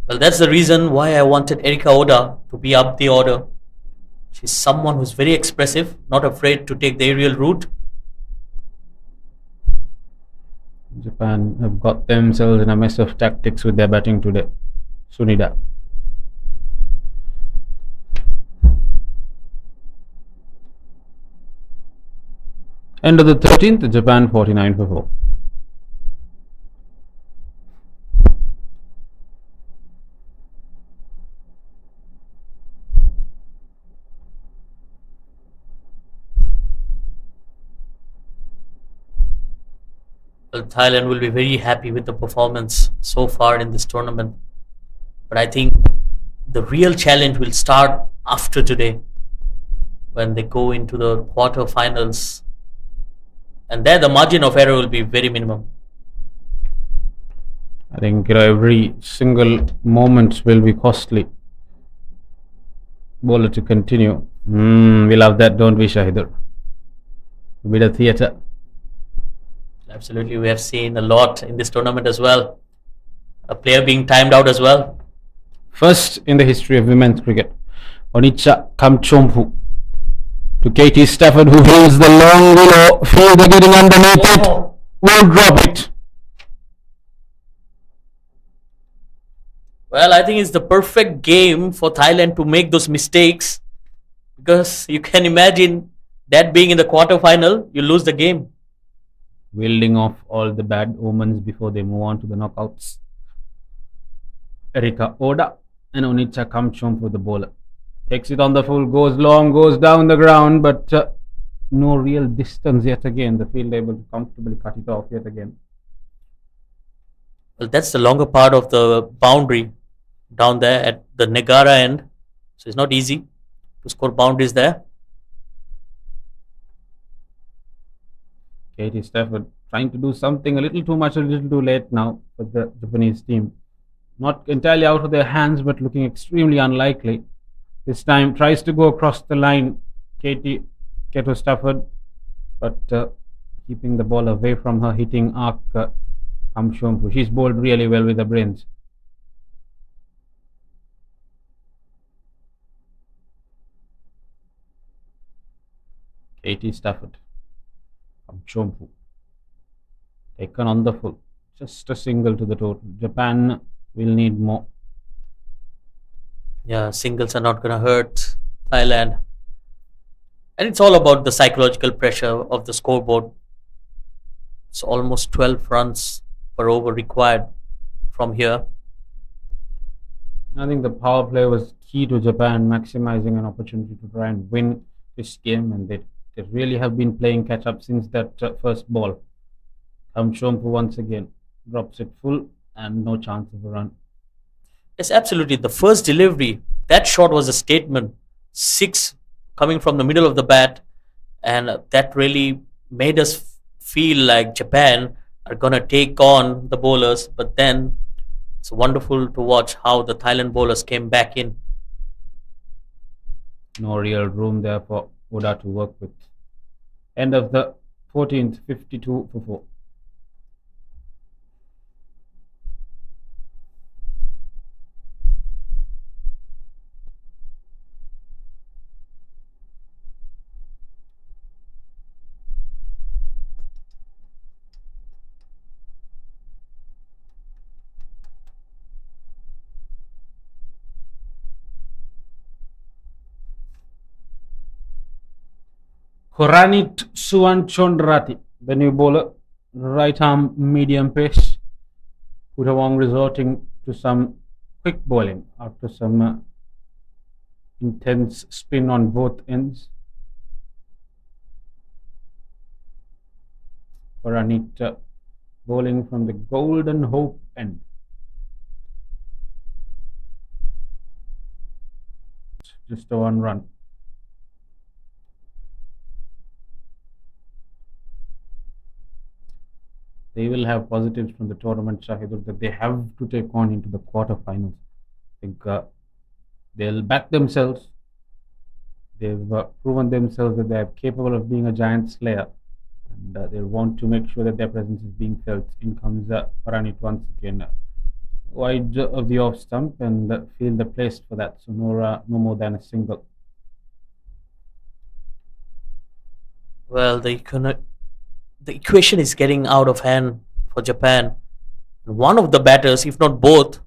Speaker 1: Well, that's the reason why I wanted Erika Oda to be up the order. She's someone who's very expressive, not afraid to take the aerial route.
Speaker 5: Japan have got themselves in a mess of tactics with their batting today. Sunida. End of the 13th, Japan 49 for 4.
Speaker 1: Well, Thailand will be very happy with the performance so far in this tournament. But I think the real challenge will start after today, when they go into the quarter-finals. And there the margin of error will be very minimum.
Speaker 5: I think every single moment will be costly. Bowler to continue. We love that, don't we, Shahidur? A bit of theatre.
Speaker 1: Absolutely, we have seen a lot in this tournament as well. A player being timed out as well.
Speaker 5: First in the history of women's cricket, Onicha Kamchompu to Katie Stafford, who holds the long willow. Fielder getting underneath it. Won't drop it.
Speaker 1: Well, I think it's the perfect game for Thailand to make those mistakes, because you can imagine that being in the quarter-final, you lose the game.
Speaker 5: Wielding off all the bad omens before they move on to the knockouts. Erika Oda and Onicha Kamchompu, the bowler. Takes it on the full, goes long, goes down the ground, but no real distance yet again. The field able to comfortably cut it off yet again.
Speaker 1: Well, that's the longer part of the boundary down there at the Negara end. So it's not easy to score boundaries there.
Speaker 5: Katie Stafford trying to do something a little too much, a little too late now for the Japanese team. Not entirely out of their hands, but looking extremely unlikely. This time tries to go across the line, Kato Stafford, but keeping the ball away from her hitting arc, Kamchompu. She's bowled really well with her brains. Katie Stafford. Kamchompu. Taken on the full. Just a single to the total. Japan will need more.
Speaker 1: Yeah, singles are not going to hurt Thailand. And it's all about the psychological pressure of the scoreboard. It's almost 12 runs per over required from here.
Speaker 5: I think the power play was key to Japan maximizing an opportunity to try and win this game, and they really have been playing catch up since that first ball. Kamchompu once again drops it full and no chance of a run.
Speaker 1: Yes, absolutely. The first delivery, that shot was a statement. Six coming from the middle of the bat, and that really made us feel like Japan are gonna take on the bowlers. But then it's wonderful to watch how the Thailand bowlers came back in.
Speaker 5: No real room there for Oda to work with. End of the 14th, 52 for 4. Koranit Suwanchondrati, the new bowler, right arm medium pace. Putawong resorting to some quick bowling after some intense spin on both ends. Koranit bowling from the Golden Hope end. Just a 1 run. They will have positives from the tournament, Shahidur, that they have to take on into the quarterfinals. I think they'll back themselves. They've proven themselves that they are capable of being a giant slayer, and they'll want to make sure that their presence is being felt. In comes Paranit once again, wide of the off stump, and fielder placed for that. So no more than a single.
Speaker 1: Well, the equation is getting out of hand for Japan. One of the batters, if not both,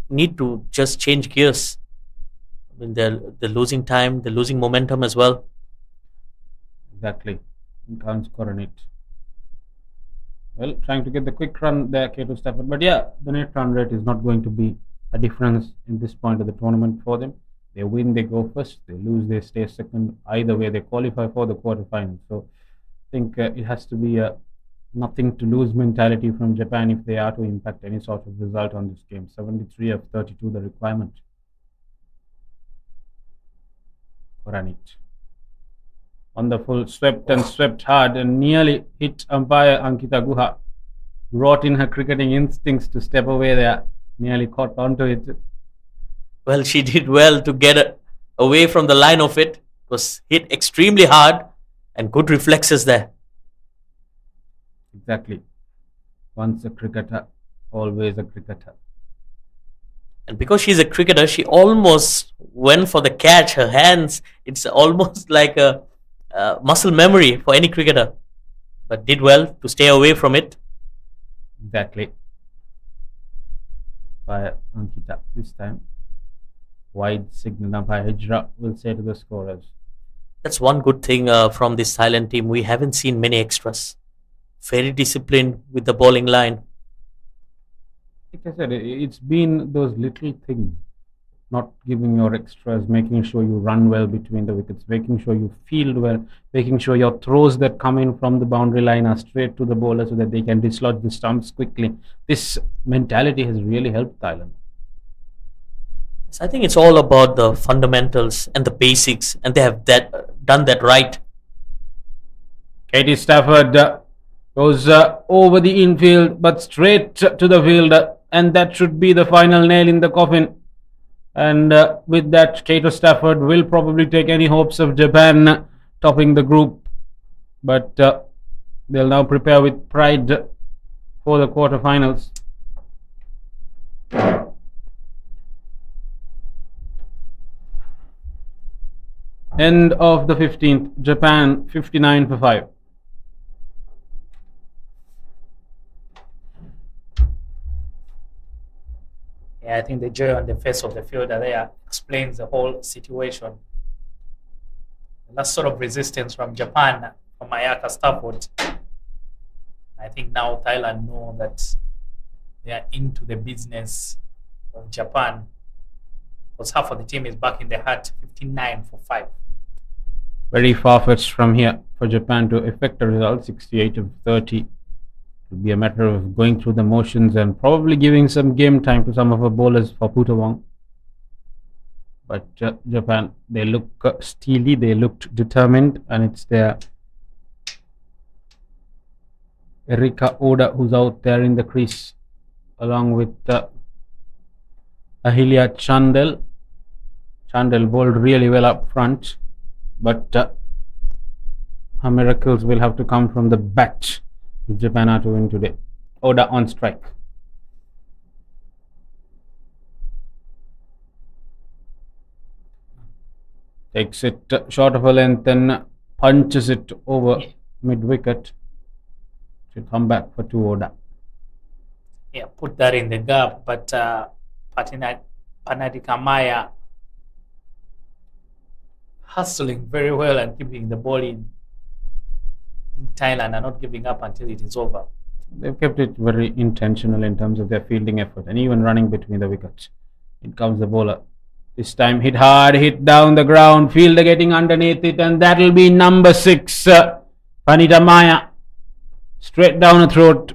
Speaker 1: need to just change gears. I mean, they're losing time, they're losing momentum as well.
Speaker 5: Exactly. In comes Koranit. Well, trying to get the quick run there, Kato Stafford. But yeah, the net run rate is not going to be a difference in this point of the tournament for them. They win, they go first. They lose, they stay second. Either way, they qualify for the quarterfinals. So I think it has to be a nothing to lose mentality from Japan if they are to impact any sort of result on this game. 73 of 32, the requirement. Koranit. Wonderful, swept and swept hard and nearly hit umpire Ankita Guha. Brought in her cricketing instincts to step away there. Nearly caught onto it.
Speaker 1: Well, she did well to get away from the line of it. It was hit extremely hard and good reflexes there.
Speaker 5: Exactly. Once a cricketer, always a cricketer.
Speaker 1: And because she's a cricketer, she almost went for the catch. Her hands, it's almost like a muscle memory for any cricketer. But did well to stay away from it.
Speaker 5: Exactly. By Ankita this time. Wide signal by Hijra will say to the scorers.
Speaker 1: That's one good thing from this Thailand team. We haven't seen many extras. Very disciplined with the bowling line.
Speaker 5: Like I said, it's been those little things. Not giving your extras, making sure you run well between the wickets, making sure you field well, making sure your throws that come in from the boundary line are straight to the bowler so that they can dislodge the stumps quickly. This mentality has really helped Thailand.
Speaker 1: So I think it's all about the fundamentals and the basics, and they have done that right.
Speaker 5: Katie Stafford goes over the infield, but straight to the field, and that should be the final nail in the coffin. And with that, Kato Stafford will probably take any hopes of Japan topping the group. But they'll now prepare with pride for the quarterfinals. End of the 15th, Japan 59 for 5.
Speaker 6: Yeah, I think the joy on the face of the fielder there explains the whole situation. The last sort of resistance from Japan, from Ayaka Stafford. I think now Thailand know that they are into the business of Japan, because half of the team is back in the hut, 59-5.
Speaker 5: Very far-fetched from here for Japan to effect a result, 68 of 30. It will be a matter of going through the motions and probably giving some game time to some of our bowlers for Putawong. But Japan, they look steely, they looked determined, and it's their Erika Oda who's out there in the crease, along with Ahilia Chandel. Chandel bowled really well up front, but her miracles will have to come from the bat if Japan are to win today. Oda on strike. Takes it short of a length and punches it over mid-wicket. Should come back for 2 Oda.
Speaker 6: Yeah, put that in the gap, but Panadikamaya hustling very well and keeping the ball in Thailand and not giving up until it is over.
Speaker 5: They've kept it very intentional in terms of their fielding effort and even running between the wickets. In comes the bowler. This time hit hard, hit down the ground, fielder getting underneath it, and that'll be number 6, Panadikamaya. Straight down the throat,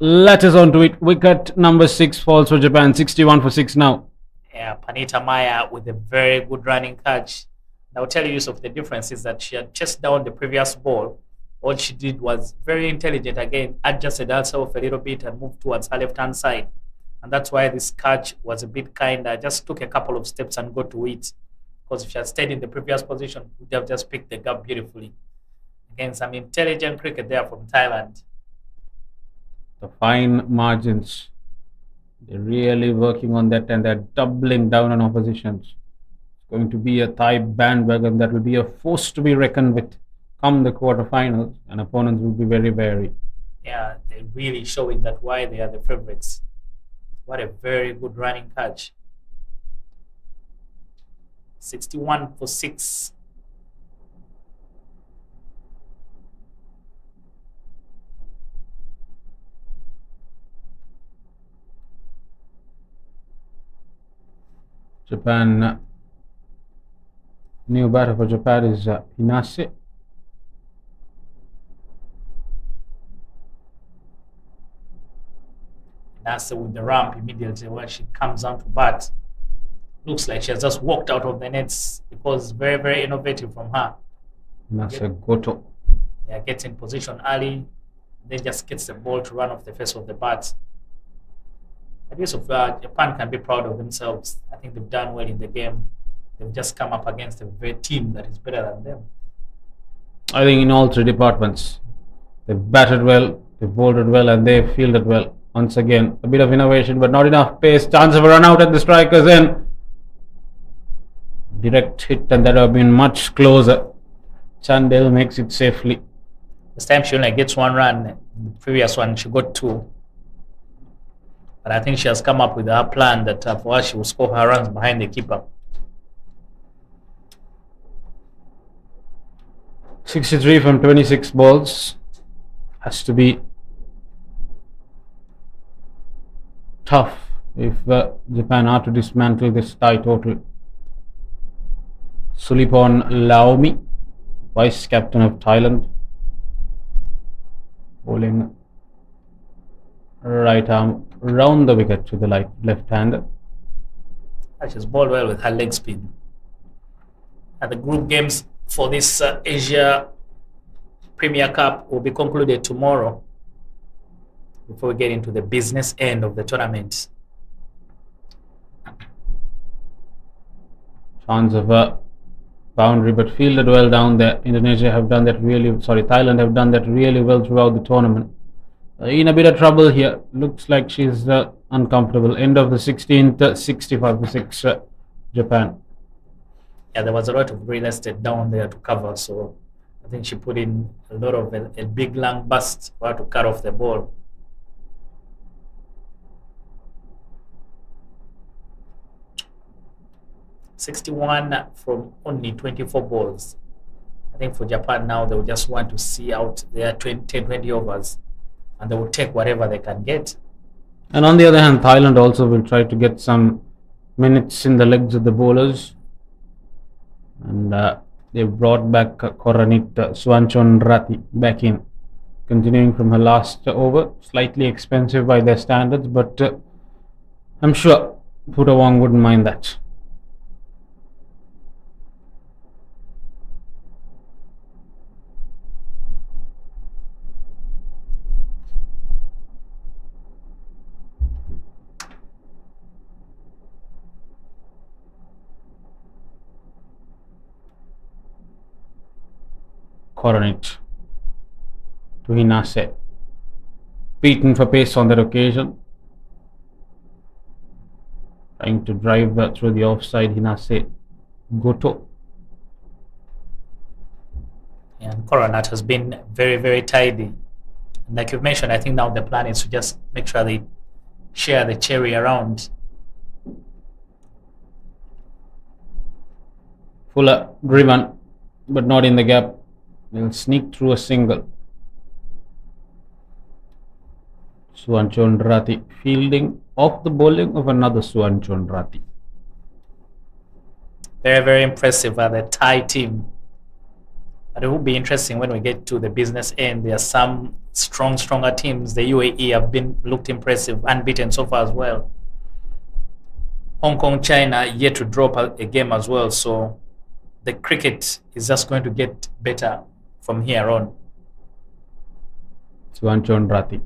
Speaker 5: latches onto it. Wicket number 6 falls for Japan, 61-6 now.
Speaker 6: Yeah, Panadikamaya with a very good running catch. I'll tell you of the difference is that she had chased down the previous ball. All she did was very intelligent again, adjusted herself a little bit and moved towards her left-hand side. And that's why this catch was a bit kinder. Just took a couple of steps and got to it. Because if she had stayed in the previous position, would have just picked the gap beautifully. Again, some intelligent cricket there from Thailand.
Speaker 5: The fine margins. They're really working on that, and they're doubling down on oppositions. It's going to be a Thai bandwagon that will be a force to be reckoned with come the quarterfinals, and opponents will be very wary.
Speaker 6: Yeah, they're really showing that why they are the favorites. What a very good running catch. 61-6.
Speaker 5: Japan, new batter for Japan is Hinase.
Speaker 6: That's with the ramp immediately when she comes on to bat. Looks like she has just walked out of the nets because very, very innovative from her.
Speaker 5: Hinase Goto.
Speaker 6: Yeah, gets in position early, then just gets the ball to run off the face of the bat. At least Japan can be proud of themselves. I think they've done well in the game. They've just come up against a very team that is better than them.
Speaker 5: I think in all 3 departments, they've batted well, they've bowled well, and they've fielded well. Once again, a bit of innovation, but not enough pace. Chance of a run out at the strikers end. Direct hit, and that would have been much closer. Chandel makes it safely.
Speaker 6: This time she only gets 1 run. The previous one she got 2. But I think she has come up with her plan that for her she will score her runs behind the keeper.
Speaker 5: 63 from 26 balls. Has to be tough if Japan are to dismantle this tie total. Sulipon Laomi, vice captain of Thailand, bowling right arm round the wicket to the left-hander.
Speaker 6: She's bowled well with her leg spin. And the group games for this Asia Premier Cup will be concluded tomorrow before we get into the business end of the tournament.
Speaker 5: Chance of a boundary, but fielded well down there. Thailand have done that really well throughout the tournament. In a bit of trouble here. Looks like she's uncomfortable. End of the 16th, 65-6 Japan.
Speaker 6: Yeah, there was a lot of real estate down there to cover, so I think she put in a lot of a big long bust for her to cut off the ball. 61 from only 24 balls. I think for Japan now, they will just want to see out their 20 overs, and they will take whatever they can get.
Speaker 5: And on the other hand, Thailand also will try to get some minutes in the legs of the bowlers. And they brought back Koranit Suanchonrati back in, continuing from her last over. Slightly expensive by their standards, but I'm sure Putawang wouldn't mind that. Koranit to Hinase, beaten for pace on that occasion, trying to drive through the offside. Hinase Goto.
Speaker 6: And Coronat has been very, very tidy. And like you've mentioned, I think now the plan is to just make sure they share the cherry around.
Speaker 5: Fuller driven, but not in the gap. They'll sneak through a single. Suanchonrati fielding off the bowling of another Suanchonrati.
Speaker 6: Very, very impressive by the Thai team. But it will be interesting when we get to the business end. There are some stronger teams. The UAE have looked impressive, unbeaten so far as well. Hong Kong, China yet to drop a game as well. So the cricket is just going to get better from here on.
Speaker 5: Suanchonrati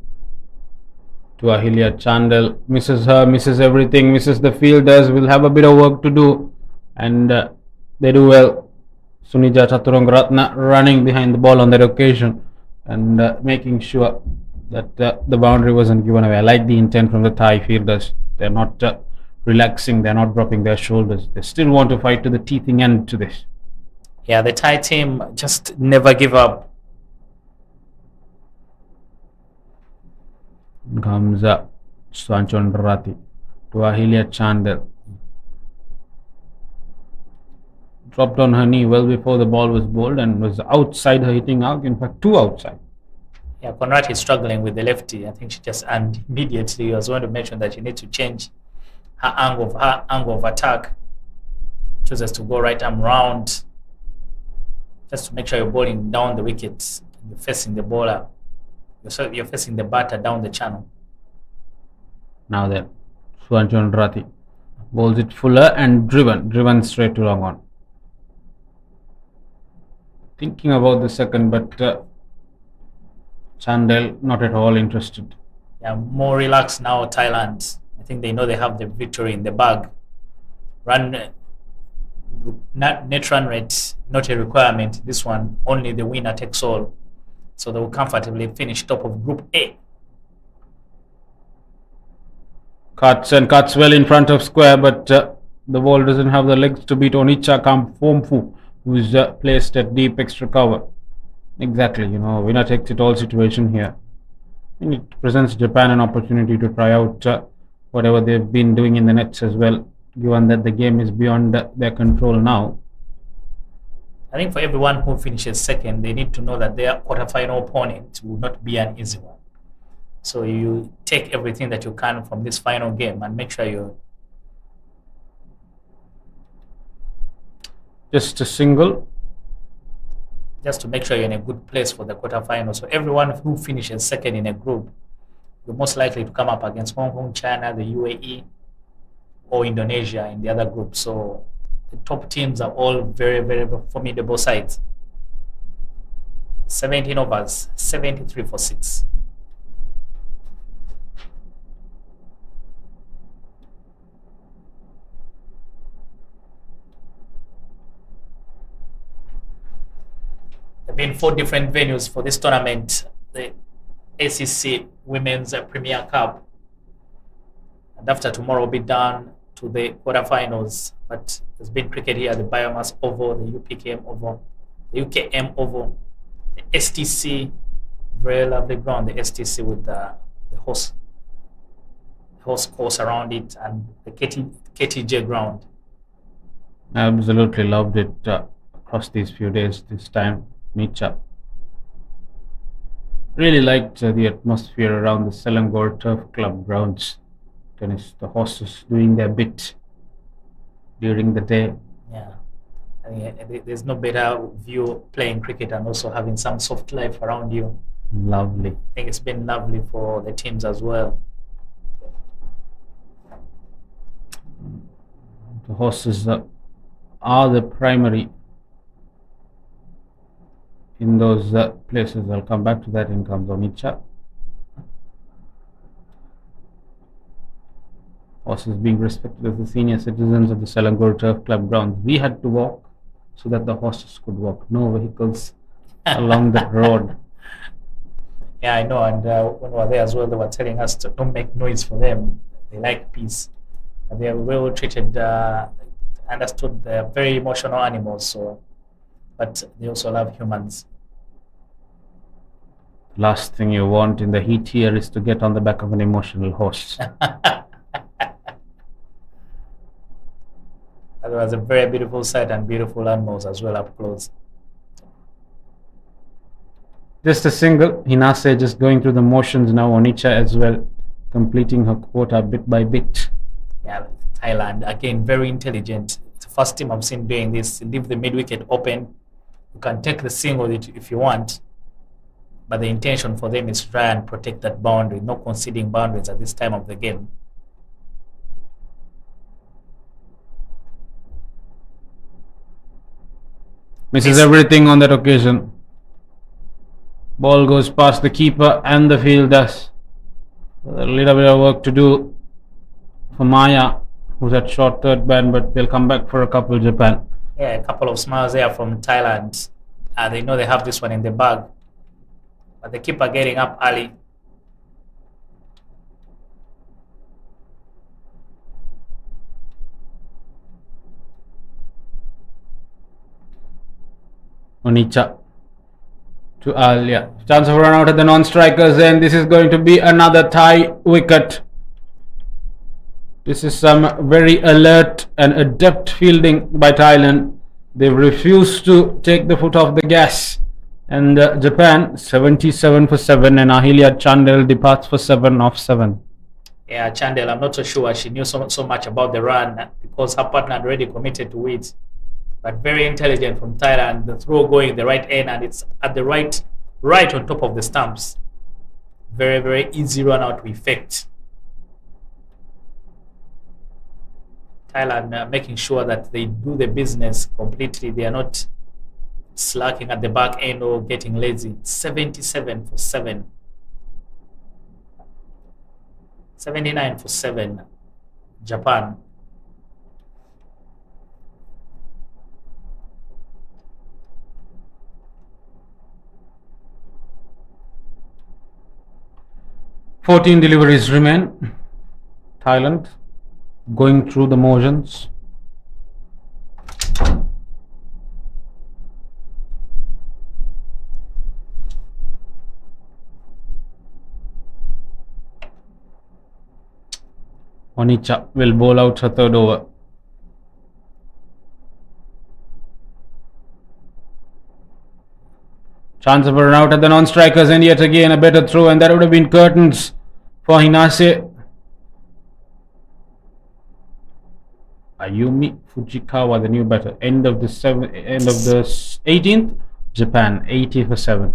Speaker 5: to Ahilia Chandel, misses her, misses everything, misses the fielders, will have a bit of work to do, and they do well. Sunija Chaturangratna running behind the ball on that occasion and making sure that the boundary wasn't given away. I like the intent from the Thai fielders. They're not relaxing, they're not dropping their shoulders. They still want to fight to the teething end to this.
Speaker 6: Yeah, the Thai team just never give up.
Speaker 5: Comes up Suanchonrati to Ahilia Chandel. Dropped on her knee well before the ball was bowled and was outside her hitting out. In fact, two outside.
Speaker 6: Yeah, Conrad is struggling with the lefty. I think she just, and immediately I was going to mention that you need to change her angle of attack. Chooses to go right arm round, just to make sure you're bowling down the wickets. You're facing the bowler. You're facing the batter down the channel.
Speaker 5: Now then, Suanchonrati bowls it fuller and driven straight to long on. Thinking about the second, but Chandel not at all interested.
Speaker 6: Yeah, more relaxed now, Thailand. I think they know they have the victory in the bag. Net run rate, not a requirement. This one, only the winner takes all. So they will comfortably finish top of Group A.
Speaker 5: Cuts well in front of square, but the ball doesn't have the legs to beat Onicha Kampomfu, who's placed at deep extra cover. Exactly, winner takes it all situation here. And it presents Japan an opportunity to try out whatever they've been doing in the nets as well, given that the game is beyond their control now.
Speaker 6: I think for everyone who finishes second, they need to know that their quarterfinal opponent will not be an easy one. So you take everything that you can from this final game and make sure you...
Speaker 5: Just a single.
Speaker 6: Just to make sure you're in a good place for the quarterfinal. So everyone who finishes second in a group, you're most likely to come up against Hong Kong, China, the UAE, or Indonesia in the other group. So the top teams are all very, very formidable sides. 17 overs, 73 for 6. There have been 4 different venues for this tournament. The ACC Women's Premier Cup. And after tomorrow will be done to the quarterfinals. But there's been cricket here, the BAYUEMAS Oval, the UPKM Oval, the UKM Oval, the STC, very lovely ground, the STC with the horse course around it, and the KTJ ground.
Speaker 5: I absolutely loved it across these few days. This time, Micha really liked the atmosphere around the Selangor Turf Club grounds. Tennis, the horses doing their bit during the day.
Speaker 6: Yeah. I mean, there's no better view playing cricket and also having some soft life around you.
Speaker 5: Lovely.
Speaker 6: I think it's been lovely for the teams as well.
Speaker 5: The horses are the primary in those places. I'll come back to that in terms of Micha. Horses being respected as the senior citizens of the Selangor Turf Club grounds. We had to walk so that the horses could walk. No vehicles along that road.
Speaker 6: Yeah, I know. And when we were there as well, they were telling us to don't make noise for them. They like peace. And they are well treated. Understood they're very emotional animals. So, but they also love humans.
Speaker 5: Last thing you want in the heat here is to get on the back of an emotional horse.
Speaker 6: That was a very beautiful sight and beautiful animals as well up close.
Speaker 5: Just a single. Hinase just going through the motions now. Onicha as well, completing her quota bit by bit.
Speaker 6: Yeah, Thailand again, very intelligent. It's the first team I've seen doing this. Leave the mid wicket open. You can take the single if you want, but the intention for them is to try and protect that boundary, not conceding boundaries at this time of the game.
Speaker 5: Misses everything on that occasion. Ball goes past the keeper and the fielders. A little bit of work to do for Maya, who's at short third man, but they'll come back for a couple. Japan.
Speaker 6: Yeah, a couple of smiles there from Thailand. They know they have this one in the bag, but the keeper getting up early.
Speaker 5: Onicha to Alia. Chance of run out at the non-strikers, and this is going to be another Thai wicket. This is some very alert and adept fielding by Thailand. They refused to take the foot off the gas. And Japan 77 for 7, and Ahilia Chandel departs for 7 off 7.
Speaker 6: Yeah, Chandel, I'm not so sure she knew so much about the run because her partner had already committed to it. But very intelligent from Thailand. The throw going the right end, and it's at the right on top of the stumps. Very, very easy run out to effect. Thailand making sure that they do the business completely. They are not slacking at the back end or getting lazy. 77 for 7. 79 for 7. Japan.
Speaker 5: "14 deliveries remain. Thailand going through the motions. Onicha will bowl out her third over. Chance of a run out at the non-strikers, and yet again a better throw, and that would have been curtains for Hinase. Ayumi Fujikawa, the new batter. End of the 18th. Japan 80 for 7.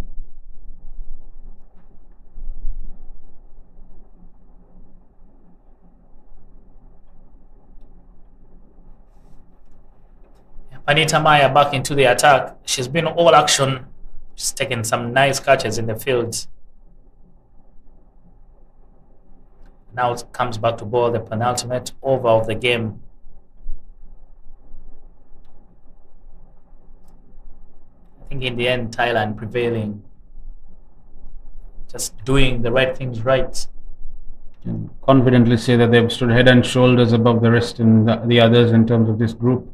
Speaker 6: Anita Maya back into the attack. She's been all action. She's taken some nice catches in the field. Now it comes back to bowl the penultimate over of the game. I think in the end, Thailand prevailing. Just doing the right things right.
Speaker 5: Can confidently say that they've stood head and shoulders above the rest in the others in terms of this group.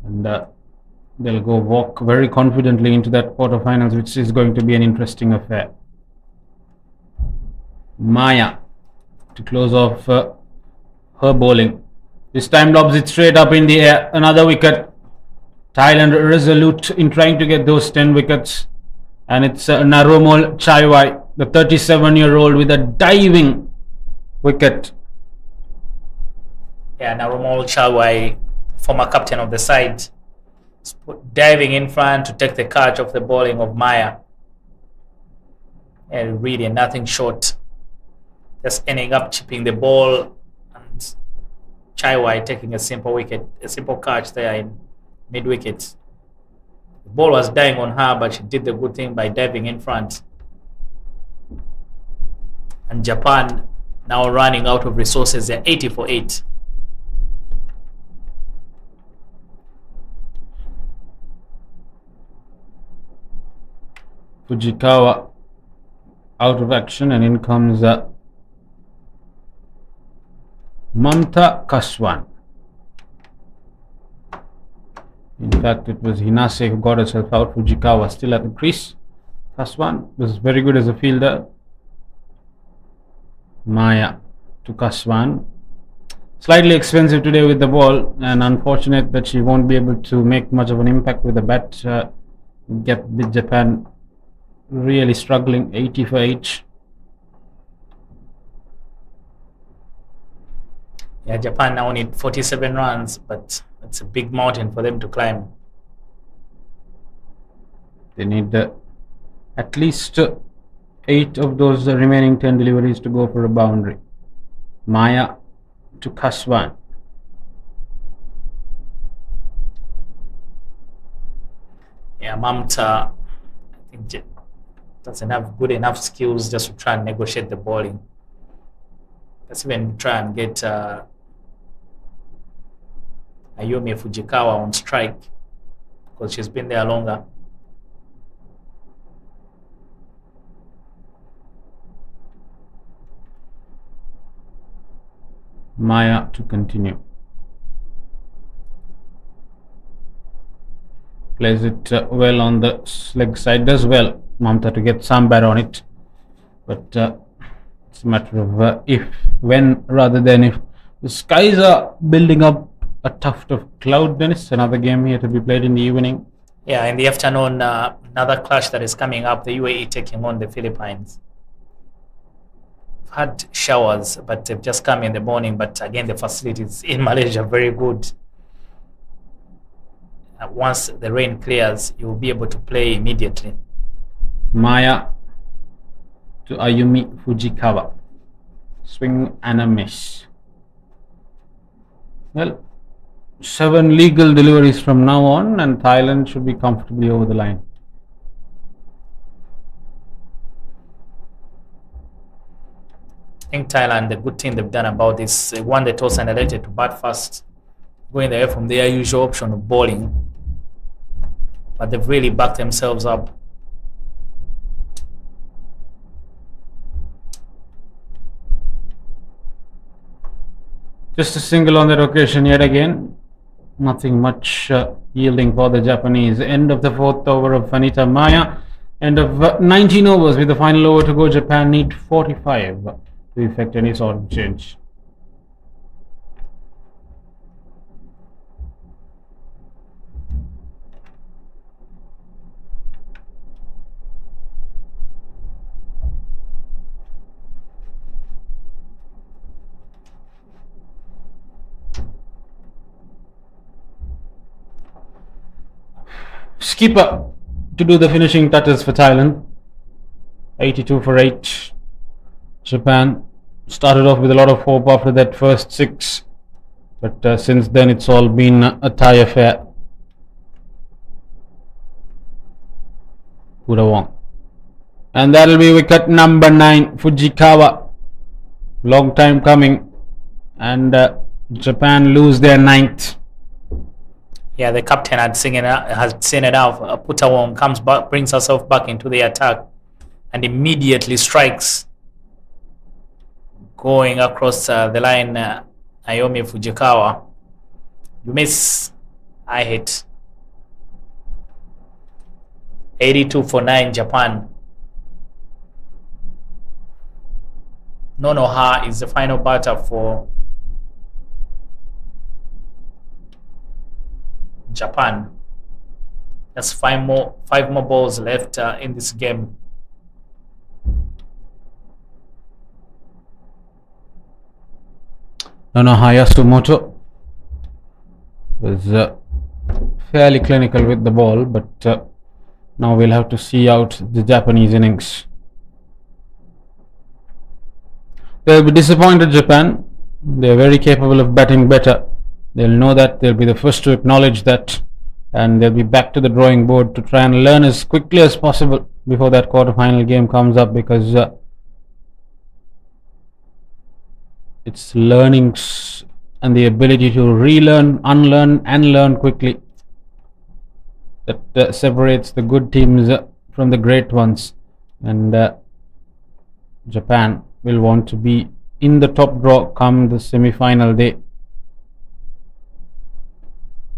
Speaker 5: And they'll go walk very confidently into that quarterfinals, which is going to be an interesting affair. Maya to close off her bowling This time lobs it straight up in the air. Another wicket. Thailand resolute in trying to get those 10 wickets. And it's Naromol Chaiwai, the 37-year-old, with a diving wicket.
Speaker 6: Yeah, Naromol Chaiwai, former captain of the side, diving in front to take the catch of the bowling of Maya. And really nothing short. Just ending up chipping the ball, and Chaiwai taking a simple catch there in mid-wicket. The ball was dying on her, but she did the good thing by diving in front. And Japan now running out of resources. They're 80 for 8.
Speaker 5: Fujikawa out of action, and in comes Mamta Kaswan. In fact, it was Hinase who got herself out. Fujikawa still at the crease. Kaswan was very good as a fielder. Maya to Kaswan. Slightly expensive today with the ball, and unfortunate that she won't be able to make much of an impact with the bat. Get Japan really struggling. 80 for 8.
Speaker 6: Yeah, Japan now need 47 runs, but it's a big mountain for them to climb.
Speaker 5: They need at least 8 of those remaining 10 deliveries to go for a boundary. Maya to Kaswan.
Speaker 6: Yeah, Mamta, I think, doesn't have good enough skills just to try and negotiate the bowling. Let's even try and get Ayumi Fujikawa on strike, because she's been there longer.
Speaker 5: Maya to continue. Plays it well on the leg side, does well. Mamta to get some bat on it, but it's a matter of if, when, rather than if. The skies are building up a tuft of cloud, Dennis. Another game here to be played in the evening.
Speaker 6: Yeah, in the afternoon, another clash that is coming up, the UAE taking on the Philippines. We've had showers, but they've just come in the morning. But again, the facilities in Malaysia are very good. Once the rain clears, you'll be able to play immediately.
Speaker 5: Maya to Ayumi Fujikawa. Swing and a miss. Well, 7 legal deliveries from now on, and Thailand should be comfortably over the line.
Speaker 6: I think Thailand, the good thing they've done about this, they won the toss and elected to bat first, going away from their usual option of bowling. But they've really backed themselves up.
Speaker 5: Just a single on that occasion yet again. Nothing much yielding for the Japanese. End of the 4th over of Vanita Maya. End of 19 overs with the final over to go. Japan need 45 to effect any sort of change. Skipper to do the finishing touches for Thailand. 82 for 8. Japan started off with a lot of hope after that first 6, but since then it's all been a Thai affair. Purawong. And that'll be wicket number 9, Fujikawa. Long time coming, and Japan lose their 9th.
Speaker 6: Yeah, the captain has seen it out. Purawong comes back, brings herself back into the attack, and immediately strikes. Going across the line, Naomi Fujikawa. You miss, I hit. 82 for 9, Japan. Nonoha is the final batter for Japan. Just five more balls left in this game.
Speaker 5: Hayasumoto was fairly clinical with the ball, but now we'll have to see out the Japanese innings. They'll be disappointed, Japan. They're very capable of batting better. They'll know that. They'll be the first to acknowledge that, and they'll be back to the drawing board to try and learn as quickly as possible before that quarter-final game comes up, because it's learnings and the ability to relearn, unlearn and learn quickly that separates the good teams from the great ones, and Japan will want to be in the top draw come the semi-final day.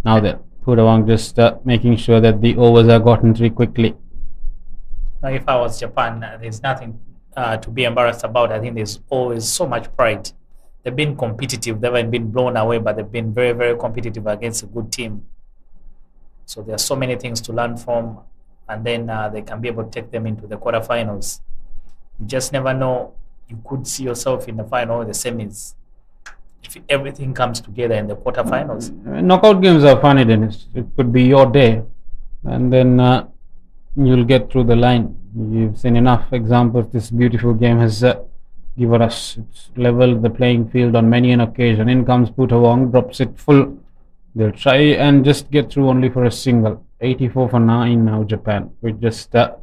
Speaker 5: Now that Pudawang just making sure that the overs are gotten through quickly.
Speaker 6: Now, if I was Japan, there's nothing to be embarrassed about. I think there's always so much pride. They've been competitive. They haven't been blown away, but they've been very, very competitive against a good team. So there are so many things to learn from, and then they can be able to take them into the quarterfinals. You just never know. You could see yourself in the final or the semis if everything comes together in the quarterfinals.
Speaker 5: Knockout games are funny, Dennis. It could be your day, and then you'll get through the line. You've seen enough examples. This beautiful game has given us. It's leveled the playing field on many an occasion. In comes Putawong, drops it full. They'll try and just get through only for a single. 84 for 9 now, Japan, with just the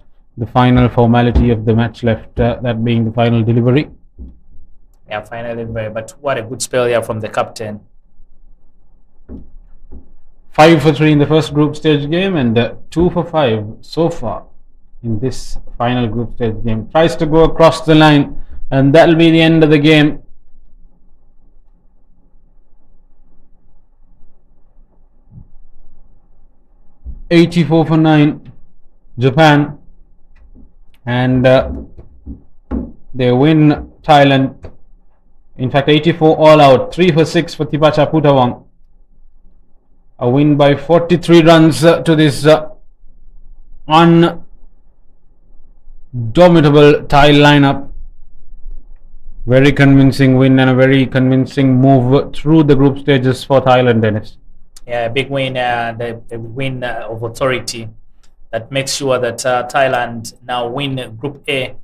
Speaker 5: final formality of the match left, that being the final delivery.
Speaker 6: Yeah, final delivery. But what a good spell here from the captain.
Speaker 5: 5 for 3 in the first group stage game, and 2 for 5 so far in this final group stage game. Tries to go across the line, and that'll be the end of the game. $84 for 9, Japan, and they win Thailand. In fact, 84 all out, 3 for 6 for Tipacha Putawang. A win by 43 runs to this undomitable Thai lineup. Very convincing win and a very convincing move through the group stages for Thailand, Dennis.
Speaker 6: Yeah, big win, the win of authority that makes sure that Thailand now win Group A,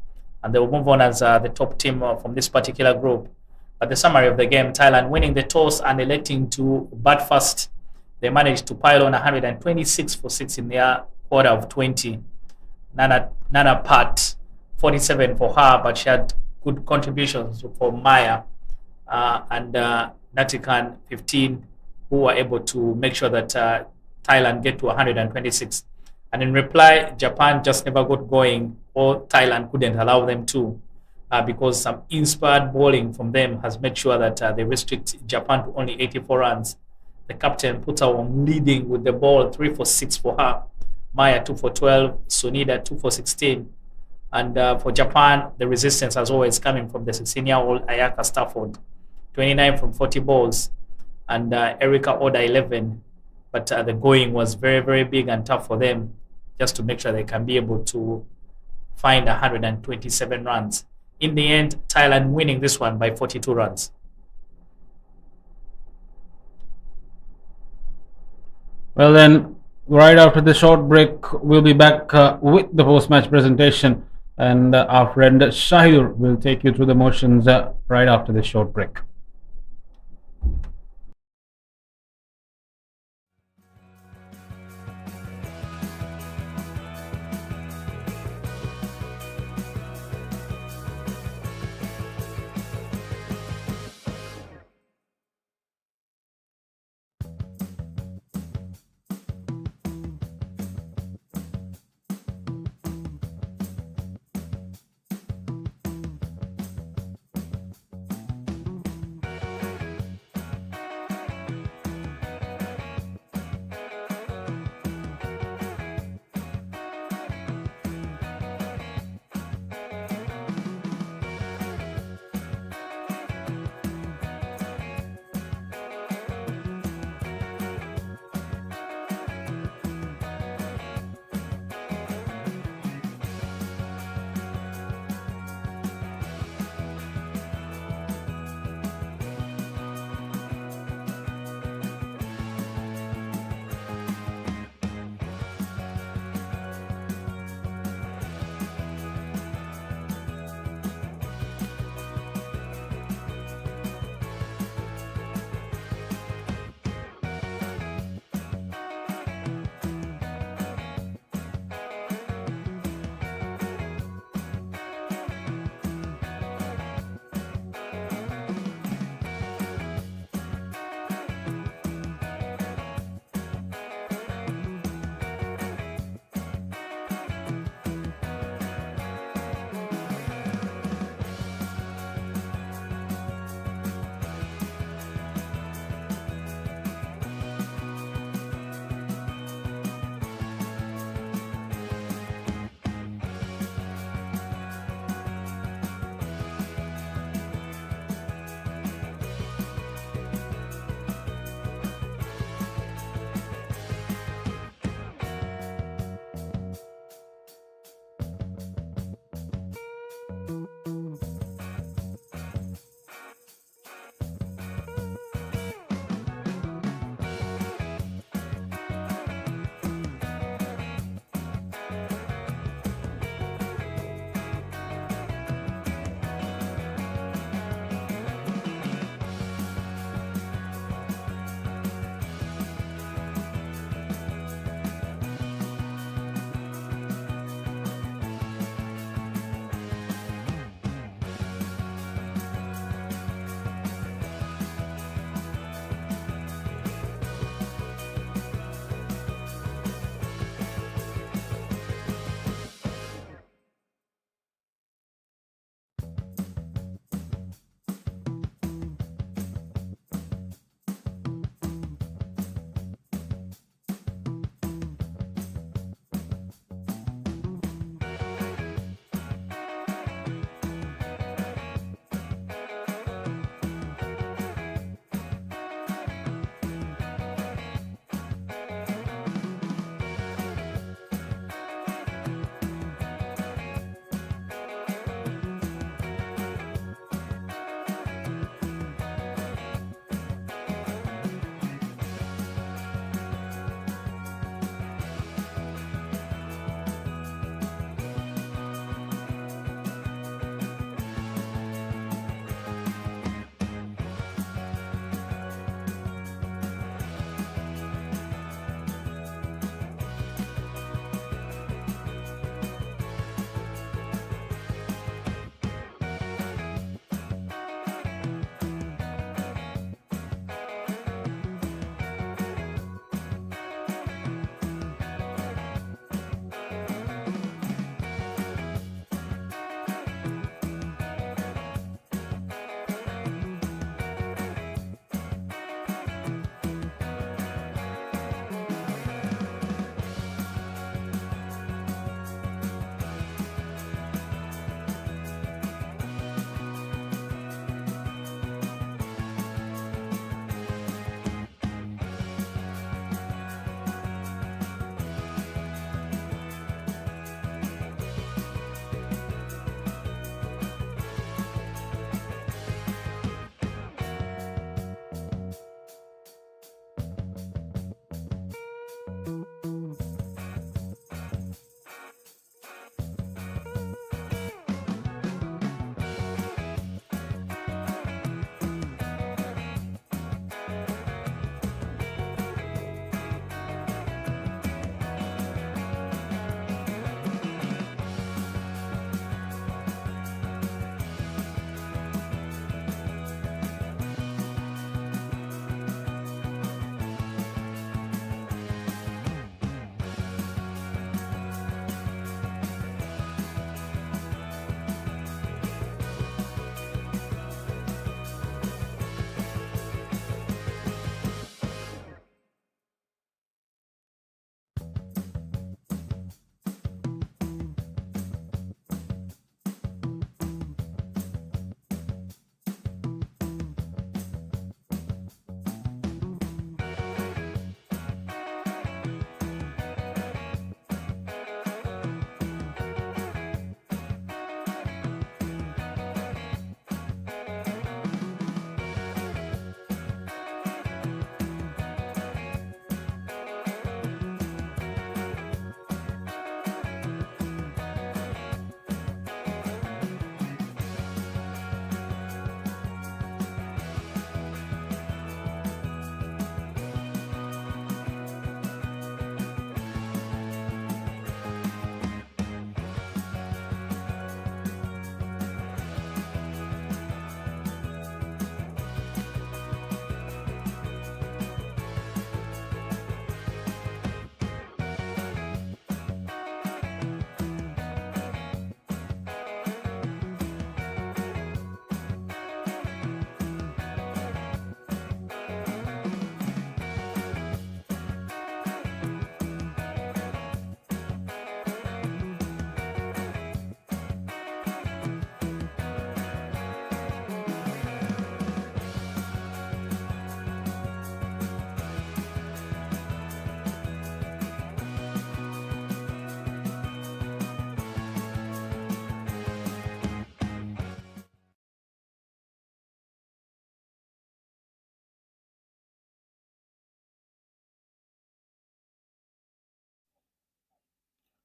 Speaker 6: and they will move on as the top team from this particular group. But the summary of the game: Thailand winning the toss and electing to bat first. They managed to pile on 126 for 6 in their quarter of 20. Nana Pat, 47 for her, but she had good contributions for Maya, and Natikan, 15, who were able to make sure that Thailand get to 126. And in reply, Japan just never got going, or Thailand couldn't allow them to, because some inspired bowling from them has made sure that they restrict Japan to only 84 runs. The captain Putawong leading with the ball, 3 for 6 for her. Maya 2 for 12, Sunida 2 for 16. And for Japan, the resistance as always coming from the 16-year-old Ayaka Stafford, 29 from 40 balls, and Erica Oda 11. But the going was very, very big and tough for them, just to make sure they can be able to find 127 runs. In the end, Thailand winning this one by 42 runs.
Speaker 5: Well then, right after the short break, we'll be back with the post-match presentation, and our friend Shahir will take you through the motions right after this short break.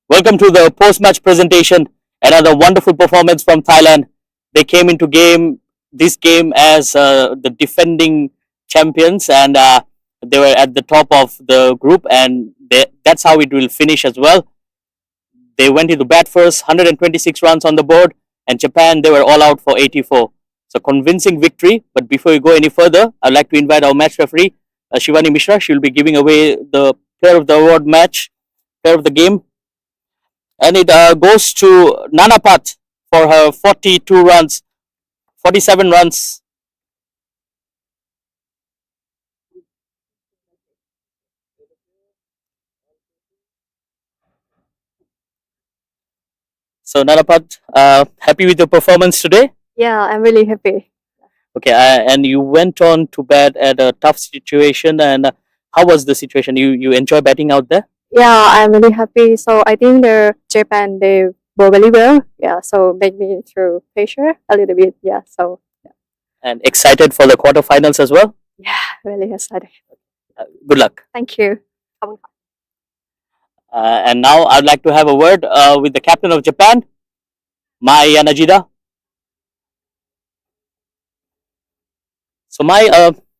Speaker 1: Welcome to the post-match presentation. Another wonderful performance from Thailand. They came into this game as the defending champions, and they were at the top of the group, and that's how it will finish as well. They went into bat first, 126 runs on the board, and Japan, they were all out for 84. So convincing victory. But before we go any further, I'd like to invite our match referee, Shivani Mishra. She will be giving away the player of the award match, player of the game. And it goes to Nanapat for her 47 runs. So Nanapat, happy with your performance today?
Speaker 3: Yeah, I'm really happy.
Speaker 1: Okay, and you went on to bat at a tough situation. And how was the situation? You enjoy batting out there?
Speaker 3: Yeah, I'm really happy. So I think the Japan, they bowl very well. Yeah, so make me through pressure a little bit. Yeah, so
Speaker 1: And excited for the quarterfinals as well?
Speaker 3: yeah, really excited.
Speaker 1: Good luck.
Speaker 3: Thank you.
Speaker 1: And now I'd like to have a word with the captain of Japan, Mai Yanagida. So Mai,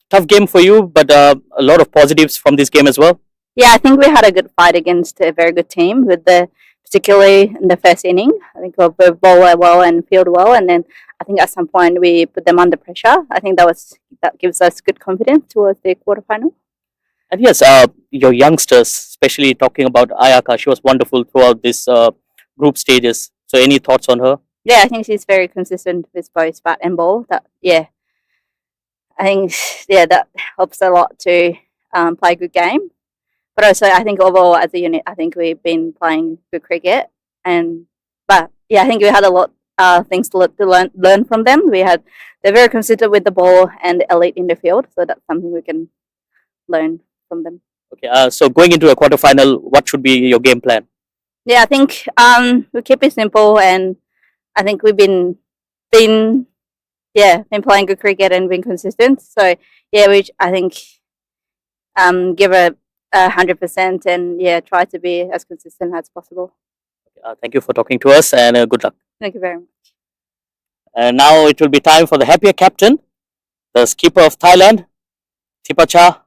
Speaker 1: tough game for you, but a lot of positives from this game as well.
Speaker 4: Yeah, I think we had a good fight against a very good team, particularly in the first inning. I think we both bowled well and field well, and then I think at some point we put them under pressure. I think that gives us good confidence towards the quarterfinal.
Speaker 1: And yes, your youngsters, especially talking about Ayaka, she was wonderful throughout this group stages. So any thoughts on her?
Speaker 4: Yeah, I think she's very consistent with both bat and ball. I think that helps a lot to play a good game. But also, I think overall as a unit, I think we've been playing good cricket. But yeah, I think we had a lot things to learn from them. They're very consistent with the ball and elite in the field, so that's something we can learn from them.
Speaker 1: Okay, so going into a quarterfinal, what should be your game plan?
Speaker 4: Yeah, I think we keep it simple, and I think we've been playing good cricket and been consistent. So yeah, I think give a 100% and try to be as consistent as possible.
Speaker 1: Thank you for talking to us, and good luck.
Speaker 4: Thank you very much.
Speaker 1: And now it will be time for the happier captain, the skipper of Thailand, Thipacha.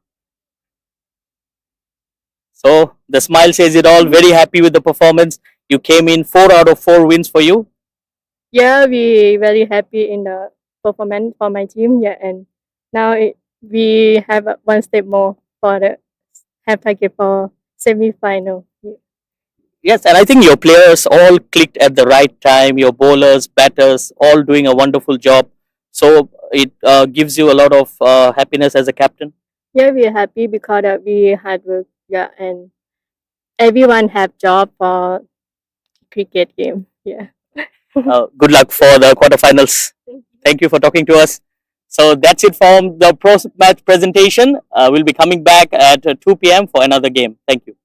Speaker 1: So the smile says it all. Very happy with the performance. You came in 4 out of 4 wins for you.
Speaker 3: Yeah, we very happy in the performance for my team. Yeah, and now we have one step more for the have target for semi-final. Yeah.
Speaker 1: Yes, and I think your players all clicked at the right time. Your bowlers, batters, all doing a wonderful job. So it gives you a lot of happiness as a captain.
Speaker 3: Yeah, we are happy because we hard work. Yeah, and everyone have job for cricket game. Yeah.
Speaker 1: Good luck for the quarterfinals. Thank you for talking to us. So that's it from the post-match presentation. We'll be coming back at 2 p.m. for another game. Thank you.